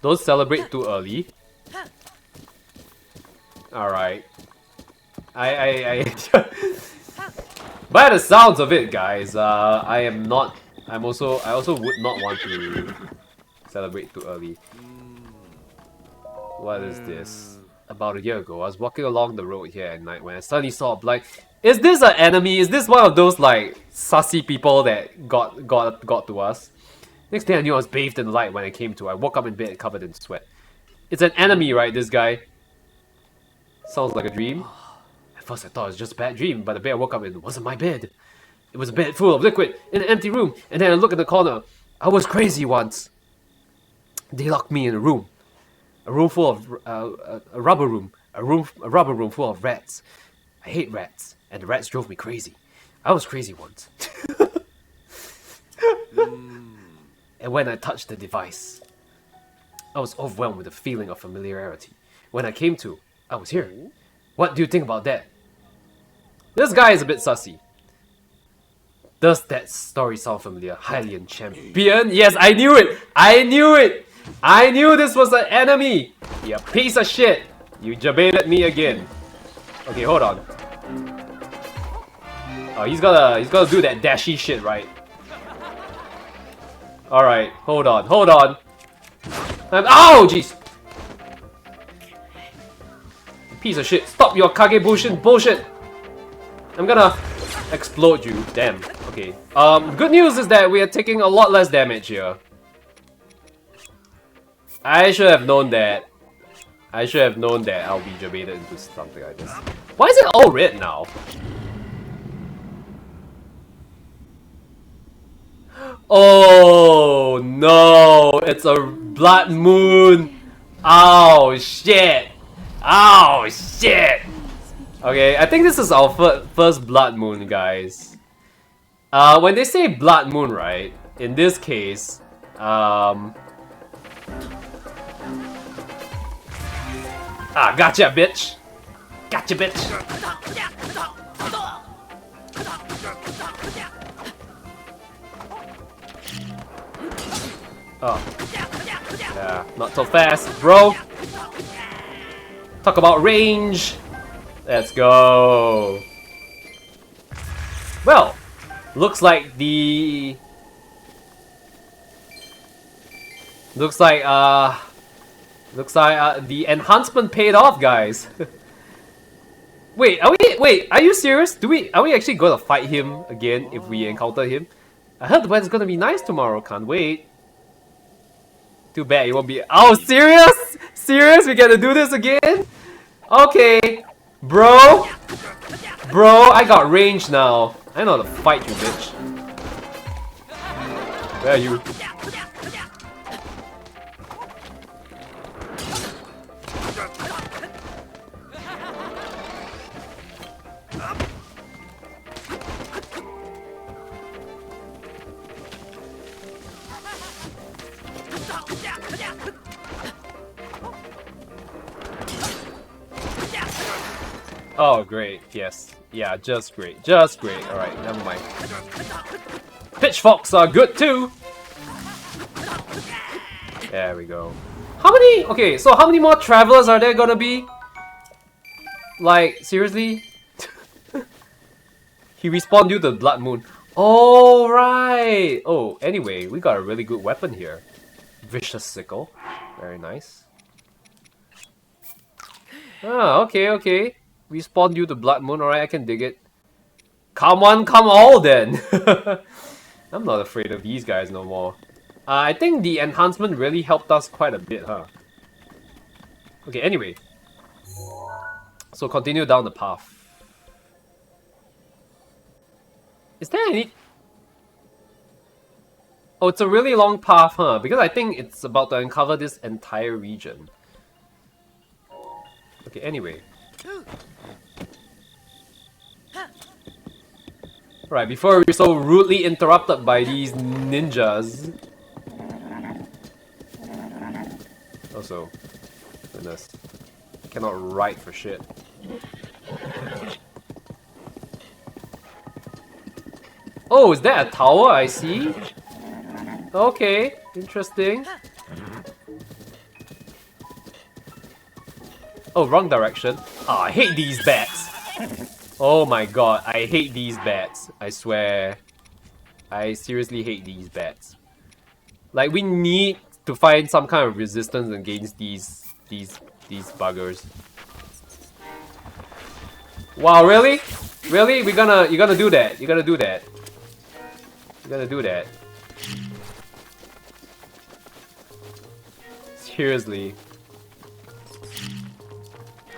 Don't celebrate too early. Alright. By the sounds of it, guys, I also would not want to celebrate too early. What is this? About a year ago, I was walking along the road here at night when I suddenly saw a blind... Is this an enemy? Is this one of those, like, sussy people that got to us? Next thing I knew, I was bathed in the light when I came to. I woke up in bed covered in sweat. It's an enemy, right, this guy? Sounds like a dream. At first I thought it was just a bad dream, but the bed I woke up in wasn't my bed. It was a bed full of liquid in an empty room, and then I looked in the corner. I was crazy once. They locked me in a room. A room full of... a rubber room. A rubber room full of rats. I hate rats, and the rats drove me crazy. I was crazy once. And when I touched the device, I was overwhelmed with a feeling of familiarity. When I came to, I was here. What do you think about that? This guy is a bit sussy. Does that story sound familiar? Hylian champion? Yes, I knew it! I knew it! I knew this was an enemy! You piece of shit! You jabaited me again. Okay, hold on. Oh, he's gotta do that dashy shit, right? Alright, hold on. Ow, jeez! Piece of shit. Stop your Kagebushin bullshit! I'm gonna explode you. Damn. Okay. Good news is that we are taking a lot less damage here. I should have known that. I'll be jabaited into something like this. Why is it all red now? Oh no! It's a blood moon! Oh shit! Oh shit! Okay, I think this is our first blood moon, guys. When they say blood moon, right? In this case, gotcha, bitch! Gotcha, bitch! Oh. Yeah, not so fast, bro! Talk about range! Let's go! Well, looks like the... Looks like the enhancement paid off, guys. Wait, are you serious? Are we actually gonna fight him again if we encounter him? I heard the weather's gonna be nice tomorrow. Can't wait. Too bad it won't be. Oh, serious? Serious? We gotta do this again? Okay, bro. Bro, I got range now. I know how to fight you, bitch. Where are you? Oh, great. Yes. Yeah, just great. Just great. Alright, never mind. Pitchforks are good too! There we go. How many? Okay, so how many more travelers are there gonna be? Like, seriously? He respawned due to the Blood Moon. Oh, right! Oh, anyway, we got a really good weapon here. Vicious Sickle. Very nice. Ah, okay, okay. Respawn due to Blood Moon, alright, I can dig it. Come on, come all then! I'm not afraid of these guys no more. I think the enhancement really helped us quite a bit, huh? Okay, anyway. So continue down the path. Is there any... Oh, it's a really long path, huh? Because I think it's about to uncover this entire region. Okay, anyway. Right, before we're so rudely interrupted by these ninjas. Also, goodness, I cannot write for shit. Oh, is that a tower I see? Okay, interesting. Oh, wrong direction. Ah, I hate these bats. Oh my god, I hate these bats. I swear. I seriously hate these bats. Like, we need to find some kind of resistance against these buggers. Wow, really? Really? You're gonna do that? You're gonna do that? You're gonna do that? Seriously.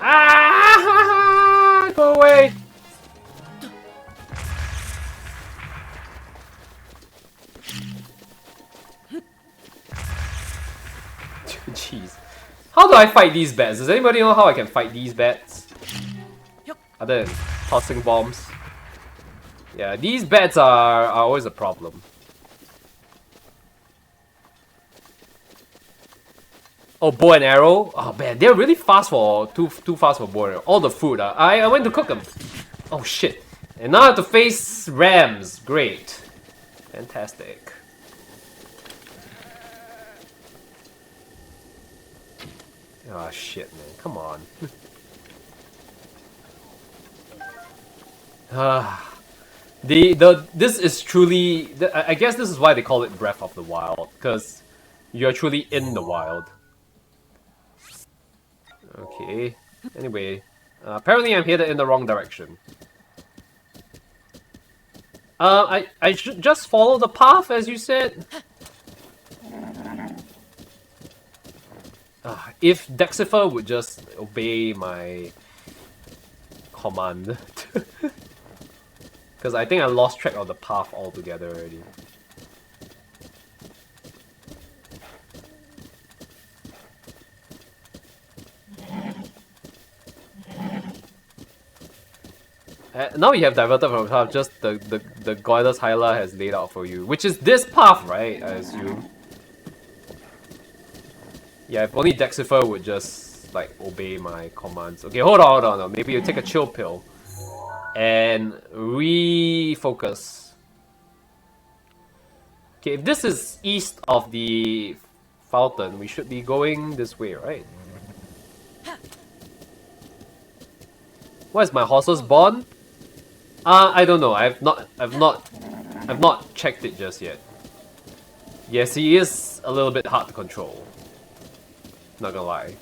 Ah! Go away! Jeez. How do I fight these bats? Does anybody know how I can fight these bats? Other than tossing bombs. Yeah, these bats are always a problem. Oh, bow and arrow? Oh man, they're really fast for too fast for bow and arrow. All the food. I went to cook them. Oh shit. And now I have to face rams. Great. Fantastic. Oh shit, man. Come on. This is truly... I guess this is why they call it Breath of the Wild. Because you're truly in the wild. Okay. Anyway. Apparently I'm headed in the wrong direction. I should just follow the path as you said. If Dexifer would just obey my command. Because I think I lost track of the path altogether already. Now you have diverted from the path, just the goddess Hyla has laid out for you. Which is this path, right? I assume. Yeah, if only Dexifer would just, like, obey my commands. Okay, hold on. Maybe you take a chill pill. And refocus. Okay, if this is east of the fountain, we should be going this way, right? Where's my horse's bond? I don't know. I've not checked it just yet. Yes, he is a little bit hard to control. Not gonna lie.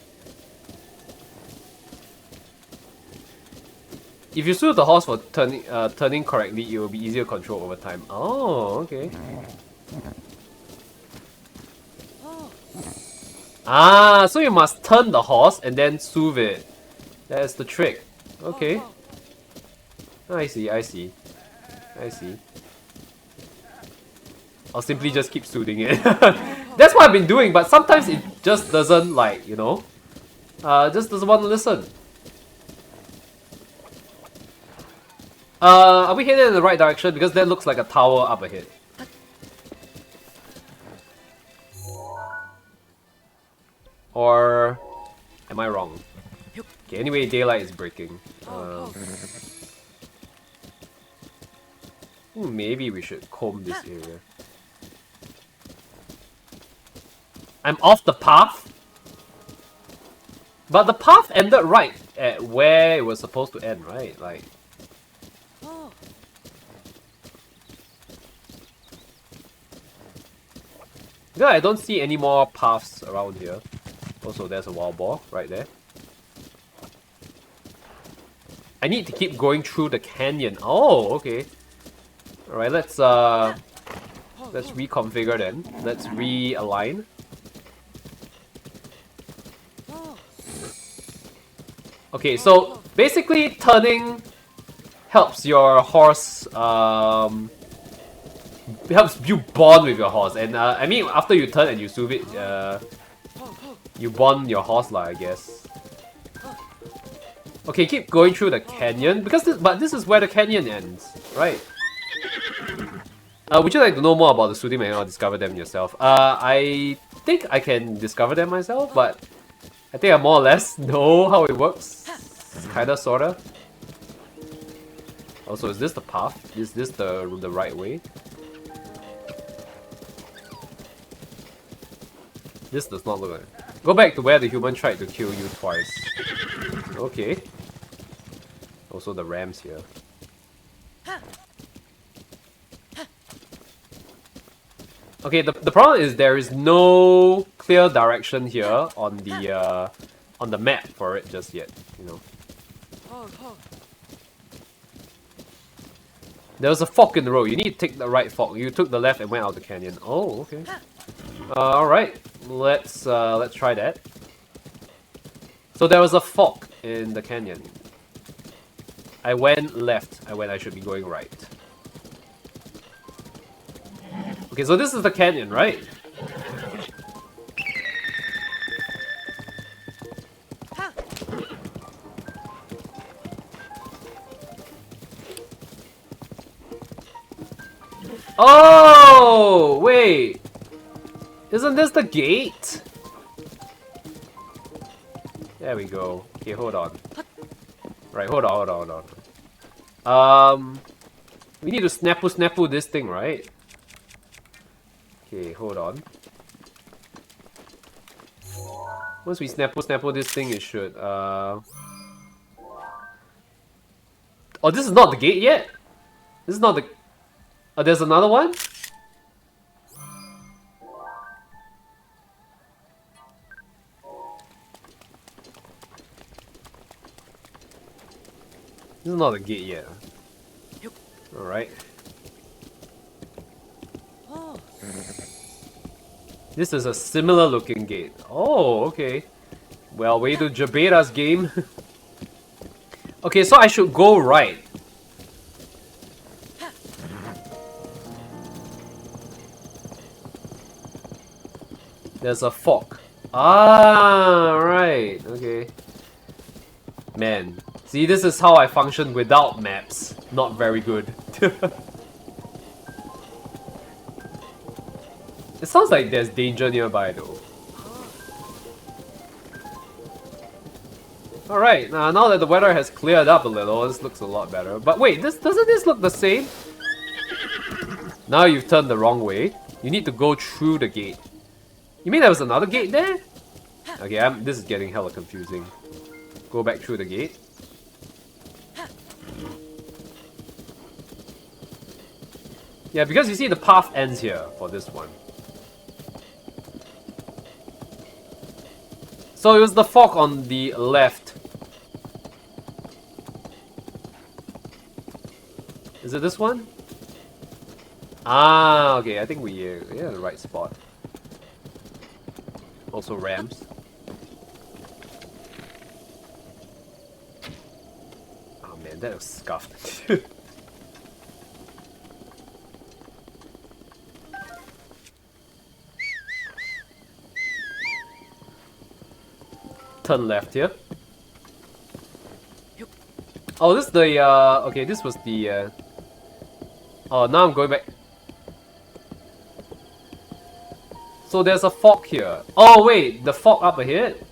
if you soothe the horse for turning correctly, it will be easier to control over time. Oh, okay. Ah, so you must turn the horse and then soothe it. That's the trick. Okay. I see, I see. I see. I'll simply just keep soothing it. That's what I've been doing, but sometimes it just doesn't like, you know, just doesn't want to listen. Are we headed in the right direction? Because that looks like a tower up ahead. Or am I wrong? Okay, anyway, daylight is breaking. Maybe we should comb this area. I'm off the path? But the path ended right at where it was supposed to end, right? Like... Yeah, I don't see any more paths around here. Also, there's a wild boar right there. I need to keep going through the canyon. Oh, okay. Alright, let's reconfigure then. Let's realign. Okay, so basically turning helps your horse, helps you bond with your horse. And I mean, after you turn and you soothe it, you bond your horse lah, I guess. Okay, keep going through the canyon, because this is where the canyon ends, right? Would you like to know more about the soothing mechanic or discover them yourself? I think I can discover them myself, but I think I more or less know how it works. Kinda, sorta. Also, is this the path? Is this the right way? This does not look like... Go back to where the human tried to kill you twice. Okay. Also the rams here. Okay, the problem is there is no clear direction here on the map for it just yet, you know. There was a fork in the road. You need to take the right fork. You took the left and went out the canyon. Oh, okay. Alright. Let's try that. So there was a fork in the canyon. I went left when I should be going right. Okay, so this is the canyon, right? Oh, wait. Isn't this the gate? There we go. Okay, hold on. Right, hold on. We need to snapple this thing, right? Okay, hold on. Once we snapple this thing, it should, Oh, this is not the gate yet? This is not the... Oh, there's another one? This is not the gate yet. Alright. This is a similar looking gate. Oh, okay. Well, way to jabait us, game. Okay, so I should go right. There's a fork. Ah, right. Okay. Man. See, this is how I function without maps. Not very good. It sounds like there's danger nearby though. Alright, now that the weather has cleared up a little, this looks a lot better. But wait, doesn't this look the same? Now you've turned the wrong way. You need to go through the gate. You mean there was another gate there? Okay, this is getting hella confusing. Go back through the gate. Yeah, because you see the path ends here for this one. So it was the fork on the left. Is it this one? Ah, okay. I think we're in the right spot. Also ramps. Oh man, that was scuffed. Turn left here. Oh, this is the okay, this was the oh, now I'm going back. So there's a fog here. Oh wait, the fog up ahead?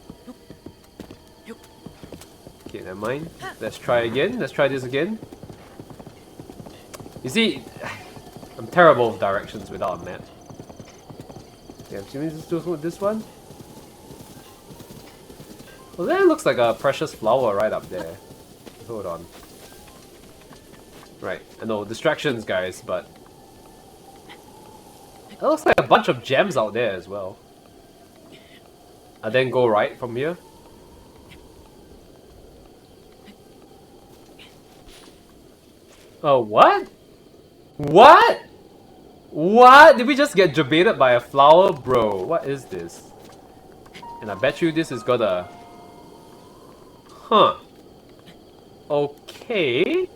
Okay, never mind. Let's try again. Let's try this again. You see, I'm terrible with directions without a map. Okay, I'm assuming this is this one. Well, that looks like a precious flower right up there. Hold on. Right, I know, distractions guys, but... It looks like a bunch of gems out there as well. And then go right from here. Oh, what? What? What? Did we just get jebaited by a flower? Bro, what is this? And I bet you this is gonna... Huh. Okay.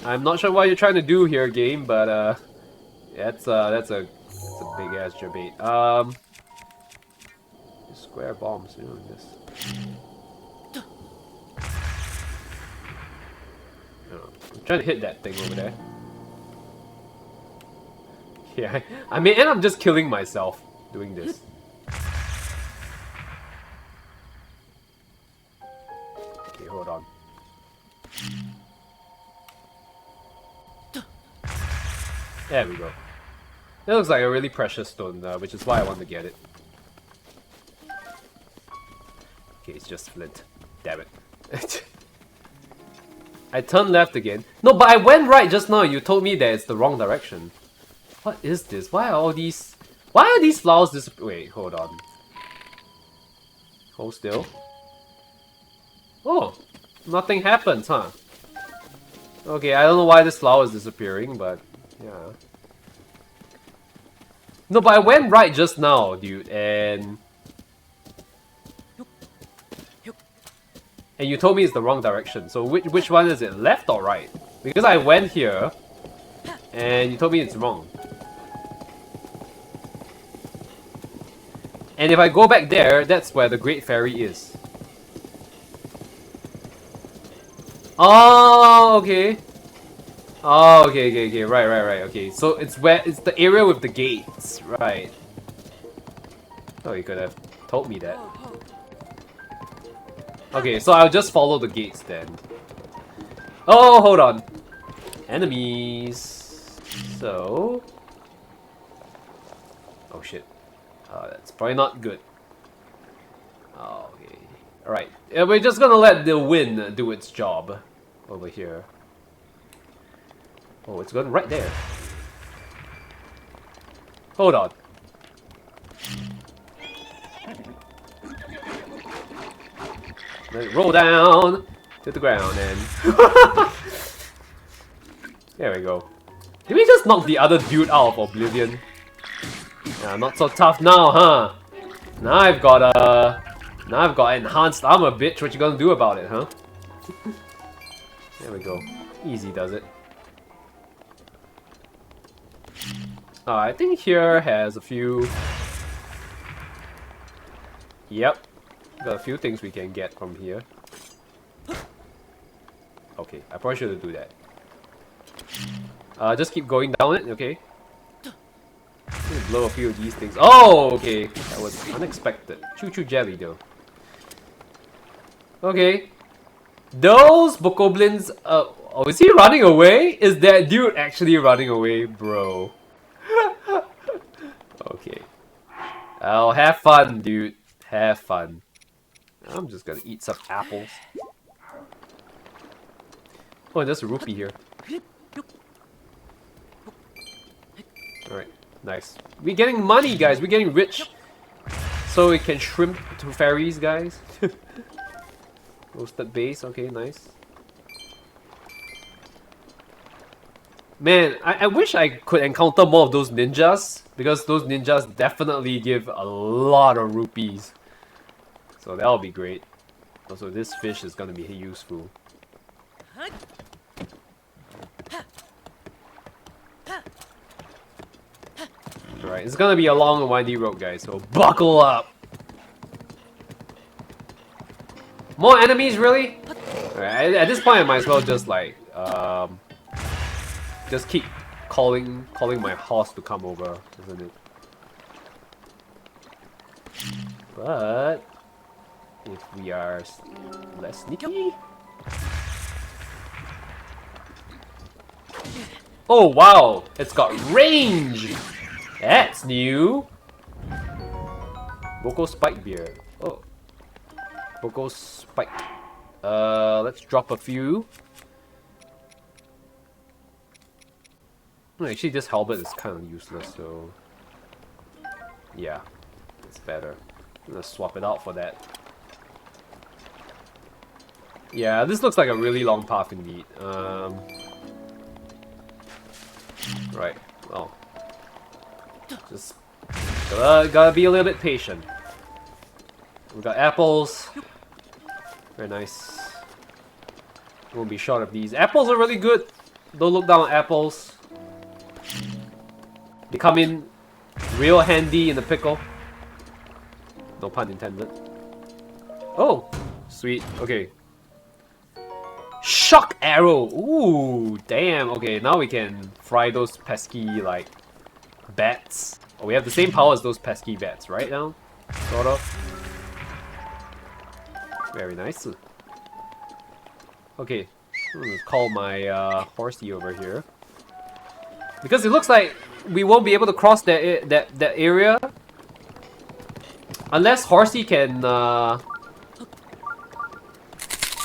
I'm not sure what you're trying to do here, game, but that's a big ass jebait. Square bombs, you know this. Oh, I'm trying to hit that thing over there. Yeah, I may end up just killing myself doing this. Okay, hold on. There we go. That looks like a really precious stone, which is why I want to get it. Okay, it's just flint. Damn it. I turned left again. No, but I went right just now. You told me that it's the wrong direction. What is this? Why are these flowers wait, hold on. Hold still. Oh, nothing happens, huh? Okay, I don't know why this flower is disappearing, but yeah. No, but I went right just now, dude, and you told me it's the wrong direction. So which one is it, left or right? Because I went here, and you told me it's wrong. And if I go back there, that's where the Great Fairy is. Oh, okay. Oh, okay, right, okay. So it's the area with the gates, right? Oh, you could have told me that. Okay, so I'll just follow the gates then. Oh, hold on. Enemies. So... Oh shit. That's probably not good. Okay. Alright. We're just gonna let the wind do its job. Over here. Oh, it's going right there. Hold on. Let it roll down to the ground and... There we go. Did we just knock the other dude out of oblivion? Yeah, not so tough now, huh? Now I've got enhanced armor, bitch. What you gonna do about it, huh? There we go. Easy does it. I think here has a few... Yep. Got a few things we can get from here. Okay, I probably shouldn't do that. Just keep going down it, okay? Blow a few of these things. Oh, okay. That was unexpected. Choo-choo jelly, though. Okay. Those bokoblins... oh, is he running away? Is that dude actually running away, bro? Okay. Oh, have fun, dude. Have fun. I'm just gonna eat some apples. Oh, there's a rupee here. Alright, nice. We're getting money, guys. We're getting rich. So we can shrimp to fairies, guys. Roasted base. Okay, nice. Man, I wish I could encounter more of those ninjas, because those ninjas definitely give a lot of rupees. So that'll be great. Also, this fish is gonna be useful. Alright, it's gonna be a long and windy road, guys, so buckle up! More enemies, really? Alright, at this point I might as well just like, just keep calling my horse to come over, isn't it? But if we are less sneaky... Oh wow! It's got range! That's new! Boko Spike Beer. Oh. Boko Spike. Let's drop a few. Actually, this halberd is kind of useless, so... Yeah, it's better. I'm gonna swap it out for that. Yeah, this looks like a really long path indeed. Right, well... Just... Gotta be a little bit patient. We got apples. Very nice. Won't be short of these. Apples are really good. Don't look down on apples. They come in real handy in the pickle. No pun intended. Oh! Sweet. Okay. Shock arrow! Ooh, damn. Okay, now we can fry those pesky, like, bats. Oh, we have the same power as those pesky bats, right now? Sort of. Very nice. Okay, let's call my horsey over here. Because it looks like we won't be able to cross that area unless horsey can. Oh,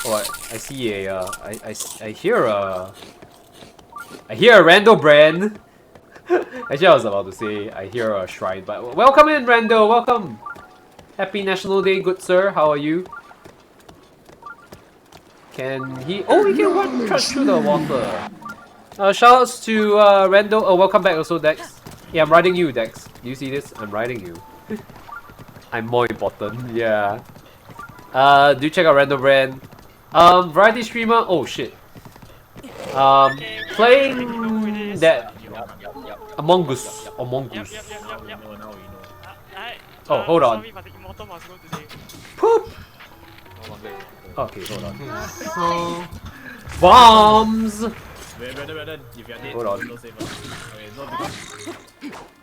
I see a. I hear a rando brand. Actually, I was about to say I hear a shrine, but welcome in, Rando. Welcome. Happy National Day, good sir. How are you? Can he? Oh, he can run through the water. Shoutouts to Rando. Oh, welcome back also, Dex. Yeah, I'm riding you, Dex. Do you see this? I'm riding you. I'm more important. Yeah. Do check out Rando Brand. Variety streamer. Oh shit. Playing that Among Us. Among Us. Oh, hold on. Poop. Okay, hold on. Bombs! Hold on.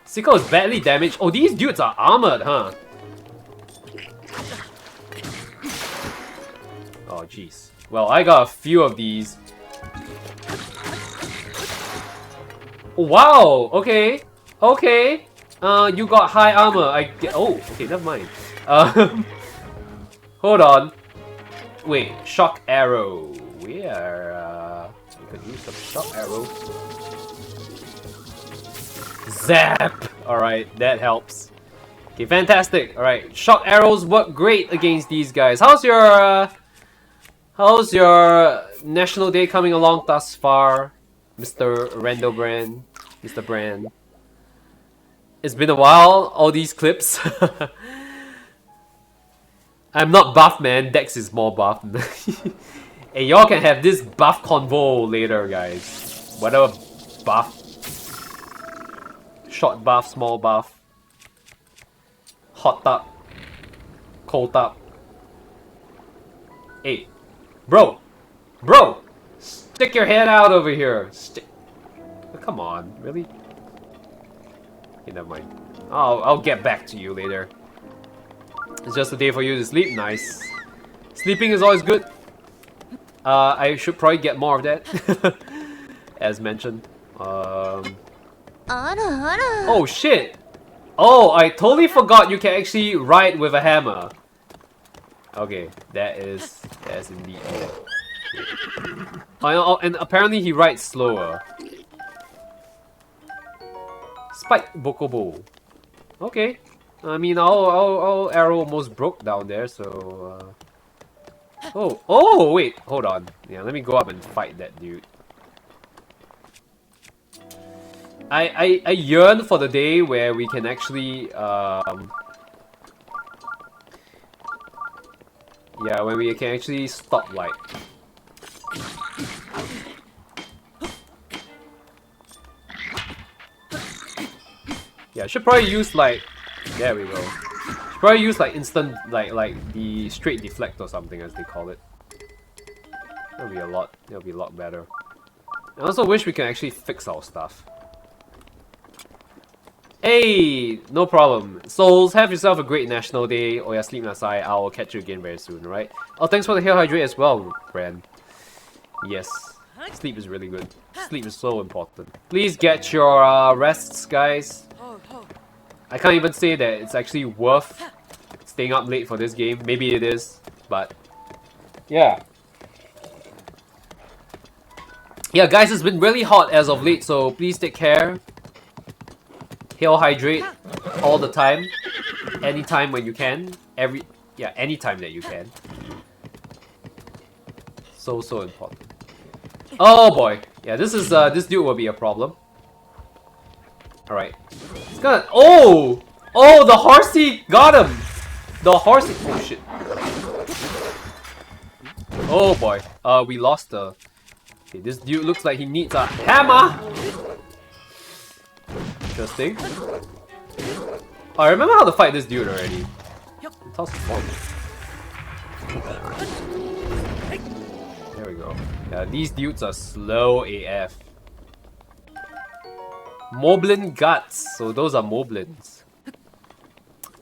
Sicko is badly damaged. Oh, these dudes are armored, huh? Oh, jeez. Well, I got a few of these. Oh, wow! Okay. Okay. You got high armor. I get. Oh, okay, never mind. Hold on. Wait, shock arrow. Where? We could use some shock arrows. Zap! Alright, that helps. Okay, fantastic. Alright, shock arrows work great against these guys. How's your National Day coming along thus far, Mr. Rando Brand? Mr. Brand. It's been a while, all these clips. I'm not buff, man. Dex is more buff. Hey, y'all can have this buff convo later, guys. Whatever buff. Short buff, small buff. Hot tub. Cold tub. Hey. Bro! Bro! Stick your head out over here. Oh, come on, really? Okay, never mind. I'll get back to you later. It's just a day for you to sleep. Nice. Sleeping is always good. I should probably get more of that. As mentioned. Oh shit! Oh, I totally forgot you can actually ride with a hammer. Okay, that is indeed it. Oh, and apparently he rides slower. Spike Bokobo. Okay. I mean, our arrow almost broke down there, so... Oh, wait, hold on. Yeah, let me go up and fight that dude. I yearn for the day where we can actually yeah, when we can actually stop like yeah, should probably use like there we go. Should probably use like instant like the straight deflect or something as they call it. That'll be a lot better. I also wish we can actually fix our stuff. Hey, no problem. Souls, have yourself a great National Day. Oh yeah, sleep Nasai. I will catch you again very soon, right? Oh, thanks for the hair hydrate as well, Brand. Yes, sleep is really good. Sleep is so important. Please get your rests, guys. I can't even say that it's actually worth staying up late for this game. Maybe it is, but yeah. Yeah, guys, it's been really hot as of late, so please take care. Heal, hydrate all the time, anytime when you can, anytime that you can. So important. Oh boy, yeah, this dude will be a problem. All right, it's gonna. Oh, the horsey got him. The horsey. Oh shit. Oh boy, we lost the. Okay, this dude looks like he needs a hammer. Interesting. Oh, I remember how to fight this dude already. Toss the form. There we go. Yeah, these dudes are slow AF. Moblin guts. So those are moblins.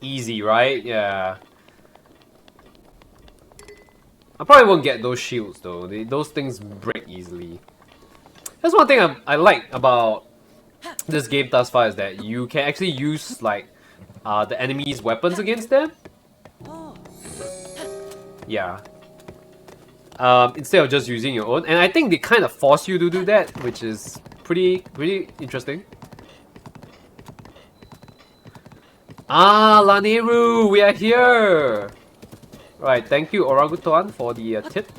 Easy, right? Yeah. I probably won't get those shields though. Those things break easily. That's one thing I like about this game thus far is that you can actually use like the enemy's weapons against them. Yeah. Instead of just using your own, and I think they kind of force you to do that, which is pretty interesting. Ah, Laneru, we are here. Right, thank you, Orangutan, for the tip.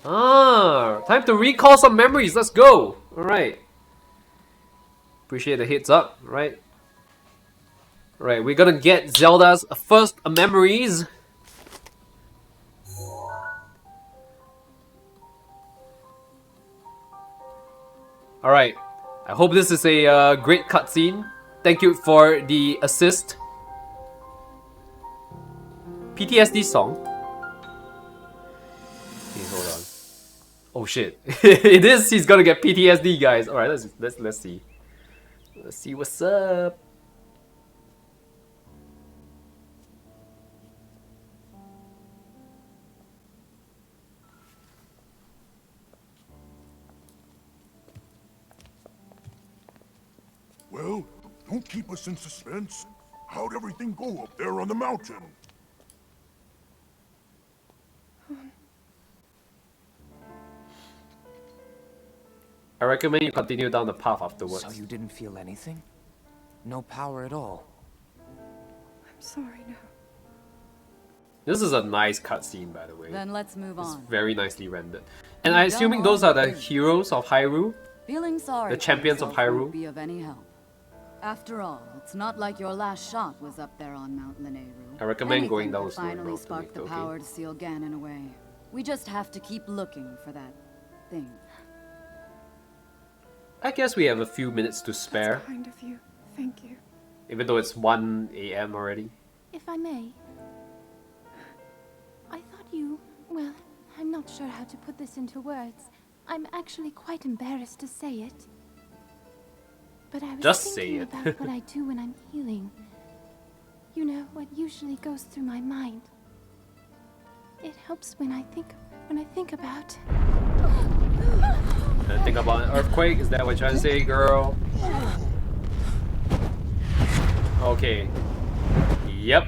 Ah, time to recall some memories. Let's go. All right. Appreciate the heads up, right? Right, we're gonna get Zelda's first memories. Alright, I hope this is a great cutscene. Thank you for the assist. PTSD song. Okay, hold on. Oh shit. It is, he's gonna get PTSD, guys. Alright, let's see. Let's see what's up. Well, don't keep us in suspense. How'd everything go up there on the mountain? I recommend you continue down the path afterwards. So you didn't feel anything? No power at all? I'm sorry now. This is a nice cutscene, by the way. Then let's move It's on. very nicely rendered. And I'm assuming those are the heroes of Hyrule? Feeling sorry. The champions for of yourself Hyrule? won't be of any help. After all, it's not like your last shot was up there on Mount Lanayru. I recommend going down the the story finally route to spark make the it, power okay? to seal Ganon away. We just have to keep looking for that thing. I guess we have a few minutes to spare, That's kind of you. Thank you. even though it's 1 AM already. If I may, I thought you, well, I'm not sure how to put this into words. I'm actually quite embarrassed to say it. But I was Just say thinking it. about what I do when I'm healing. You know, what usually goes through my mind. It helps when I think about... Think about an earthquake? Is that what you're trying to say, girl? Okay. Yep.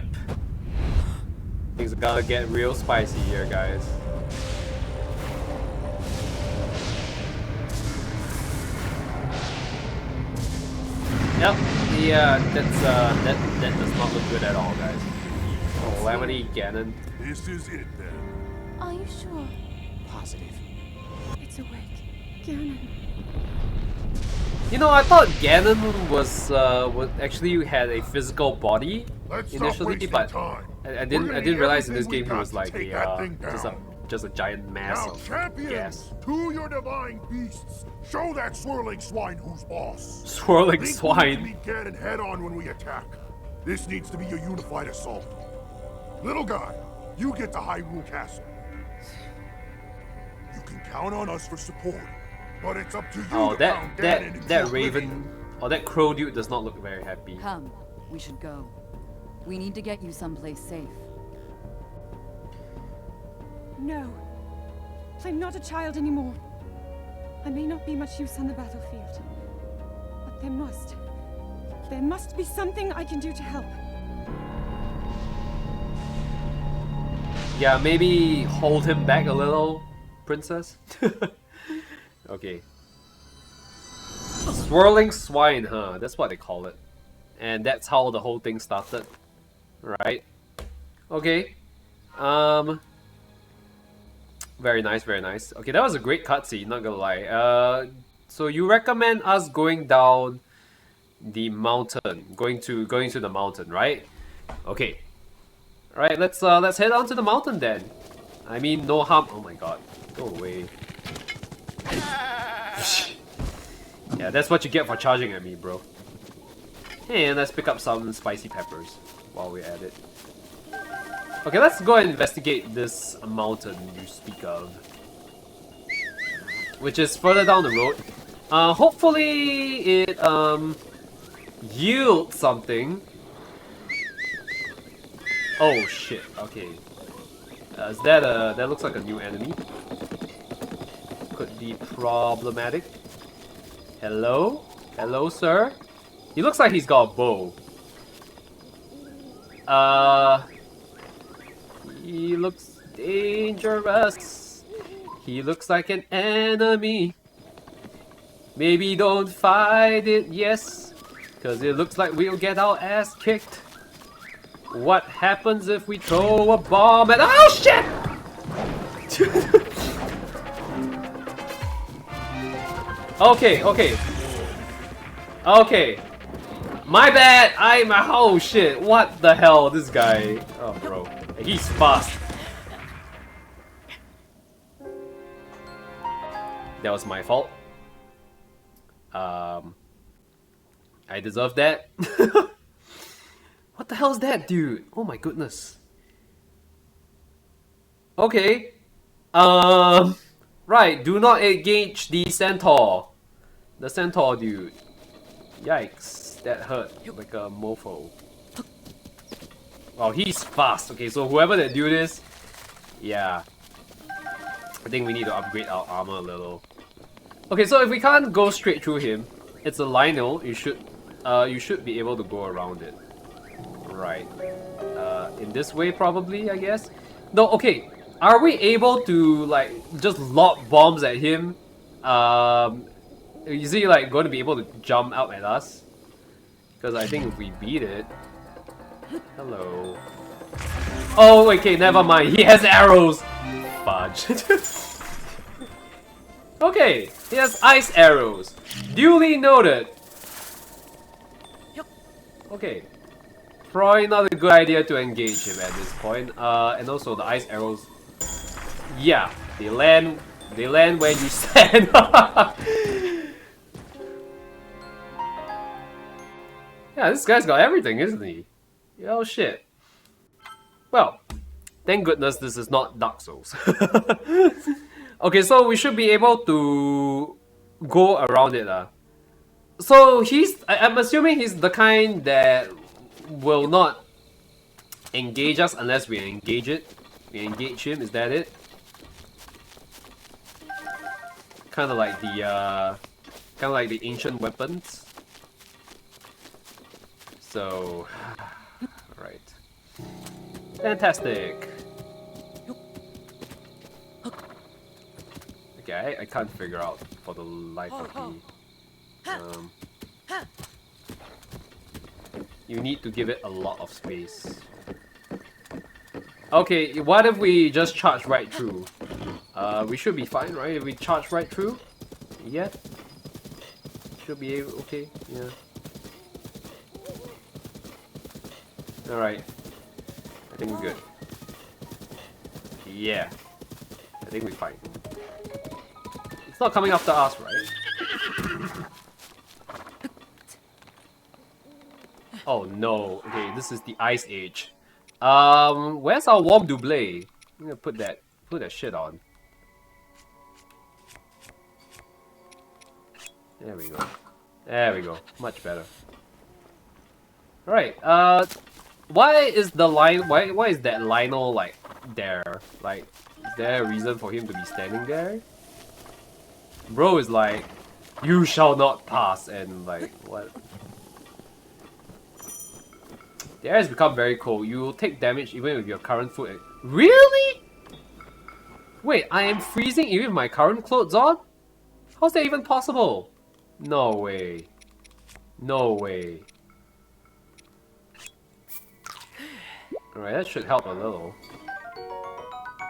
Things are gonna get real spicy here, guys. Yep. Yeah, that does not look good at all, guys. Oh, Lemony Ganon. This is it then. Are you sure? Positive. It's awake. Ganon. You know, I thought Ganon was actually had a physical body Let's stop initially, wasting but time. I didn't realize in this game he was like a just a giant mass Now, of champions, gas. to your divine beasts. Show that swirling swine who's boss. Swirling Think we need to swine. meet Ganon head on when we attack. This needs to be a unified assault. Little guy, you get to Hyrule Castle. You can count on us for support, but it's up to you Oh, to pound Ganon into that oblivion. raven or that crow dude does not look very happy. Come, we should go. We need to get you someplace safe. No. I'm not a child anymore. I may not be much use on the battlefield, but there must be something I can do to help. Yeah, maybe hold him back a little, princess. Okay. Swirling swine, huh? That's what they call it. And that's how the whole thing started. Right? Okay. Very nice, very nice. Okay, that was a great cutscene, not gonna lie. So you recommend us going down the mountain, going to the mountain, right? Okay. Alright, let's head on to the mountain then. I mean, no harm. Oh my god, go away. Yeah, that's what you get for charging at me, bro. And let's pick up some spicy peppers while we're at it. Okay, let's go and investigate this mountain you speak of, which is further down the road. Hopefully it yields something. Oh shit! Okay, is that looks like a new enemy? Could be problematic. Hello, hello, sir. He looks like he's got a bow. He looks dangerous. He looks like an enemy. Maybe don't fight it, yes, cause it looks like we'll get our ass kicked. What happens if we throw a bomb at— oh shit! Okay, okay. Okay. My bad! oh shit, what the hell, this guy. Oh bro, he's fast. That was my fault. I deserve that. What the hell is that, dude? Oh my goodness. Okay. Right, do not engage the centaur. The centaur dude. Yikes, that hurt like a mofo. Wow, he's fast. Okay, so whoever that dude is, yeah. I think we need to upgrade our armor a little. Okay, so if we can't go straight through him, it's a Lionel. You should be able to go around it. Right. In this way probably, I guess. No, okay. Are we able to like just lob bombs at him? Is he like going to be able to jump out at us? Because I think if we beat it... Hello. Oh, okay, never mind. He has arrows. Fudge. Okay, he has ice arrows. Duly noted. Okay. Probably not a good idea to engage him at this point. And also the ice arrows. Yeah, they land where you stand. Yeah, this guy's got everything, isn't he? Oh shit. Well, thank goodness this is not Dark Souls. Okay, so we should be able to go around it. So I'm assuming he's the kind that will not engage us unless we engage it. We engage him, is that it? Kind of like the ancient weapons. So, alright. Fantastic. Okay, I can't figure out for the life of me. You need to give it a lot of space. Okay, what if we just charge right through? We should be fine, right? If we charge right through? Yeah. should be okay. Yeah. Alright. I think we're good. Yeah. I think we're fine. It's not coming after us, right? Oh no. Okay, this is the Ice Age. Where's our warm double? I'm gonna put that shit on. There we go. There we go. Much better. Alright, why is the line why is that Lionel like there? Like, is there a reason for him to be standing there? Bro is like, you shall not pass, and like, what? The air has become very cold. You will take damage even with your current food. Really? Wait, I am freezing even with my current clothes on? How's that even possible? No way. No way. Alright, that should help a little.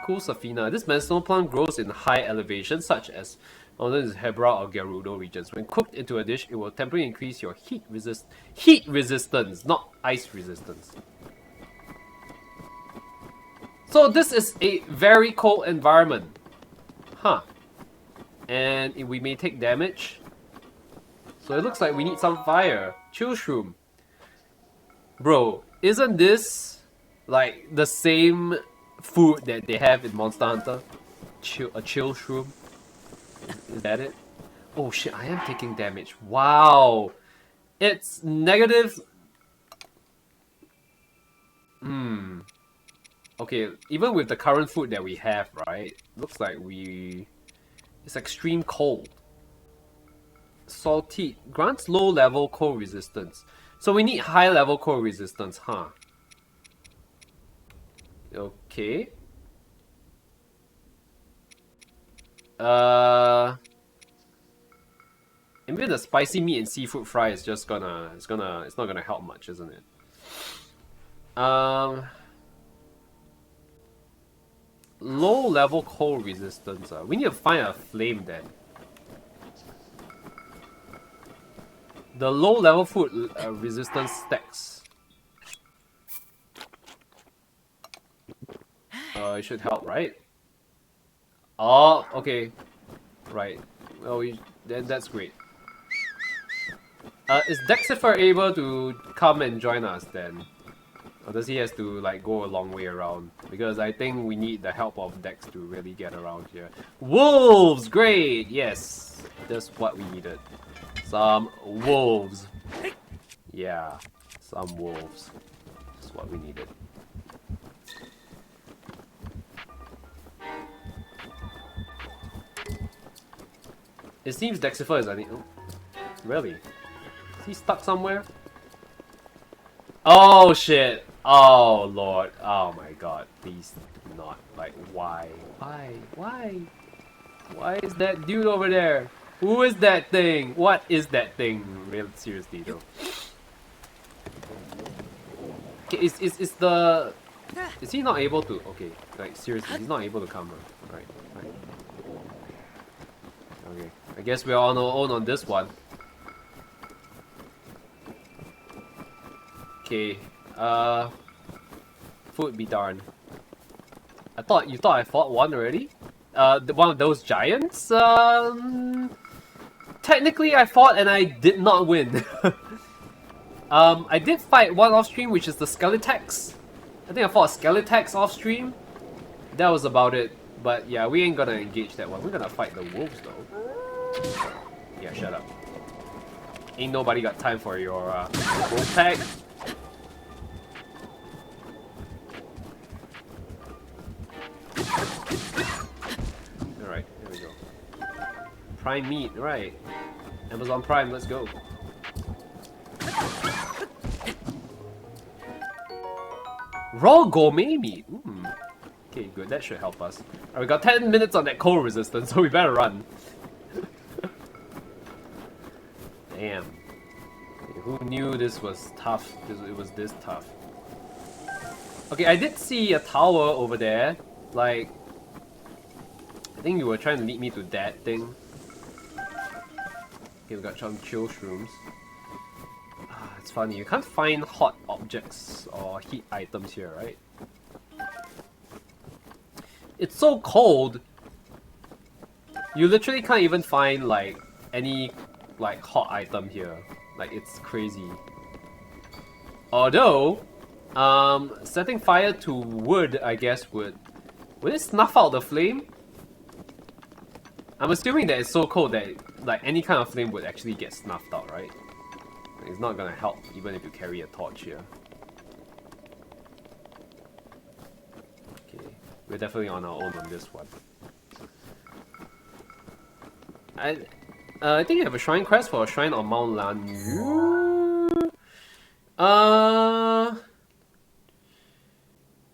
Cool Safina. This medicinal plant grows in high elevation, such as mountains, Hebra or Gerudo regions. When cooked into a dish, it will temporarily increase your heat resistance, not ice resistance. So this is a very cold environment. Huh. And we may take damage. So it looks like we need some fire. Chill shroom. Bro, isn't this like the same food that they have in Monster Hunter? A chill shroom? Is that it? Oh shit, I am taking damage. Wow. It's negative. Okay, even with the current food that we have, right? Looks like it's extreme cold. Salty grants low level cold resistance. So we need high level cold resistance, huh? Okay. Maybe the spicy meat and seafood fry is just it's not gonna help much, isn't it? Low level cold resistance. We need to find a flame then. The low level food resistance stacks. It should help, right? Oh, okay. Right. Well, that's great. Is Dexifer able to come and join us then? Or does he have to like go a long way around? Because I think we need the help of Dex to really get around here. Wolves! Great! Yes! That's what we needed. Some wolves. Yeah, some wolves. That's what we needed. It seems Dexifer is oh, really? Is he stuck somewhere? Oh shit! Oh lord! Oh my god! Please do not. Like, why? Why? Why is that dude over there? Who is that thing? What is that thing? Real seriously though. Okay, is he not able to? Okay, like seriously, he's not able to come. Right. Okay, I guess we're on our own on this one. Okay, food be darned. You thought I fought one already? One of those giants? Technically I fought and I did not win. I did fight one off stream, which is the Skeletax. I think I fought a Skeletax off stream. That was about it. But yeah, we ain't gonna engage that one. We're gonna fight the wolves though. Yeah, shut up. Ain't nobody got time for your wolf pack. Alright, here we go. Prime meat, right. Amazon Prime, let's go. Raw gourmet meat. Okay, good. That should help us. Alright, we got 10 minutes on that cold resistance, so we better run. Damn. Okay, who knew this was tough? It was this tough. Okay, I did see a tower over there. Like, I think you were trying to lead me to that thing. Okay, we got some chill shrooms. It's funny, you can't find hot objects or heat items here, right? It's so cold. You literally can't even find like any like hot item here. Like it's crazy. Although, setting fire to wood, I guess would it snuff out the flame? I'm assuming that it's so cold that like any kind of flame would actually get snuffed out, right? It's not gonna help even if you carry a torch here. Okay, we're definitely on our own on this one. I think you have a shrine quest for a shrine on Mount Lanyu.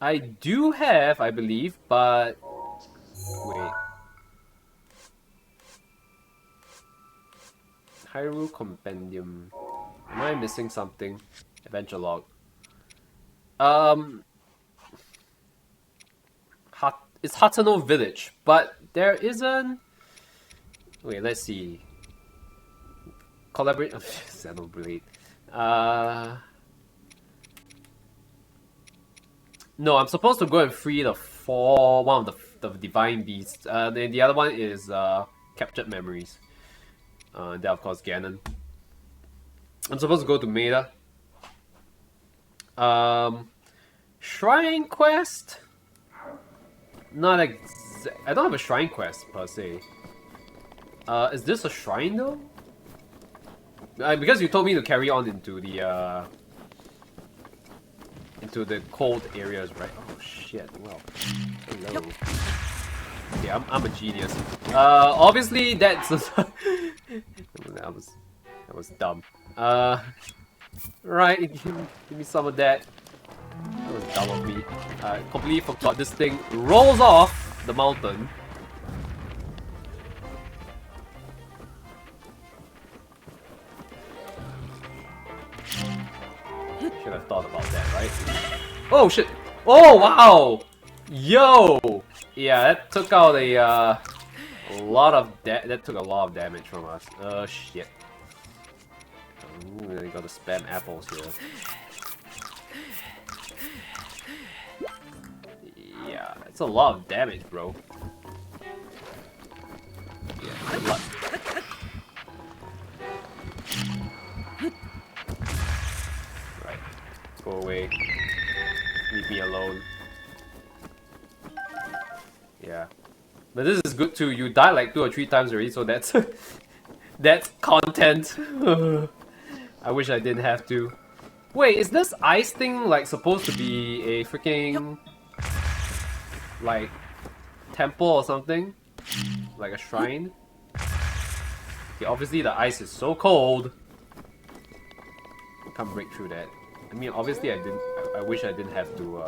I do have, I believe, but wait. Hyrule Compendium. Am I missing something? Adventure log. It's Hatano Village, but there isn't. Wait, let's see. Collaborate. Xenoblade. No, I'm supposed to go and free one of the divine beasts. Then the other one is captured memories. Then of course Ganon. I'm supposed to go to Maida. Shrine quest? I don't have a shrine quest per se. Is this a shrine though? Because you told me to carry on into the cold areas, right? Oh shit! Well, hello. Yeah, I'm a genius. Obviously that's that was dumb. Right, give me some of that. That was dumb of me. I completely forgot this thing rolls off the mountain. Should have thought about that, right? Oh shit! Oh wow! Yo! Yeah, that took out a lot of that took a lot of damage from us. Shit. Ooh, we gotta spam apples here. Yeah, it's a lot of damage, bro. Yeah, good luck. Right. Go away. Leave me alone. Yeah. But this is good too. You died like 2 or 3 times already, so that's that's content. I wish I didn't have to. Wait, is this ice thing like supposed to be a freaking like temple or something? Like a shrine? Okay, obviously the ice is so cold. I can't break through that. I mean, obviously I wish I didn't have to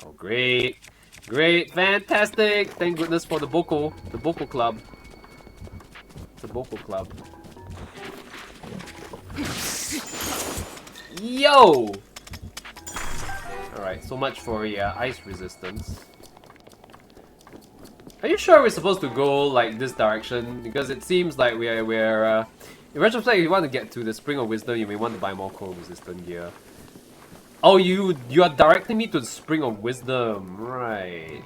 Oh great. Great, fantastic! Thank goodness for the Boko Club. The Boko Club. Yo! Alright, so much for ice resistance. Are you sure we're supposed to go like this direction? Because it seems like we're in retrospect, if you want to get to the Spring of Wisdom, you may want to buy more cold resistant gear. Oh, you are directing me to the Spring of Wisdom, right?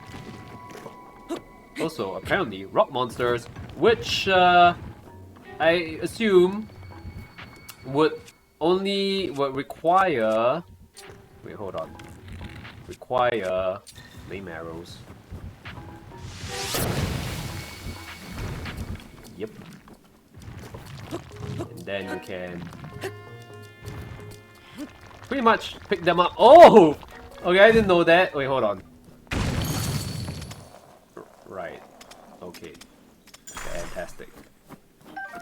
Also, apparently, rock monsters, which I assume would require. Wait, hold on. Require flame arrows. Yep. And then you can pretty much pick them up. Oh! Okay, I didn't know that. Wait, hold on. Right. Okay. Fantastic.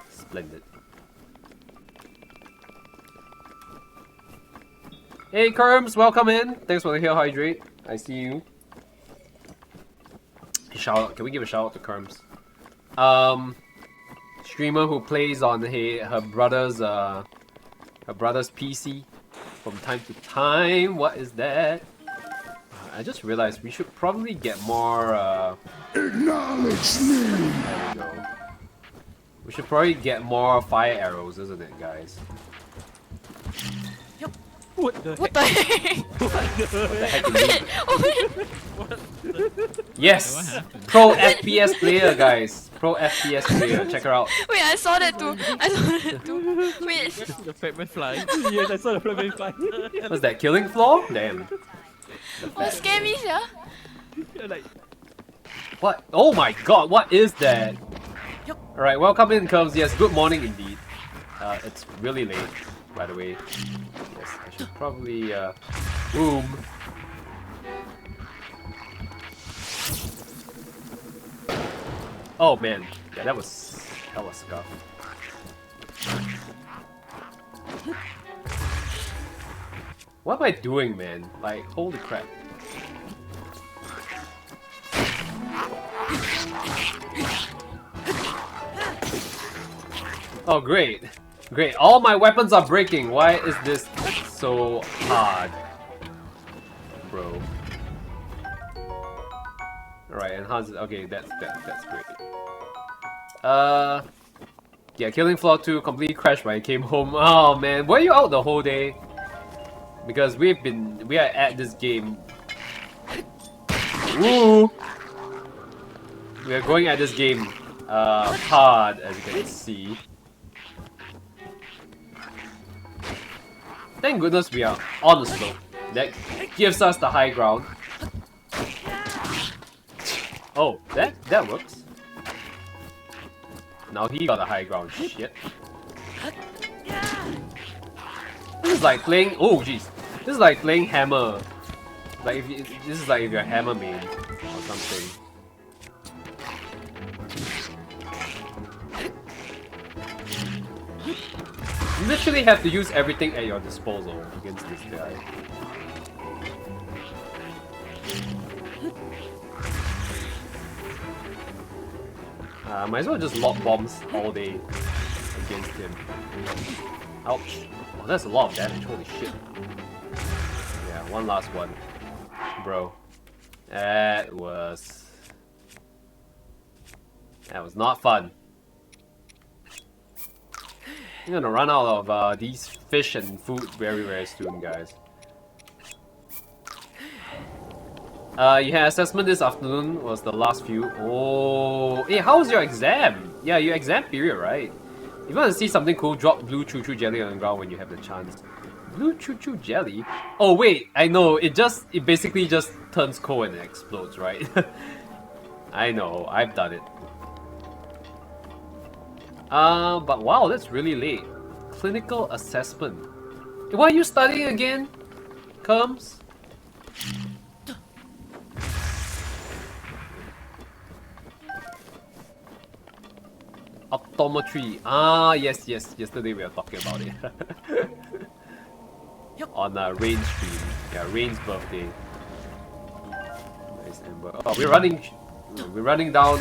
Splendid. Hey, Kerms, welcome in. Thanks for the Hail Hydrate. I see you. Shout out. Can we give a shout out to Kerms? Streamer who plays on her brother's PC from time to time. What is that? I just realized we should probably get more. Acknowledge me. There we go. We should probably get more fire arrows, isn't it, guys? What the What the heck? Yes! Pro FPS player, guys. Pro FPS player. Check her out. Wait, I saw that too. I saw that too. Wait. The fragment fly. Yes, I saw the fragment fly. What's that? Killing floor? Damn. Oh, scare me, yeah. Like, What? Oh my god, what is that? Alright, welcome in, Cubs. Yes, good morning indeed. It's really late, by the way. Yes, I should probably, boom. Oh man, yeah, that was scuff. What am I doing, man? Like, holy crap. Oh, great. Great. All my weapons are breaking. Why is this so hard? Bro. Alright, enhance it. Okay, that's great. Yeah, Killing Floor 2 completely crashed when I came home. Oh man, were you out the whole day? Because we are at this game. Woo! We are going at this game hard, as you can see. Thank goodness we are on the slope. That gives us the high ground. Oh, that works. Now he got the high ground. Shit. This is like playing. Oh jeez. This is like playing hammer. Like if you, this is like if you're a hammer main or something. You literally have to use everything at your disposal against this guy. Might as well just lock bombs all day against him. Ouch. Oh, that's a lot of damage, holy shit. Yeah, one last one. Bro. That was not fun. I'm gonna run out of these fish and food very, very soon, guys. You had assessment this afternoon, was the last few. Oh, hey, how was your exam? Yeah, your exam period, right? If you want to see something cool, drop blue choo choo jelly on the ground when you have the chance. Blue choo choo jelly? Oh wait, I know, it basically just turns cold and it explodes, right? I know, I've done it. But wow, that's really late. Clinical assessment. Why are you studying again, Kerms? Optometry. Ah, yes. Yesterday we were talking about it. On Rain's stream. Yeah, Rain's birthday. Nice, Amber. Oh, we're running down.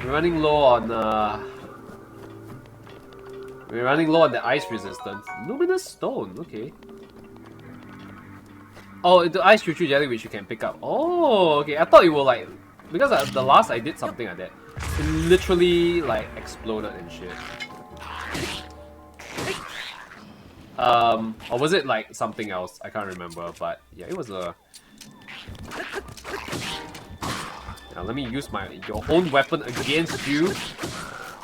We're running low on we're running low on the ice resistance. Luminous stone, okay. Oh, the ice choo choo jelly which you can pick up. Oh, okay. I thought it will like, because the last I did something like that, it literally like exploded and shit. Or was it like something else? I can't remember, but yeah, it was a. Now let me use your own weapon against you.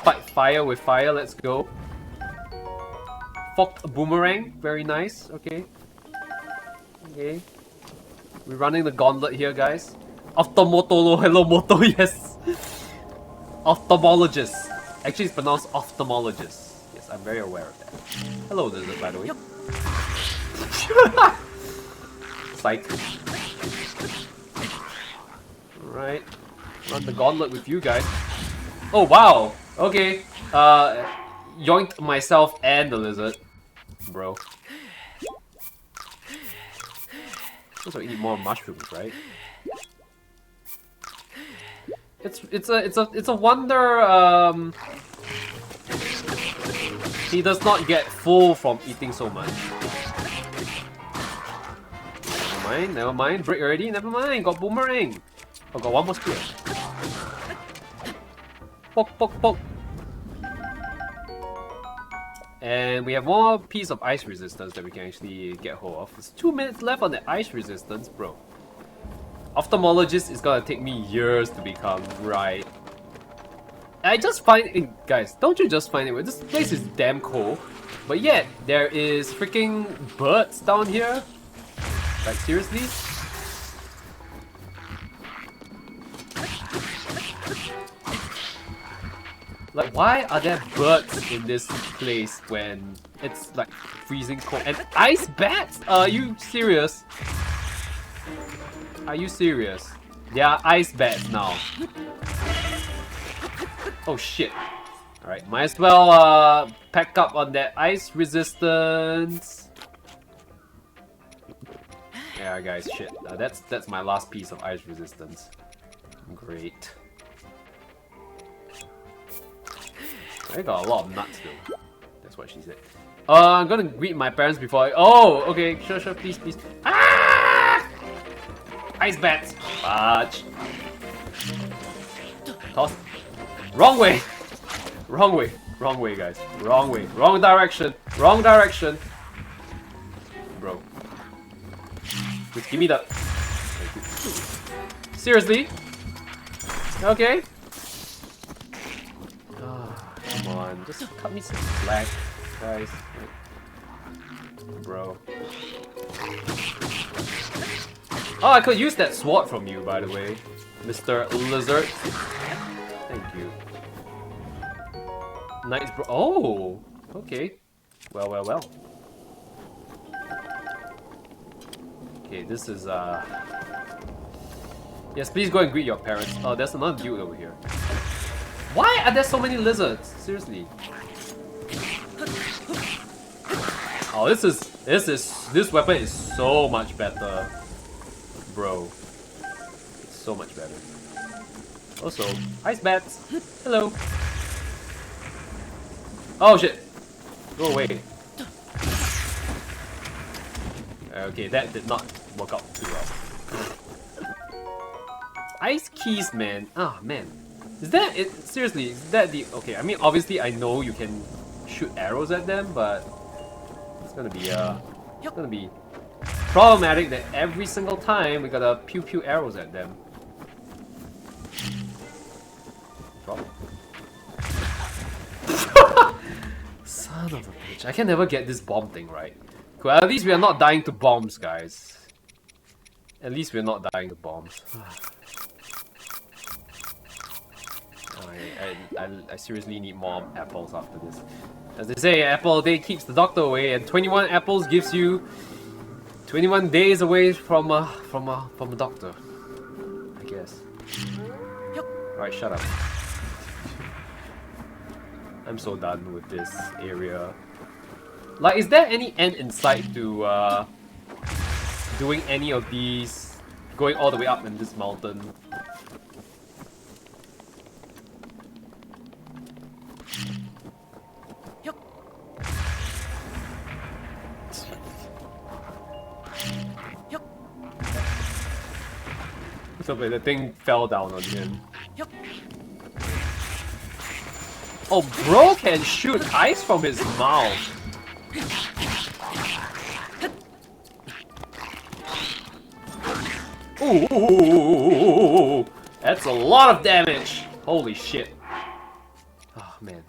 Fight fire with fire. Let's go. Forked boomerang, very nice. Okay. Okay. We're running the gauntlet here, guys. Optomotolo, hello moto, yes. Ophthalmologist. Actually, it's pronounced ophthalmologist. Yes, I'm very aware of that. Hello, Lizard, by the way. Psych. Alright. Run the gauntlet with you guys. Oh, wow. Okay. Yoinked myself and the lizard. Bro. Also eat more mushrooms, right? It's a wonder he does not get full from eating so much. Never mind, break already, never mind, got boomerang. Oh, got one more spear. Poke. And we have one more piece of ice resistance that we can actually get hold of. There's 2 minutes left on the ice resistance, bro. Ophthalmologist is gonna take me years to become, right? I just find it, guys, don't you just find it weird? This place is damn cool, but yet there is freaking birds down here? Like, seriously? Like, why are there birds in this place when it's like freezing cold? And ice bats? Are you serious? Are you serious? There are ice bats now. Oh shit. Alright, might as well pack up on that ice resistance. Yeah guys, shit. That's my last piece of ice resistance. Great. I got a lot of nuts though. That's what she said. I'm gonna greet my parents before I... Oh, okay, sure, please. Ah! Ice bats! Fudge. Toss. Wrong way! Wrong way, guys. Wrong way. Wrong direction. Bro. Just give me that. Seriously? Okay. Come on, just cut me some slack, guys. Bro. Oh, I could use that sword from you, by the way, Mr. Lizard. Thank you. Nice, bro. Oh, okay. Well. Okay, this is Yes, please go and greet your parents. Oh, there's another dude over here. Why are there so many lizards? Seriously. Oh, this weapon is so much better, bro. It's so much better. Also, ice bats. Hello. Oh shit. Go away. Okay, that did not work out too well. Ice keys, man. Ah, man. Is that it? Seriously, is that the... Okay, I mean, obviously I know you can shoot arrows at them, but it's gonna be problematic that every single time we gotta pew arrows at them. Drop. Son of a bitch. I can never get this bomb thing right. Cool, at least we are not dying to bombs, guys. At least we're not dying to bombs. I seriously need more apples after this. As they say, apple a day keeps the doctor away, and 21 apples gives you 21 days away from a doctor, I guess. Alright, shut up. I'm so done with this area. Like, is there any end in sight to doing any of these, going all the way up in this mountain? So the thing fell down on him. Oh, bro can shoot ice from his mouth. Ooh, that's a lot of damage. Holy shit. Oh man.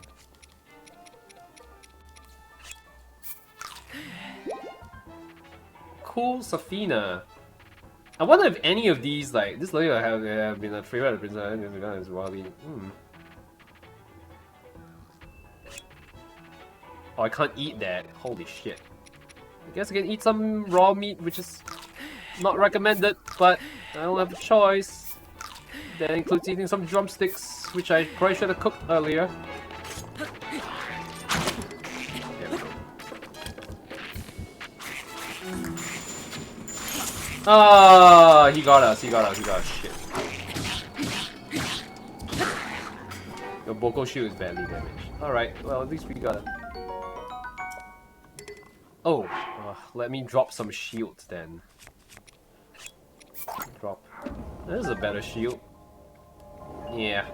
Cool Safina. I wonder if any of these, like, this lady have been a favorite of Princess as well. Oh, I can't eat that. Holy shit. I guess I can eat some raw meat, which is not recommended, but I don't have a choice. That includes eating some drumsticks, which I probably should have cooked earlier. There we go. Ah, he got us, shit. The Boko shield is badly damaged. Alright, well at least we got it. Oh, let me drop some shields then. Drop. This is a better shield. Yeah.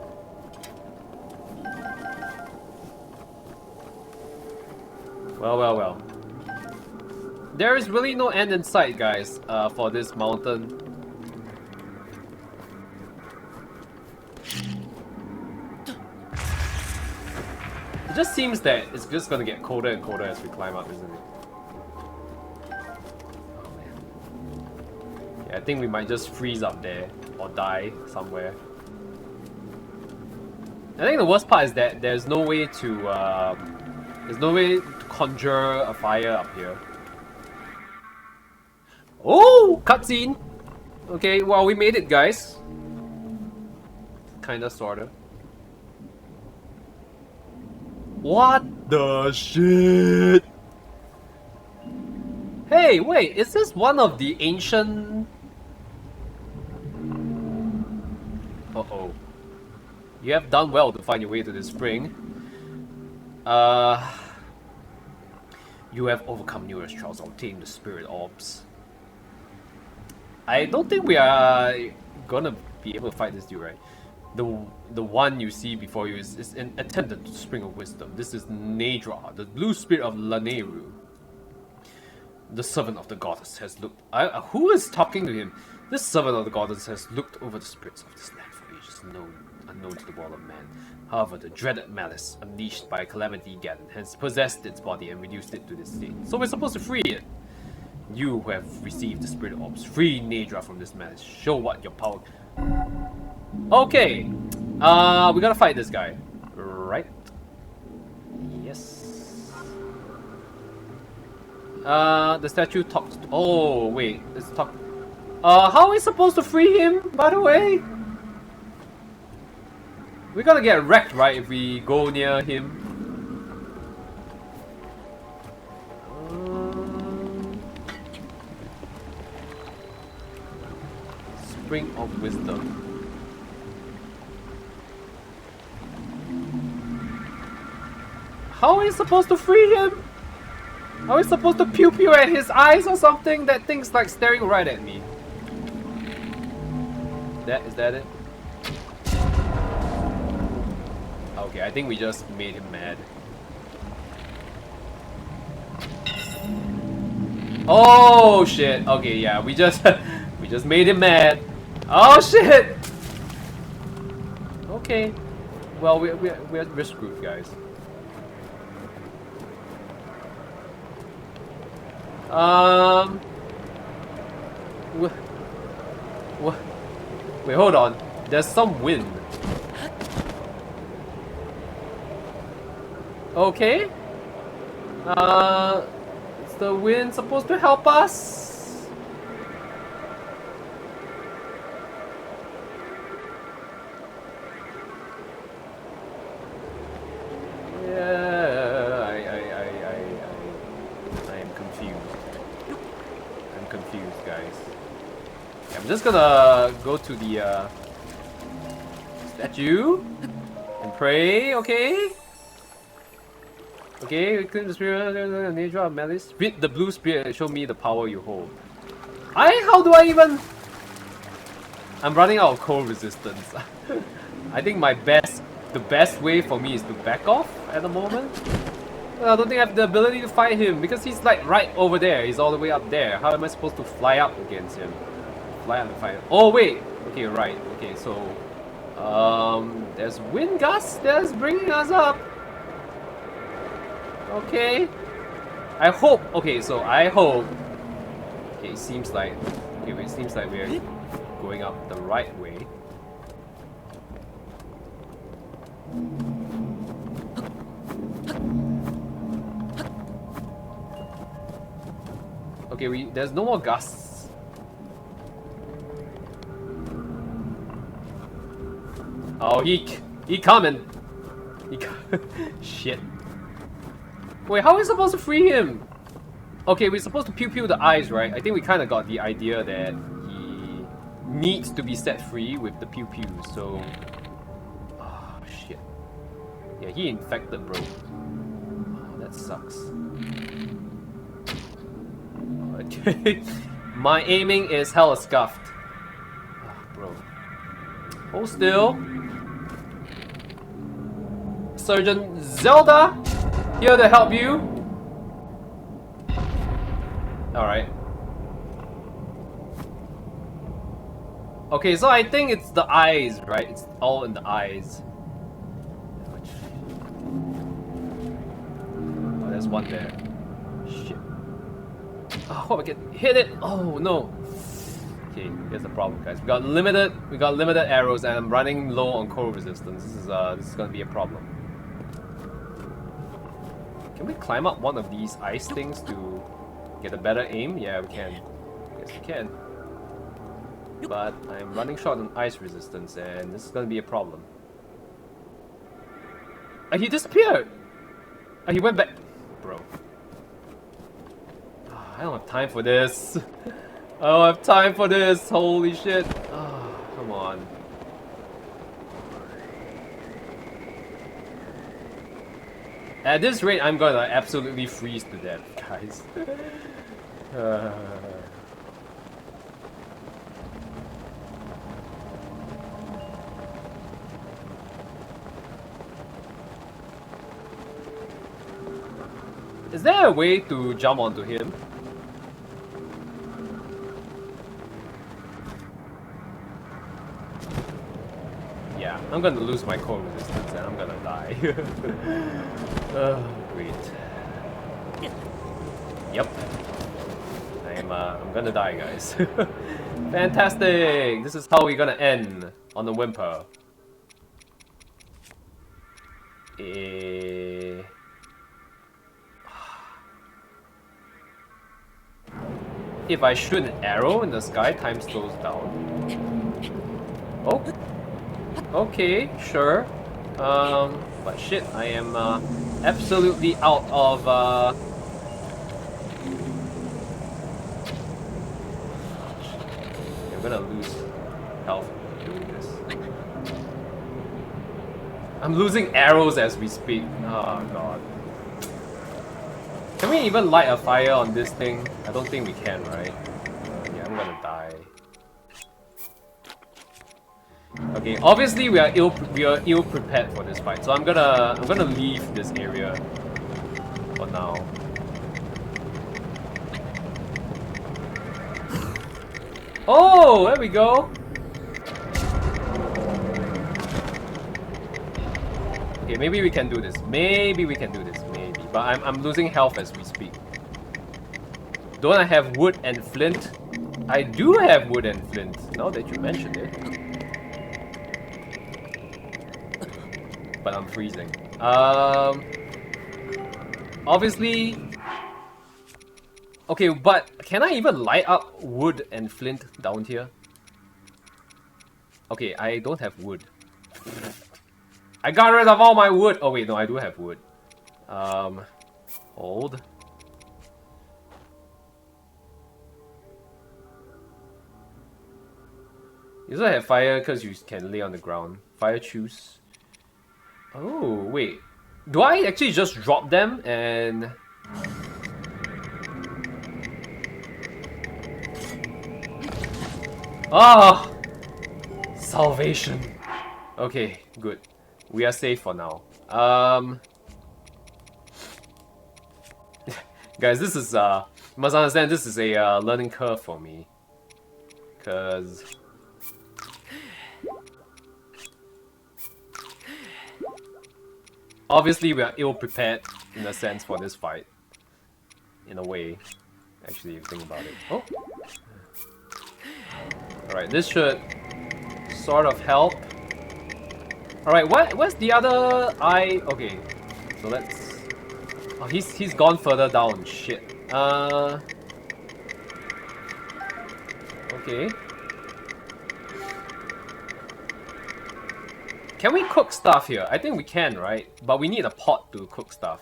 Well, well, well. There is really no end in sight, guys, for this mountain. It just seems that it's just gonna get colder and colder as we climb up, isn't it? Oh man. Yeah, I think we might just freeze up there or die somewhere. I think the worst part is that there's no way to conjure a fire up here. Oh, cutscene. Okay, well we made it, guys. Kinda, sorta. What the shit? Hey, wait, is this one of the ancient... Uh-oh. You have done well to find your way to this spring. You have overcome numerous trials and obtained the spirit orbs. I don't think we are gonna be able to fight this dude, right? The one you see before you is an attendant to the Spring of Wisdom. This is Nadra, the blue spirit of Laneru. The servant of the goddess has looked... who is talking to him? This servant of the goddess has looked over the spirits of this land for ages, unknown to the world of man. However, the dreaded malice unleashed by Calamity Ganon has possessed its body and reduced it to this state. So we're supposed to free it. You who have received the spirit orbs, free Nadra from this malice. Show what your power... Okay, we gotta fight this guy, right? Yes. The statue talks. Oh wait, let's talk. How are we supposed to free him? By the way, we're gonna get wrecked, right? If we go near him. Spring of Wisdom. How are we supposed to free him? Are we supposed to pew pew at his eyes or something? That thing's like staring right at me. Is that it? Okay, I think we just made him mad. Oh shit. Okay, yeah, we just we just made him mad. Oh shit. Okay. Well, we're screwed, guys. Wait, hold on. There's some wind. Okay. Is the wind supposed to help us? Yeah, I am confused. I'm confused, guys. Okay, I'm just gonna go to the statue and pray. Okay. Okay, claim the spirit of nature of malice. Read the blue spirit and show me the power you hold. How do I even... I'm running out of cold resistance. I think the best way for me is to back off at the moment. Well, I don't think I have the ability to fight him because he's like right over there. He's all the way up there. How am I supposed to fly up against him? Fly up and fight him. Oh wait! Okay, right. Okay, so... there's wind gusts that's bringing us up. Okay. I hope. Okay, so I hope. Okay, it seems like. Okay, it seems like we're going up the right way. Okay, there's no more gusts. Oh, he coming. Shit. Wait, how are we supposed to free him? Okay, we're supposed to pew pew the eyes, right? I think we kind of got the idea that he needs to be set free with the pew pew, so... Oh, shit. Yeah, he infected, bro. Oh, that sucks. Okay. My aiming is hella scuffed. Oh, bro. Hold still. Surgeon Zelda! Here to help you. Alright. Okay, so I think it's the eyes, right? It's all in the eyes. Oh, there's one there. Shit. Oh, I can hit it! Oh no! Okay, here's the problem, guys. We got limited arrows, and I'm running low on cold resistance. This is gonna be a problem. Can we climb up one of these ice things to get a better aim? Yeah, we can. Yes, we can. But I'm running short on ice resistance, and this is gonna be a problem. He disappeared! He went back. Bro. I don't have time for this. I don't have time for this. Holy shit. Oh, come on. At this rate, I'm gonna absolutely freeze to death, guys. Is there a way to jump onto him? Yeah, I'm gonna lose my core resistance and I'm gonna die. Great. Yep. I'm gonna die, guys. Fantastic! This is how we're gonna end on the whimper. If I shoot an arrow in the sky, time slows down. Oh. Okay, sure. But shit, I am absolutely out of I'm gonna lose health doing this. I'm losing arrows as we speak. Oh god. Can we even light a fire on this thing? I don't think we can, right? Yeah, I'm gonna die. Okay, obviously we are ill prepared for this fight, so I'm gonna leave this area for now. Oh, there we go. Okay, maybe we can do this. Maybe we can do this. Maybe, but I'm losing health as we speak. Don't I have wood and flint? I do have wood and flint. Now that you mentioned it. But I'm freezing. Obviously. Okay, but can I even light up wood and flint down here? Okay, I don't have wood. I got rid of all my wood. Oh wait, no, I do have wood. Hold. You also have fire because you can lay on the ground. Fire choose. Oh, wait. Do I actually just drop them and... Ah! Salvation. Okay, good. We are safe for now. Guys, this is, you must understand, this is a learning curve for me. Because... obviously, we are ill-prepared, in a sense, for this fight. In a way. Actually, if you think about it. Oh! Alright, this should sort of help. Alright, where's the other eye? Okay, so let's... oh, he's gone further down. Shit. Okay. Can we cook stuff here? I think we can, right? But we need a pot to cook stuff.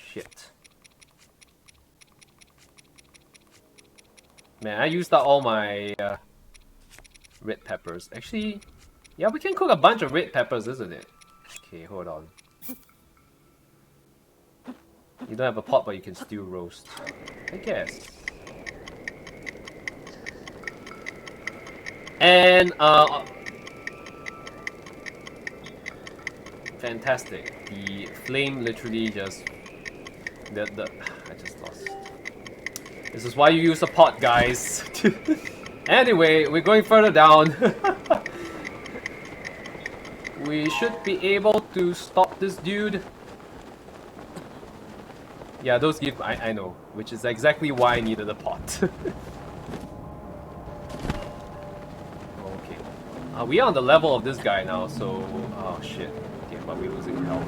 Shit. Man, I used up all my red peppers. Actually, yeah, we can cook a bunch of red peppers, isn't it? Okay, hold on. You don't have a pot, but you can still roast. I guess. And, fantastic. The flame literally just... I just lost. This is why you use a pot, guys. Anyway, we're going further down. We should be able to stop this dude. Yeah, those give... I know. Which is exactly why I needed a pot. Okay. We are on the level of this guy now, so... Oh shit. Okay, but we're losing health.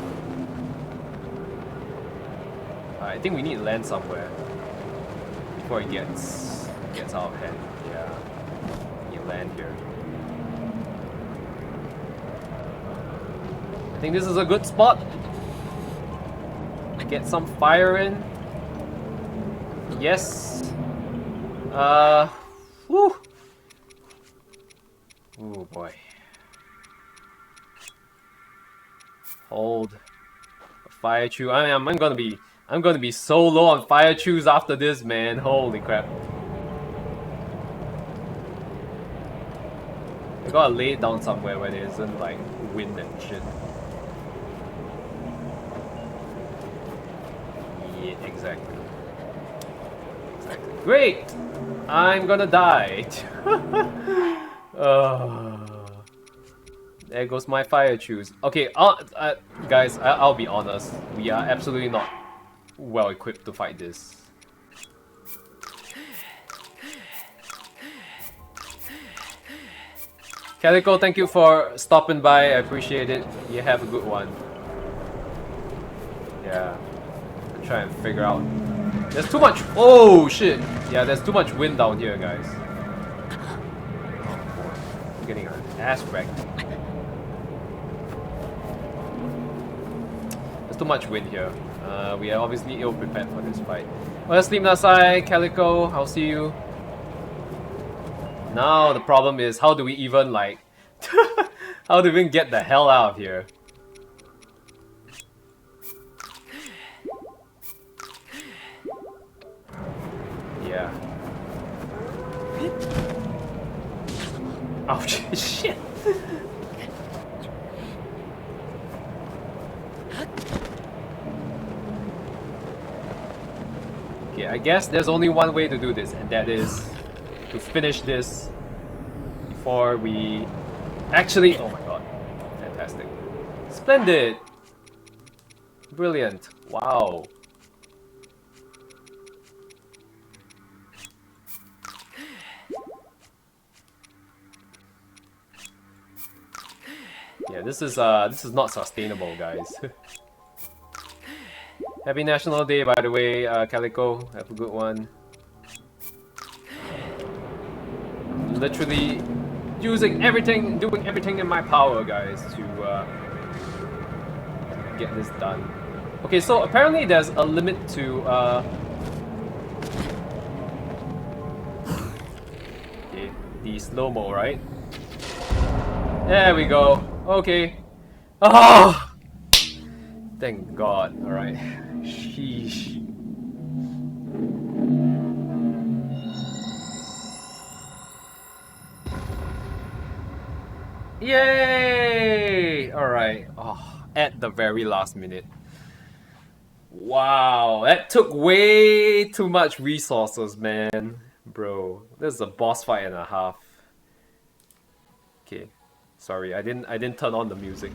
I think we need to land somewhere. Before he gets out of hand. Yeah. You land here. I think this is a good spot. Get some fire in. Yes. Whew. Oh boy. Hold. Fire chew. I'm gonna be so low on fire chews after this, man. Holy crap. I gotta lay it down somewhere where there isn't like wind and shit. Yeah, exactly. Exactly. Great! I'm gonna die. There goes my fire chews. Okay, guys, I'll be honest. We are absolutely not well equipped to fight this. Calico, thank you for stopping by. I appreciate it. You have a good one. Yeah. I'll try and figure out. There's too much. Oh shit. Yeah, there's too much wind down here, guys. Oh boy. I'm getting an ass wrecked. There's too much wind here. We are obviously ill prepared for this fight. Well, sleep Nasai, Calico, I'll see you. Now the problem is, how do we even like how do we even get the hell out of here? Yeah. Oh shit. Okay, I guess there's only one way to do this, and that is to finish this before we actually... Oh my god. Fantastic. Splendid! Brilliant. Wow. Yeah, this is not sustainable, guys. Happy National Day, by the way, Calico. Have a good one. Literally using everything, doing everything in my power, guys, to get this done. Okay, so apparently there's a limit to okay, the slow-mo, right? There we go. Okay. Oh, thank God. All right. Sheesh. Yay! Alright. Oh, at the very last minute. Wow, that took way too much resources, man. Bro, this is a boss fight and a half. Okay. Sorry, I didn't turn on the music.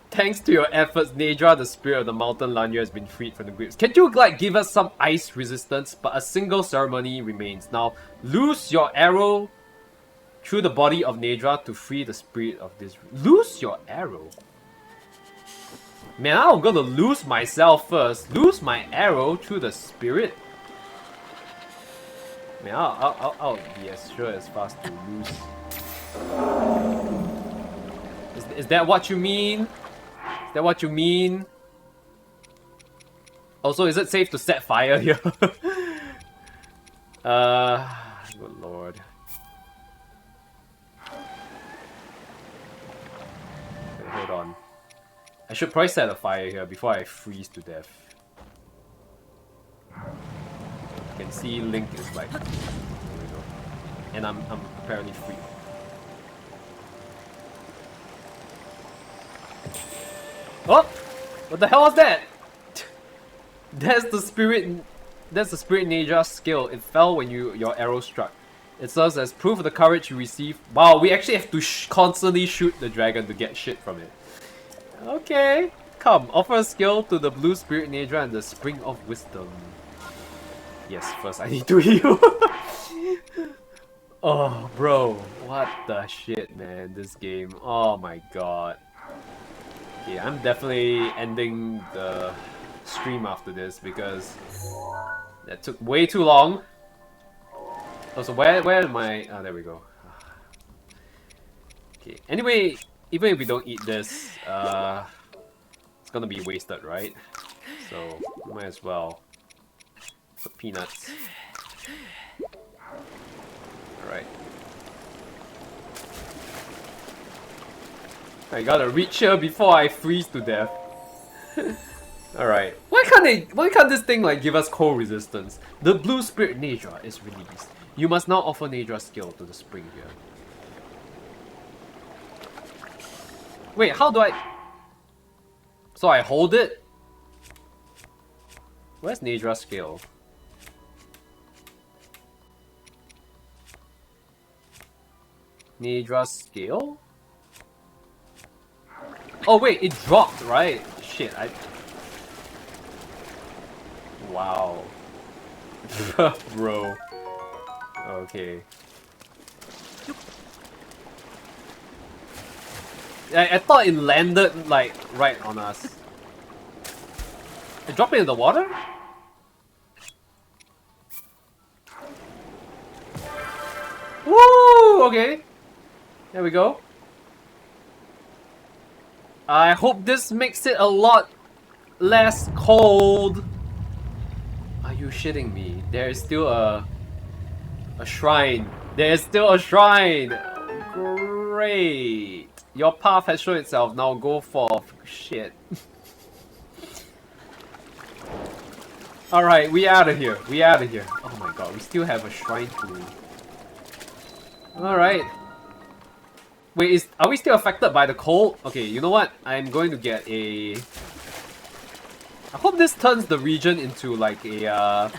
Thanks to your efforts, Nedra, the spirit of the mountain Lanya, has been freed from the grips. Can you like give us some ice resistance? But a single ceremony remains. Now, loose your arrow through the body of Nedra to free the spirit of this. Lose your arrow? Man, I'm gonna lose myself first. Lose my arrow through the spirit? Man, I'll be as sure as fast to lose. Is that what you mean? Is that what you mean? Also, is it safe to set fire here? Good lord. Wait, hold on. I should probably set a fire here before I freeze to death. You can see Link is like... There we go. And I'm apparently free. Oh! What the hell was that? That's the spirit. That's the spirit ninja skill. It fell when your arrow struck. It serves as proof of the courage you receive. Wow, we actually have to constantly shoot the dragon to get shit from it. Okay, come, offer a skill to the blue spirit ninja and the spring of wisdom. Yes, first I need to heal. Oh, bro, what the shit, man? This game. Oh my god. Okay, I'm definitely ending the stream after this because that took way too long. Oh, so where am I? Oh, there we go. Okay. Anyway, even if we don't eat this, it's gonna be wasted, right? So might as well put peanuts. All right. I gotta reach here before I freeze to death. Alright. Why can't this thing like give us cold resistance? The blue spirit ninja is released. You must now offer ninja skill to the spring here. Wait, how do I... So I hold it? Where's ninja skill? Ninja skill? Oh wait, it dropped, right? Shit, I... Wow. Bro. Okay. I thought it landed, like, right on us. It dropped it in the water? Woo! Okay. There we go. I hope this makes it a lot less cold. Are you shitting me? There is still a shrine. There is still a shrine. Great. Your path has shown itself. Now go forth. Shit. Alright, we out of here. We out of here. Oh my god, we still have a shrine to... Alright. Wait, are we still affected by the cold? Okay, you know what? I'm going to get a... I hope this turns the region into like a...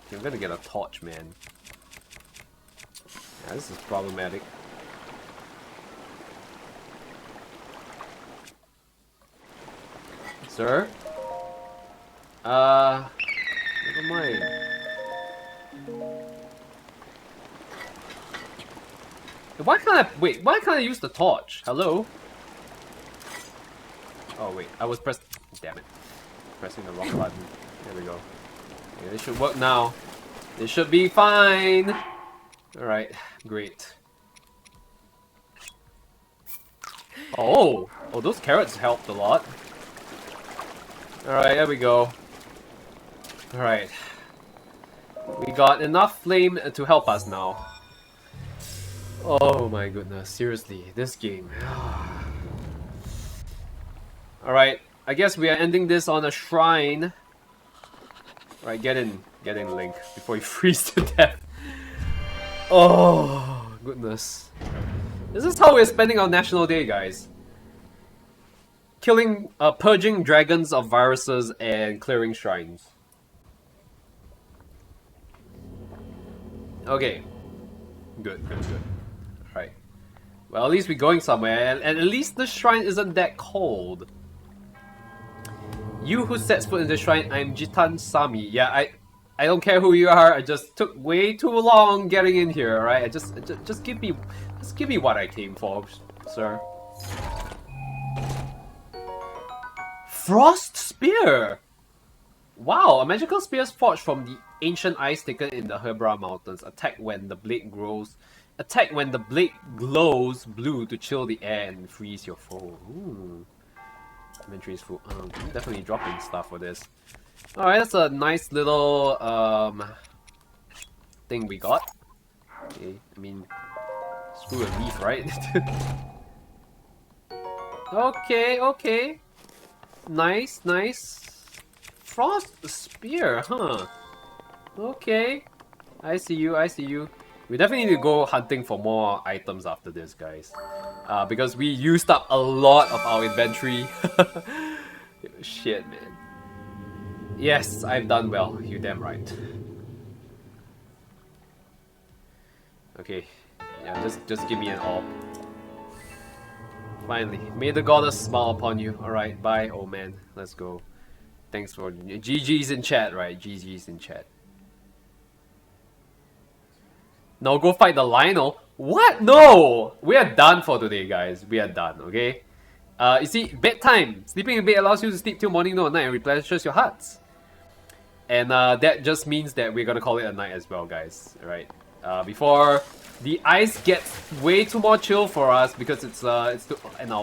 Okay, I'm gonna get a torch, man. Yeah, this is problematic. Sir? Never mind. Why can't I... Wait, why can't I use the torch? Hello? Oh wait, I was pressing... Damn it. Pressing the wrong button. There we go. Okay, this should work now. This should be fine! Alright, great. Oh! Oh, those carrots helped a lot. Alright, there we go. Alright. We got enough flame to help us now. Oh my goodness, seriously, this game. Alright, I guess we are ending this on a shrine. Alright, get in, Link, before you freeze to death. Oh, goodness. This is how we're spending our National Day, guys. Purging dragons of viruses and clearing shrines. Okay. Good. Alright. Well, at least we're going somewhere, and at least the shrine isn't that cold. You who sets foot in the shrine, I'm Jitan Sami. Yeah, I don't care who you are, I just took way too long getting in here, alright? Just give me what I came for, sir. Frost Spear! Wow, a magical spear forged from the ancient ice taken in the Hebra Mountains. Attack when the blade glows blue to chill the air and freeze your foe. Ooh. Inventory is full. I'm definitely dropping stuff for this. Alright, that's a nice little thing we got. Okay, I mean, screw a leaf, right? Okay. Nice. Frost Spear, huh? Okay. I see you. We definitely need to go hunting for more items after this, guys. Because we used up a lot of our inventory. Shit, man. Yes, I've done well. You're damn right. Okay. Yeah, just give me an orb. Finally. May the goddess smile upon you. Alright, bye, old man. Let's go. Thanks for... GG's in chat, right? GG's in chat. No, go fight the Lionel. What? No! We are done for today, guys. We are done, okay? You see, bedtime. Sleeping in bed allows you to sleep till morning, no night, and replenishes your hearts. And that just means that we're gonna call it a night as well, guys. Alright. Before the ice gets way too more chill for us because it's too... And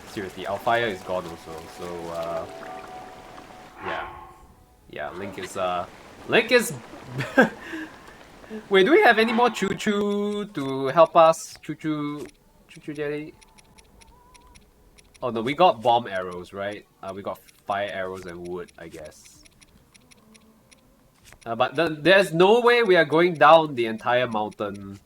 seriously, our fire is gone also. So, yeah. Yeah, Link is... Wait, do we have any more choo-choo to help us? Choo-choo jelly? Oh no, we got bomb arrows, right? We got fire arrows and wood, I guess. But there's no way we are going down the entire mountain.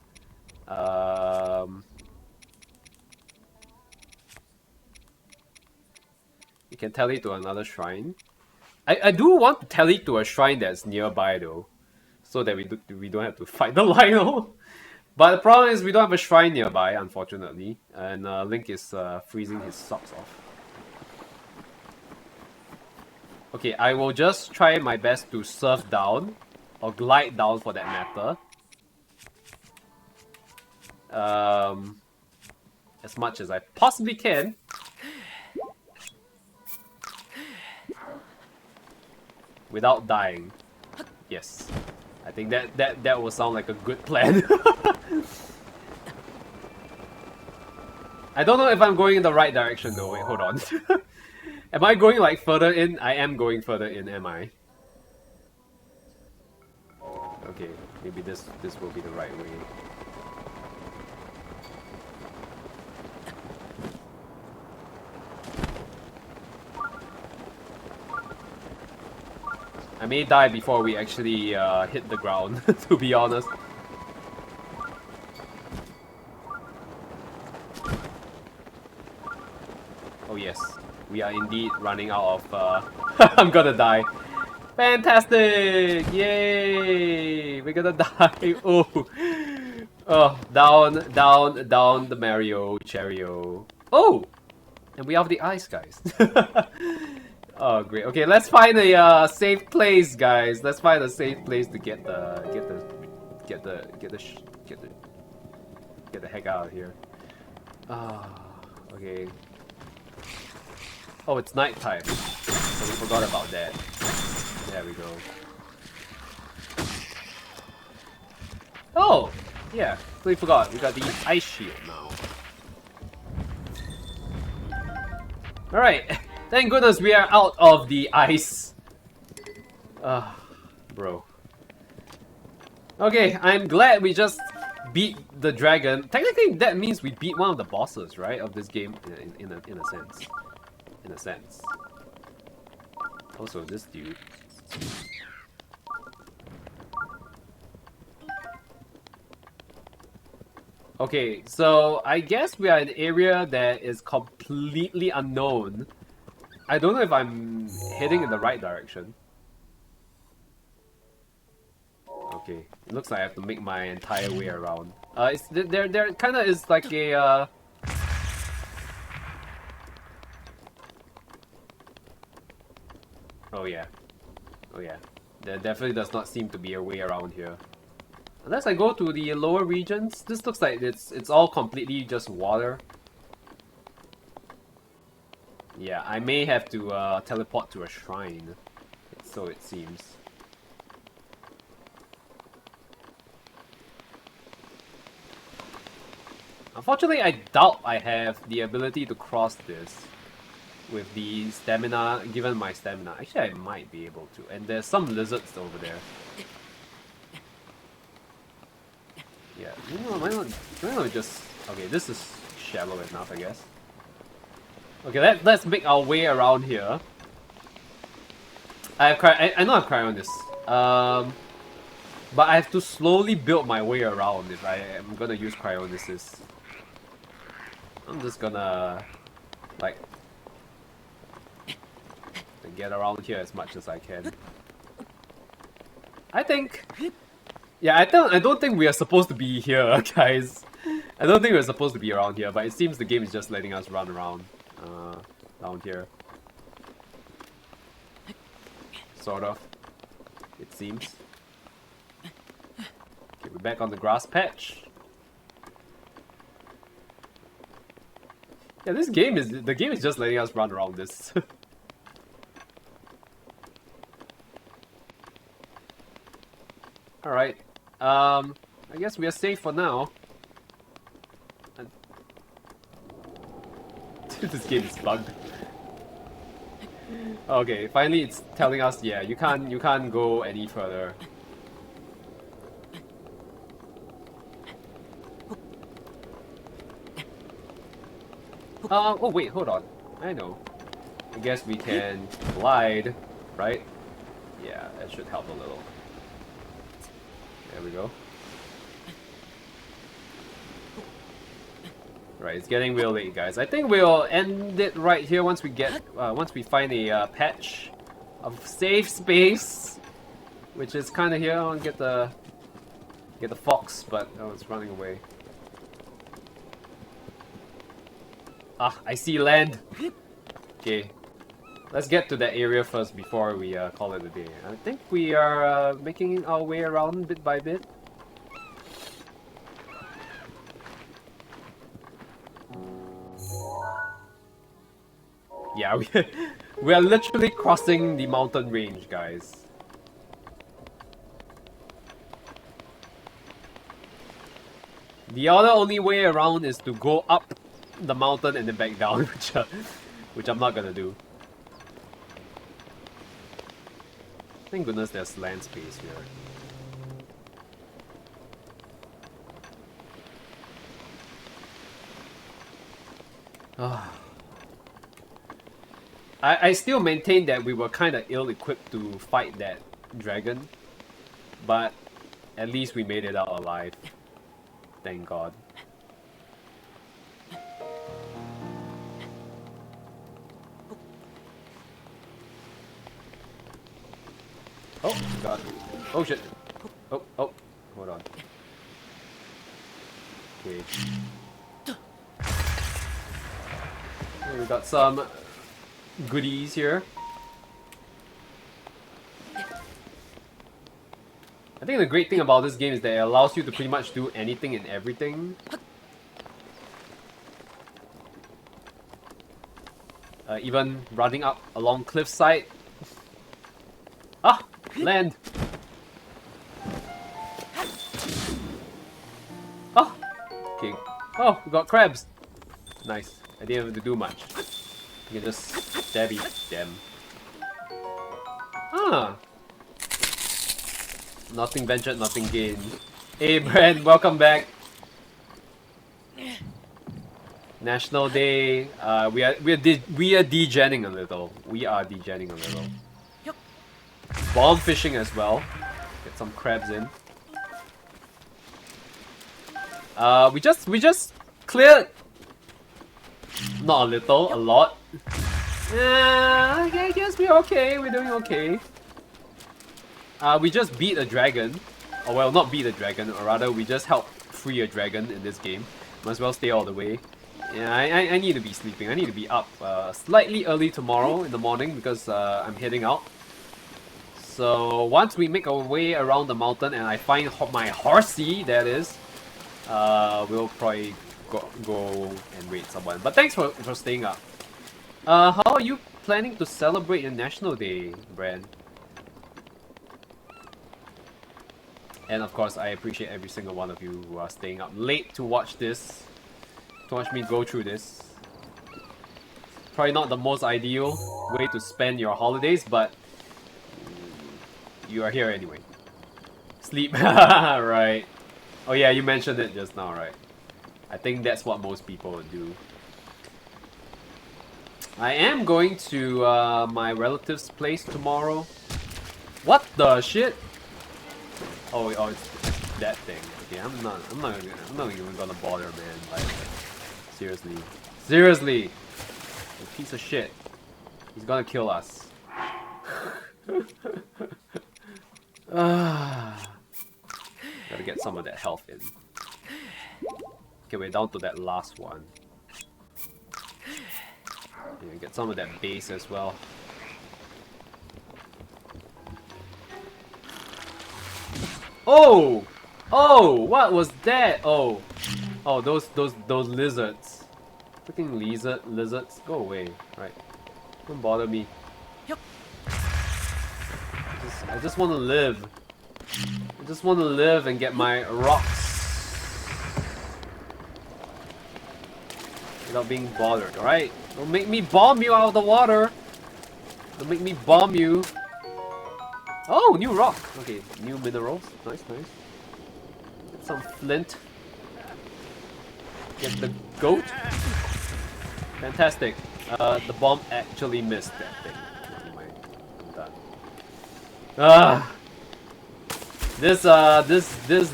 You can tele to another shrine. I do want to tele to a shrine that's nearby though. So that we don't have to fight the Lionel. But the problem is we don't have a shrine nearby, unfortunately. And Link is freezing his socks off. Okay, I will just try my best to surf down. Or glide down for that matter. As much as I possibly can. Without dying. Yes. I think that will sound like a good plan. I don't know if I'm going in the right direction though. Wait, hold on. Am I going like further in? I am going further in, am I? Okay, maybe this will be the right way. I may die before we actually hit the ground, to be honest. Oh yes, we are indeed running out of... I'm gonna die. Fantastic! Yay! We're gonna die. Oh, oh, down the Mario Cheerio. Oh, and we have the ice, guys. Oh great. Okay, let's find a safe place, guys. Let's find a safe place to get the heck out of here. Ah, okay. Oh, it's nighttime. So we forgot about that. There we go. Oh, yeah. We forgot. We got the ice shield now. All right. Thank goodness we are out of the ice. Bro. Okay, I'm glad we just beat the dragon. Technically, that means we beat one of the bosses, right, of this game, in a sense. In a sense. Also, this dude. Okay, so I guess we are in an area that is completely unknown. I don't know if I'm heading in the right direction. Okay, it looks like I have to make my entire way around. There kind of is like a Oh yeah, oh yeah. There definitely does not seem to be a way around here. Unless I go to the lower regions, this looks like it's all completely just water. Yeah, I may have to teleport to a shrine, so it seems. Unfortunately, I doubt I have the ability to cross this with the stamina, given my stamina. Actually, I might be able to. And there's some lizards over there. Yeah, you know, why not just... Okay, this is shallow enough, I guess. Okay, let's make our way around here. I know I have cryonis. But I have to slowly build my way around if I am gonna use cryonis. I'm just gonna... like... and get around here as much as I can. I think... Yeah, I don't think we are supposed to be here, guys. I don't think we're supposed to be around here, but it seems the game is just letting us run around down here. Sort of. It seems. Okay, we're back on the grass patch. Yeah, the game is just letting us run around this. Alright. I guess we are safe for now. This game is bugged. Okay, finally it's telling us, yeah, you can't go any further. Oh wait, hold on. I know. I guess we can glide, right? Yeah, that should help a little. There we go. Right, it's getting real late, guys. I think we'll end it right here once we get once we find a patch of safe space, which is kind of here. I want to get the fox, but oh, it's running away. Ah, I see land. Okay, let's get to that area first before we call it a day. I think we are making our way around bit by bit. Yeah, we are literally crossing the mountain range, guys. The other only way around is to go up the mountain and then back down, which I'm not gonna do. Thank goodness there's land space here. Ah. I still maintain that we were kind of ill-equipped to fight that dragon, but at least we made it out alive. Thank God. Oh God! Oh shit! Oh, hold on. Okay. We got some goodies here. I think the great thing about this game is that it allows you to pretty much do anything and everything. Even running up along cliffside. Ah! Land! Oh! Okay. Oh, we got crabs! Nice. I didn't have to do much. You can just stab them. Ah! Nothing ventured, nothing gained. Hey Brand, welcome back. National Day. We are degenning a little. We are degenning a little. Bomb fishing as well. Get some crabs in. We just cleared. Not a little, a lot. I guess we're okay. We're doing okay. We just beat a dragon. Or well, not beat a dragon, or rather we just helped free a dragon in this game. Might as well stay all the way. Yeah, I need to be sleeping. I need to be up slightly early tomorrow in the morning because I'm heading out. So once we make our way around the mountain and I find my horsey, that is, we'll probably go and raid someone. But thanks for staying up. How are you planning to celebrate your National Day, Bran? And of course, I appreciate every single one of you who are staying up late to watch this, to watch me go through this. Probably not the most ideal way to spend your holidays, but you are here anyway. Sleep. Right. Oh yeah, you mentioned it just now, right? I think that's what most people would do. I am going to my relative's place tomorrow. What the shit? Oh, it's that thing. Okay, I'm not even gonna bother, man. Like, seriously, a piece of shit. He's gonna kill us. Gotta get some of that health in. Okay, we're down to that last one. Yeah, get some of that base as well. Oh! Oh! What was that? Oh! Oh, those lizards. Freaking lizards. Go away. Right. Don't bother me. I just want to live. I just want to live and get my rocks. Without being bothered, alright? Don't make me bomb you out of the water! Don't make me bomb you! Oh, new rock! Okay, new minerals. Nice, nice. Get some flint. Get the goat. Fantastic. The bomb actually missed that thing. Anyway, I'm done. This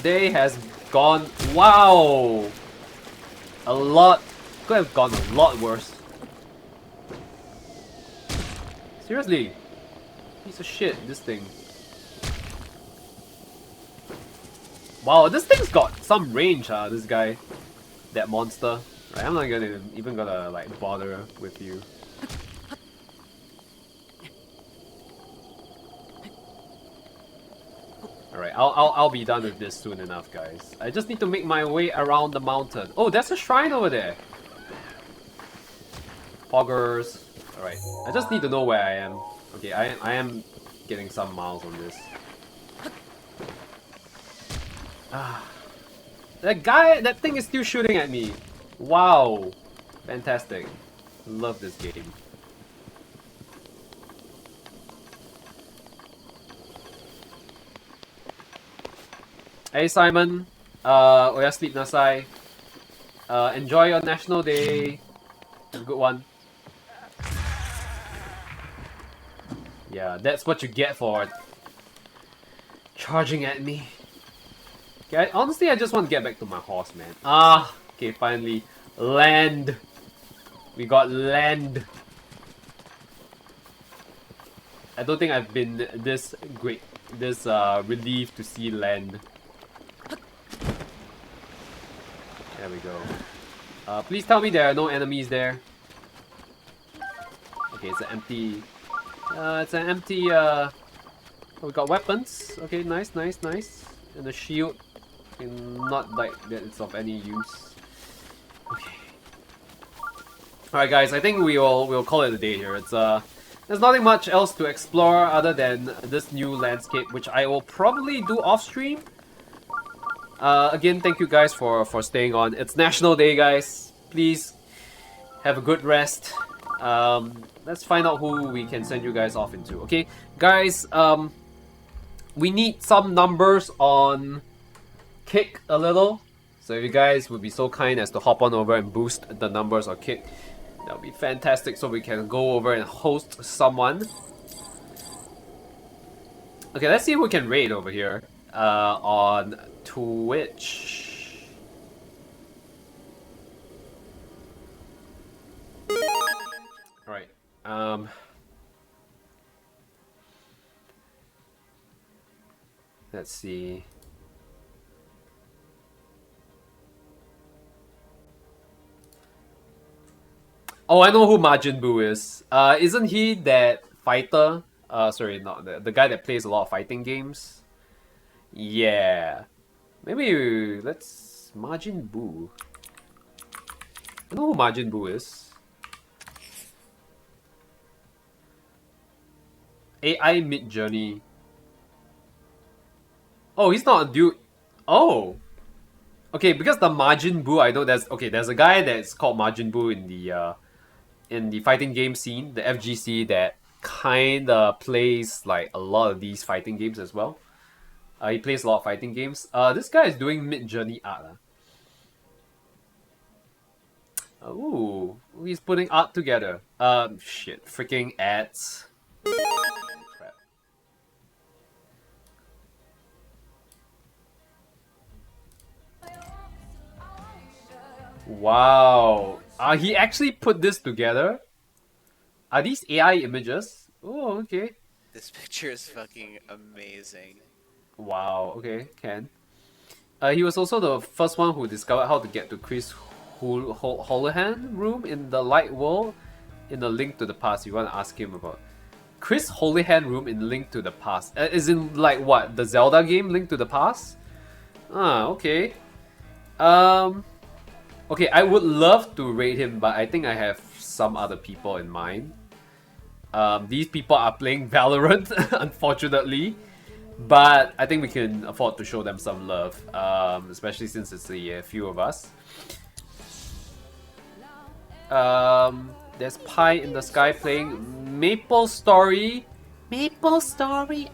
day has gone, wow, a lot. Could have gone a lot worse. Seriously, piece of shit. This thing. Wow, this thing's got some range, this guy, that monster. Right, I'm not even gonna like bother with you. Alright, I'll be done with this soon enough, guys. I just need to make my way around the mountain. Oh, there's a shrine over there. Poggers. Alright, I just need to know where I am. Okay, I am getting some miles on this. That thing is still shooting at me. Wow. Fantastic. Love this game. Hey Simon, oya sleep nasai. Enjoy your National Day. Have a good one. Yeah, that's what you get for charging at me. Okay, honestly, I just want to get back to my horse, man. Okay, finally. Land. We got land. I don't think I've been this relieved to see land. There we go. Please tell me there are no enemies there. Okay, it's an empty... Oh, we got weapons. Okay, nice, nice, nice. And a shield. And not like that it's of any use. Okay. Alright guys, I think we'll call it a day here. It's there's nothing much else to explore other than this new landscape, which I will probably do off stream. Again, thank you guys for staying on. It's National Day, guys. Please have a good rest. Let's find out who we can send you guys off into. Okay, guys. We need some numbers on Kick a little. So if you guys would be so kind as to hop on over and boost the numbers on Kick, that would be fantastic. So we can go over and host someone. Okay, let's see if we can raid over here on Twitch. Alright, let's see. Oh, I know who Majin Buu is. Isn't he that fighter? Sorry, not the guy that plays a lot of fighting games. Yeah. Maybe let's... Majin Buu. I know who Majin Buu is. AI Mid-Journey. Oh, he's not a dude. Oh. Okay, because the Majin Buu, I know there's a guy that's called Majin Buu in the fighting game scene, the FGC, that kinda plays like a lot of these fighting games as well. He plays a lot of fighting games. This guy is doing Mid-Journey art. Ooh, he's putting art together. Shit, freaking ads. Crap. Wow. He actually put this together. Are these AI images? Oh, okay. This picture is fucking amazing. Wow, okay, Ken. He was also the first one who discovered how to get to Chris Holohan room in the Light World in the Link to the Past. You want to ask him about Chris Holohan room in Link to the Past. Is in like what? The Zelda game Link to the Past? Ah, okay. Okay, I would love to rate him, but I think I have some other people in mind. These people are playing Valorant, unfortunately. But I think we can afford to show them some love, especially since it's a few of us. There's Pie in the Sky playing Maple Story. Maple Story,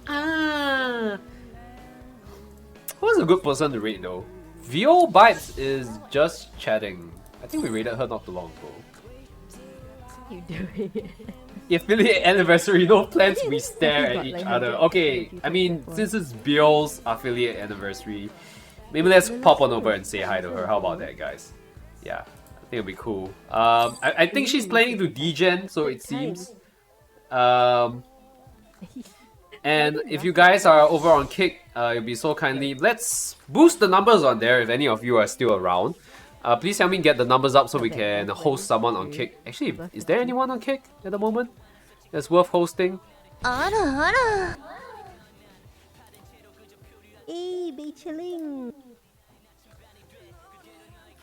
Who's a good person to rate though? VODs is just chatting. I think we rated her not too long ago. You doing it? Affiliate anniversary, no plans, we stare at each other. Okay, I mean, since it's Bill's affiliate anniversary, maybe let's pop on over and say hi to her. How about that, guys? Yeah, I think it'll be cool. I think she's planning to degen, so it seems. And if you guys are over on Kick, you'll be so kindly, let's boost the numbers on there if any of you are still around. Please help me get the numbers up so we can host someone on Kick. Actually, is there anyone on Kick at the moment that's worth hosting?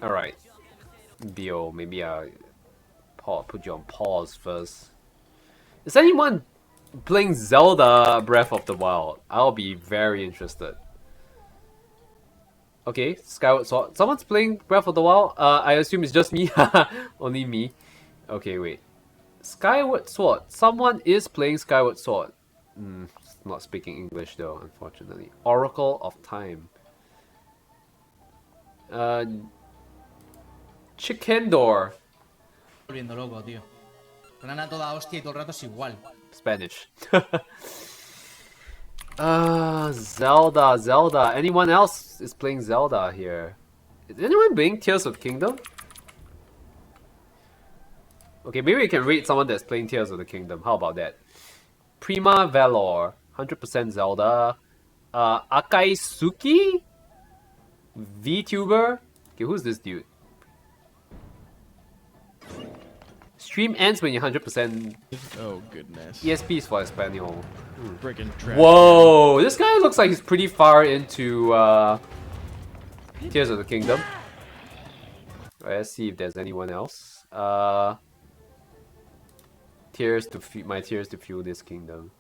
Alright. Bio, maybe I'll put you on pause first. Is anyone playing Zelda Breath of the Wild? I'll be very interested. Okay, Skyward Sword. Someone's playing Breath of the Wild? I assume it's just me. Only me. Okay, wait. Skyward Sword. Someone is playing Skyward Sword. Not speaking English though, unfortunately. Oracle of Time. Chicken Door. Volviendo loco, tío. Suenan a toda hostia y todo el rato es igual. Spanish. Zelda. Anyone else is playing Zelda here? Is anyone playing Tears of the Kingdom? Okay, maybe we can rate someone that's playing Tears of the Kingdom. How about that? Prima Valor, 100% Zelda. Akaisuki? VTuber? Okay, who's this dude? Stream ends when you're 100%. Oh goodness. ESP is for Espanol. Friggin' trash. Whoa, this guy looks like he's pretty far into Tears of the Kingdom. Let's see if there's anyone else. Tears to fuel this kingdom.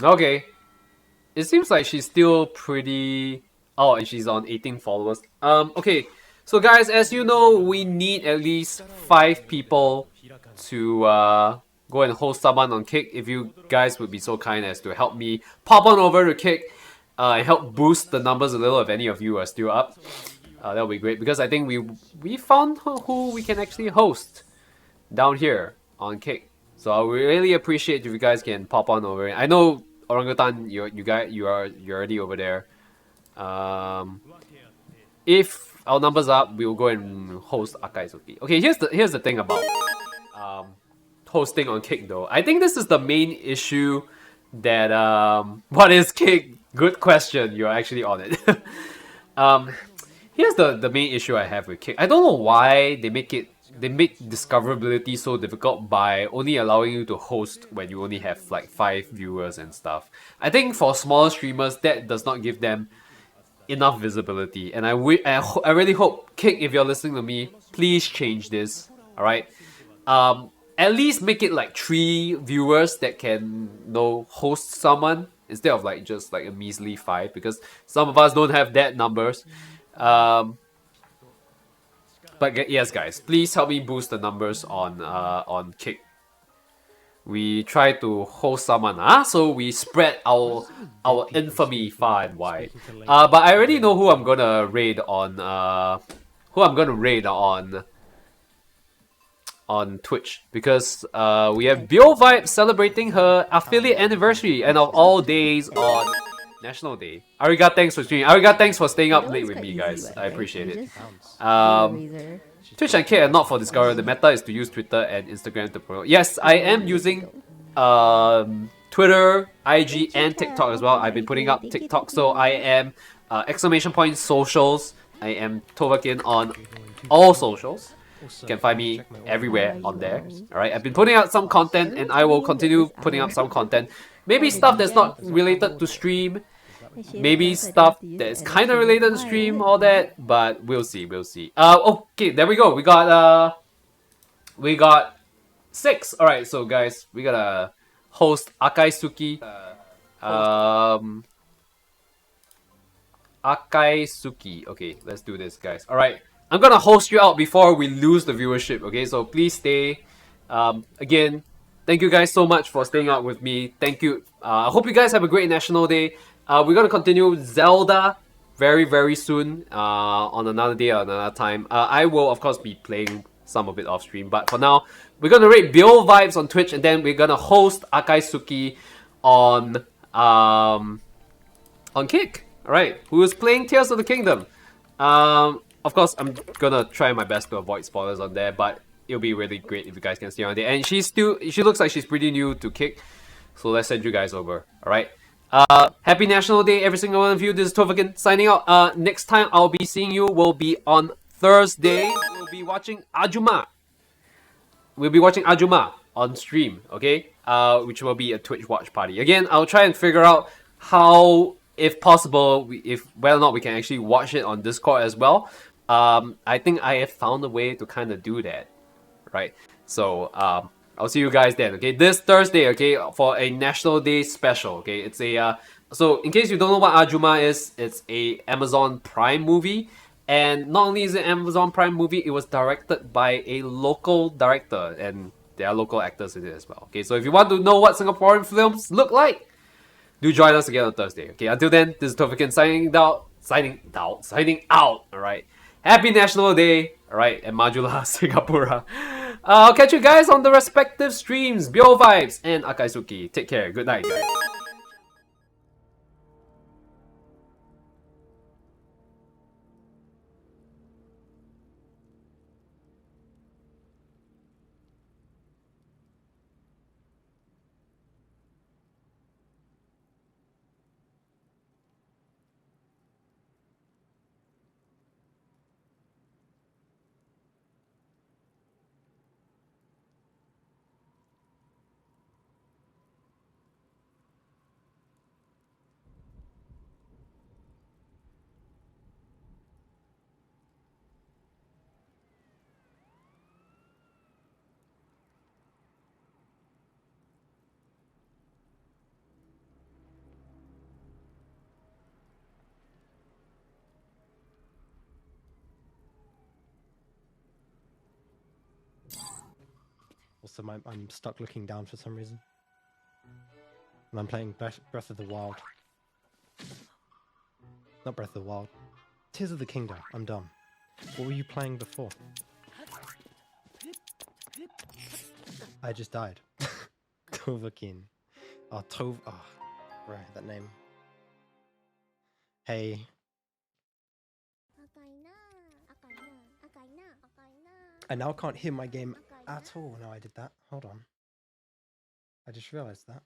Okay, it seems like she's still pretty. Oh, and she's on 18 followers. Okay. So guys, as you know, we need at least 5 people to go and host someone on Kick. If you guys would be so kind as to help me pop on over to Kick and help boost the numbers a little if any of you are still up. That would be great because I think we found who we can actually host down here on Kick. So I would really appreciate if you guys can pop on over. I know Orangutan, you're already over there. If our numbers up, we'll go and host Akaizuki. Okay, here's the thing about hosting on Kick though. I think this is the main issue that what is Kick? Good question. You're actually on it. Here's the main issue I have with Kick. I don't know why they make discoverability so difficult by only allowing you to host when you only have like 5 viewers and stuff. I think for smaller streamers that does not give them enough visibility, and I really hope, Kick, if you're listening to me, please change this. All right, at least make it like 3 viewers that can host someone instead of like just like a measly 5, because some of us don't have that numbers. But yes, guys, please help me boost the numbers on Kick. We try to host someone, so we spread our infamy far and wide. But I already know who I'm gonna raid on Twitch, because we have Bio Vibe celebrating her affiliate anniversary, and of all days on National Day. Ariga, thanks for streaming. Ariga, thanks for staying up late with me, guys. I appreciate it. Twitch and Kick are not for discovery. The meta is to use Twitter and Instagram to promote. Yes, I am using Twitter, IG, and TikTok as well. I've been putting up TikTok, so I am !socials. I am TohVahKiin on all socials. You can find me everywhere on there. Alright, I've been putting out some content and I will continue putting up some content. Maybe stuff that's not related to stream. Maybe stuff that's kind of related to stream, all that. But we'll see, we'll see. Okay, there we go. We got 6. Alright, so guys, we gotta host Akaisuki. Akaisuki. Okay, let's do this, guys. Alright, I'm gonna host you out before we lose the viewership, okay? So please stay. Again, thank you guys so much for staying out with me. Thank you. I hope you guys have a great National Day. We're gonna continue Zelda very, very soon on another day or another time. I will, of course, be playing some of it off stream, but for now, we're gonna rate VODs on Twitch, and then we're gonna host Akaisuki on Kick. Alright, who is playing Tears of the Kingdom. Of course, I'm gonna try my best to avoid spoilers on there, but it'll be really great if you guys can stay on there. And she looks like she's pretty new to Kick, so let's send you guys over. Alright. Happy National Day, every single one of you. This is TohVahKiin signing out. Next time I'll be seeing you will be on Thursday. We'll be watching Ajuma. We'll be watching Ajuma on stream, okay? Which will be a Twitch watch party. Again, I'll try and figure out how, if possible, whether or not we can actually watch it on Discord as well. I think I have found a way to kind of do that, right? So I'll see you guys then, okay? This Thursday, okay, for a National Day special, okay? It's a so in case you don't know what Ajuma is, it's a Amazon Prime movie, and not only is it an Amazon Prime movie, it was directed by a local director, and there are local actors in it as well. Okay, so if you want to know what Singaporean films look like, do join us again on Thursday. Okay, until then, this is TohVahKiin signing out. All right, happy National Day. All right, and Majula Singapura. I'll catch you guys on the respective streams. Bio Vibes and Akaisuki. Take care. Good night, guys. Also, I'm stuck looking down for some reason. And I'm playing Breath of the Wild. Not Breath of the Wild. Tears of the Kingdom. I'm done. What were you playing before? I just died. TohVahKiin. Oh, oh, right, that name. Hey. I now can't hear my game at all. No, I did that. Hold on. I just realized that.